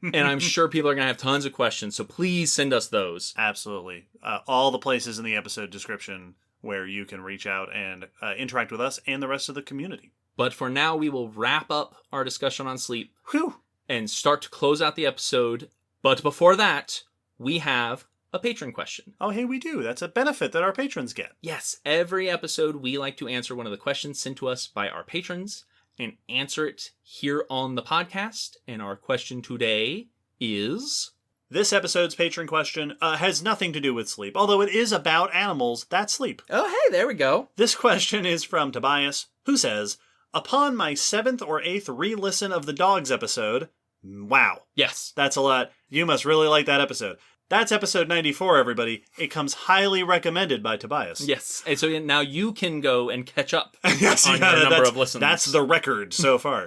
And I'm sure people are going to have tons of questions, so please send us those. Absolutely. All the places in the episode description where you can reach out and interact with us and the rest of the community. But for now, we will wrap up our discussion on sleep. Whew. And start to close out the episode. But before that, we have a patron question. Oh, hey, we do. That's a benefit that our patrons get. Yes. Every episode, we like to answer one of the questions sent to us by our patrons and answer it here on the podcast. And our question today is... This episode's patron question has nothing to do with sleep, although it is about animals that sleep. Oh, hey, there we go. This question is from Tobias, who says, upon my 7th or 8th re-listen of the dogs episode... Wow. Yes. That's a lot. You must really like that episode. That's episode 94, everybody. It comes highly recommended by Tobias. Yes. And so now you can go and catch up yes, on your number of listens. That's the record so far.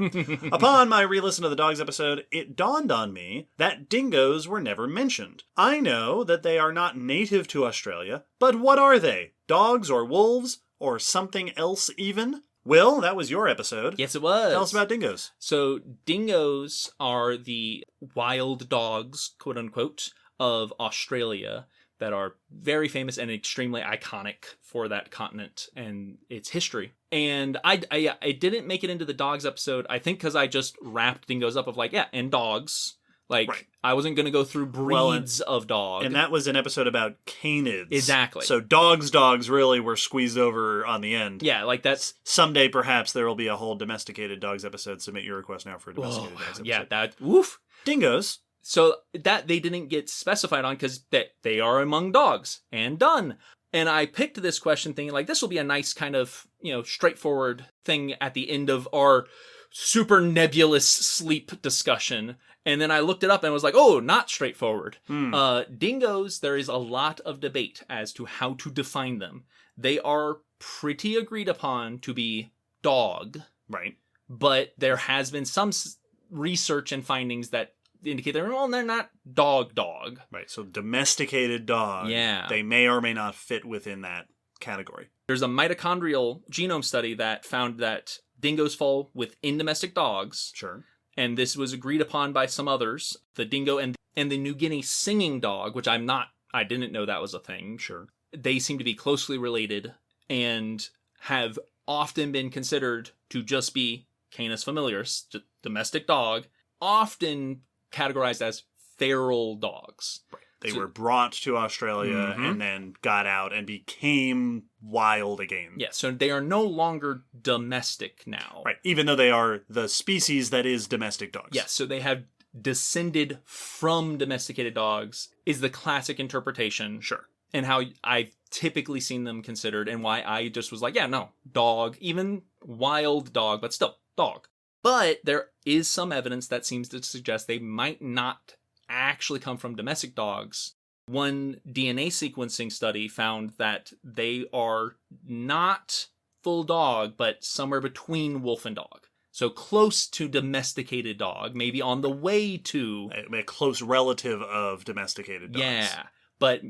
Upon my re-listen of the dogs episode, it dawned on me that dingoes were never mentioned. I know that they are not native to Australia, but what are they? Dogs or wolves? Or something else even? Will, that was your episode. Yes, it was. Tell us about dingoes. So dingoes are the wild dogs, quote unquote, of Australia that are very famous and extremely iconic for that continent and its history. And I didn't make it into the dogs episode, I think because I just wrapped dingoes up of like, yeah, and dogs. Like, right. I wasn't going to go through breeds of dog. And that was an episode about canids. Exactly. So dogs really were squeezed over on the end. Yeah, like that's... Someday, perhaps, there will be a whole domesticated dogs episode. Submit your request now for a domesticated dogs episode. Yeah, that... Woof. Dingoes. So that they didn't get specified on because they are among dogs. And done. And I picked this question thinking, like, this will be a nice kind of, straightforward thing at the end of our super nebulous sleep discussion. And then I looked it up and was like, oh, not straightforward. Dingoes, there is a lot of debate as to how to define them. They are pretty agreed upon to be dog. Right. But there has been some research and findings that indicate they're not dog. Right, so domesticated dog. Yeah. They may or may not fit within that category. There's a mitochondrial genome study that found that dingoes fall within domestic dogs. Sure. And this was agreed upon by some others. The dingo and the New Guinea singing dog, which I didn't know that was a thing. Sure. They seem to be closely related and have often been considered to just be Canis familiaris, domestic dog, often categorized as feral dogs. Right. They were brought to Australia and then got out and became wild again. Yeah, so they are no longer domestic now. Right, even though they are the species that is domestic dogs. Yeah, so they have descended from domesticated dogs is the classic interpretation. Sure. And how I've typically seen them considered and why I just was like, yeah, no, dog. Even wild dog, but still dog. But there is some evidence that seems to suggest they might not actually come from domestic dogs. One DNA sequencing study found that they are not full dog, but somewhere between wolf and dog. So close to domesticated dog, maybe on the way to... A close relative of domesticated dogs. Yeah, but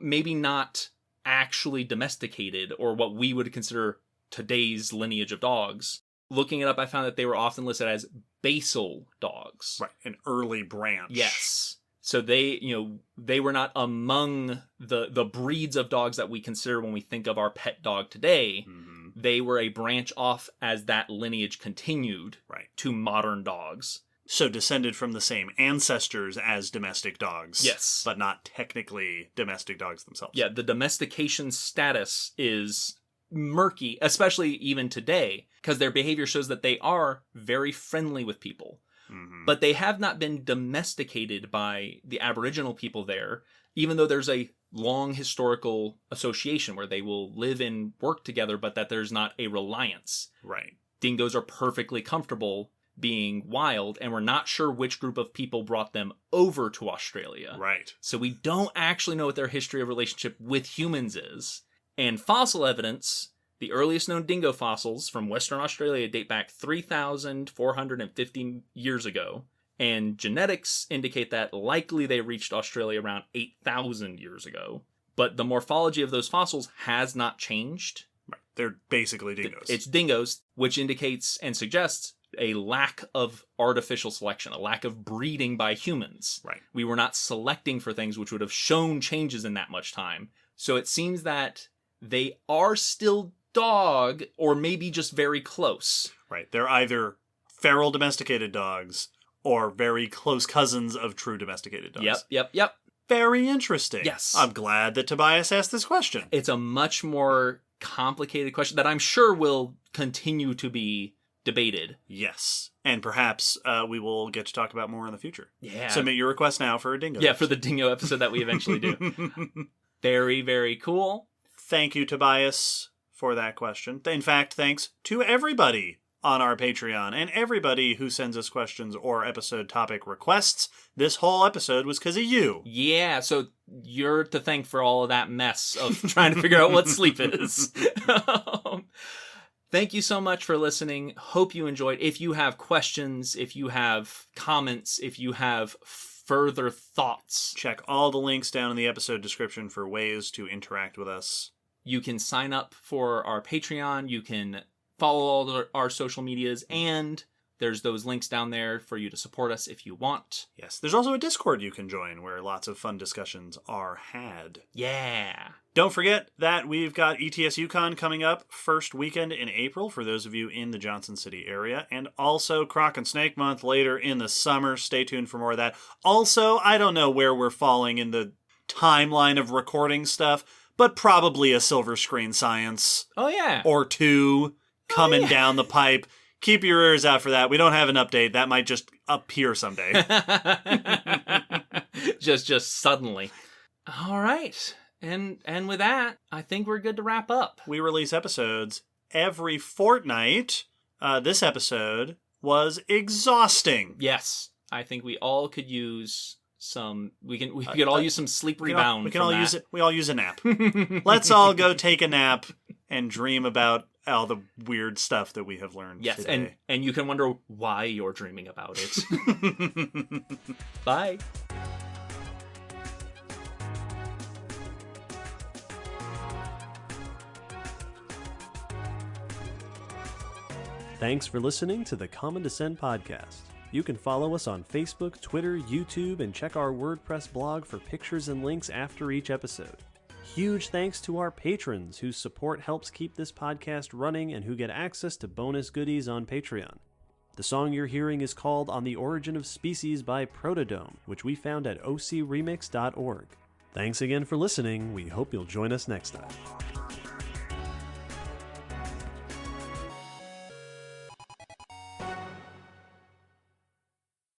maybe not actually domesticated, or what we would consider today's lineage of dogs. Looking it up, I found that they were often listed as basal dogs. Right, an early branch. Yes. So they were not among the breeds of dogs that we consider when we think of our pet dog today. Mm-hmm. They were a branch off as that lineage continued to modern dogs. So descended from the same ancestors as domestic dogs. Yes. But not technically domestic dogs themselves. Yeah, the domestication status is murky, especially even today, because their behavior shows that they are very friendly with people. Mm-hmm. But they have not been domesticated by the Aboriginal people there, even though there's a long historical association where they will live and work together, but that there's not a reliance. Right. Dingoes are perfectly comfortable being wild, and we're not sure which group of people brought them over to Australia. Right. So we don't actually know what their history of relationship with humans is. And fossil evidence, the earliest known dingo fossils from Western Australia date back 3,450 years ago. And genetics indicate that likely they reached Australia around 8,000 years ago. But the morphology of those fossils has not changed. Right. They're basically dingoes. It's dingoes, which indicates and suggests a lack of artificial selection, a lack of breeding by humans. Right. We were not selecting for things which would have shown changes in that much time. So it seems that they are still dog, or maybe just very close. Right. They're either feral domesticated dogs or very close cousins of true domesticated dogs. Yep. Very interesting. Yes. I'm glad that Tobias asked this question. It's a much more complicated question that I'm sure will continue to be debated. Yes. And perhaps we will get to talk about more in the future. Yeah. Submit your request now for a dingo. Yeah, for the dingo episode that we eventually do. Very, very cool. Thank you, Tobias, for that question. In fact, thanks to everybody on our Patreon and everybody who sends us questions or episode topic requests. This whole episode was because of you. Yeah, so you're to thank for all of that mess of trying to figure out what sleep is. Thank you so much for listening. Hope you enjoyed. If you have questions, if you have comments, if you have further thoughts, check all the links down in the episode description for ways to interact with us. You can sign up for our Patreon. You can follow all our social medias, and there's those links down there for you to support us if you want. Yes, there's also a Discord you can join where lots of fun discussions are had. Yeah. Don't forget that we've got ETS Yukon coming up first weekend in April for those of you in the Johnson City area, and also Croc and Snake Month later in the summer. Stay tuned for more of that. Also, I don't know where we're falling in the timeline of recording stuff, but probably a Silver Screen Science. Oh, yeah. Or two coming down the pipe. Keep your ears out for that. We don't have an update. That might just appear someday. just suddenly. All right. And with that, I think we're good to wrap up. We release episodes every fortnight. This episode was exhausting. Yes. I think we all could use some... We could all use some sleep rebound. We all use a nap. Let's all go take a nap and dream about all the weird stuff that we have learned today. Yes, and you can wonder why you're dreaming about it. Bye. Thanks for listening to the Common Descent Podcast. You can follow us on Facebook, Twitter, YouTube, and check our WordPress blog for pictures and links after each episode. Huge thanks to our patrons whose support helps keep this podcast running and who get access to bonus goodies on Patreon. The song you're hearing is called On the Origin of Species by Protodome, which we found at ocremix.org. Thanks again for listening. We hope you'll join us next time.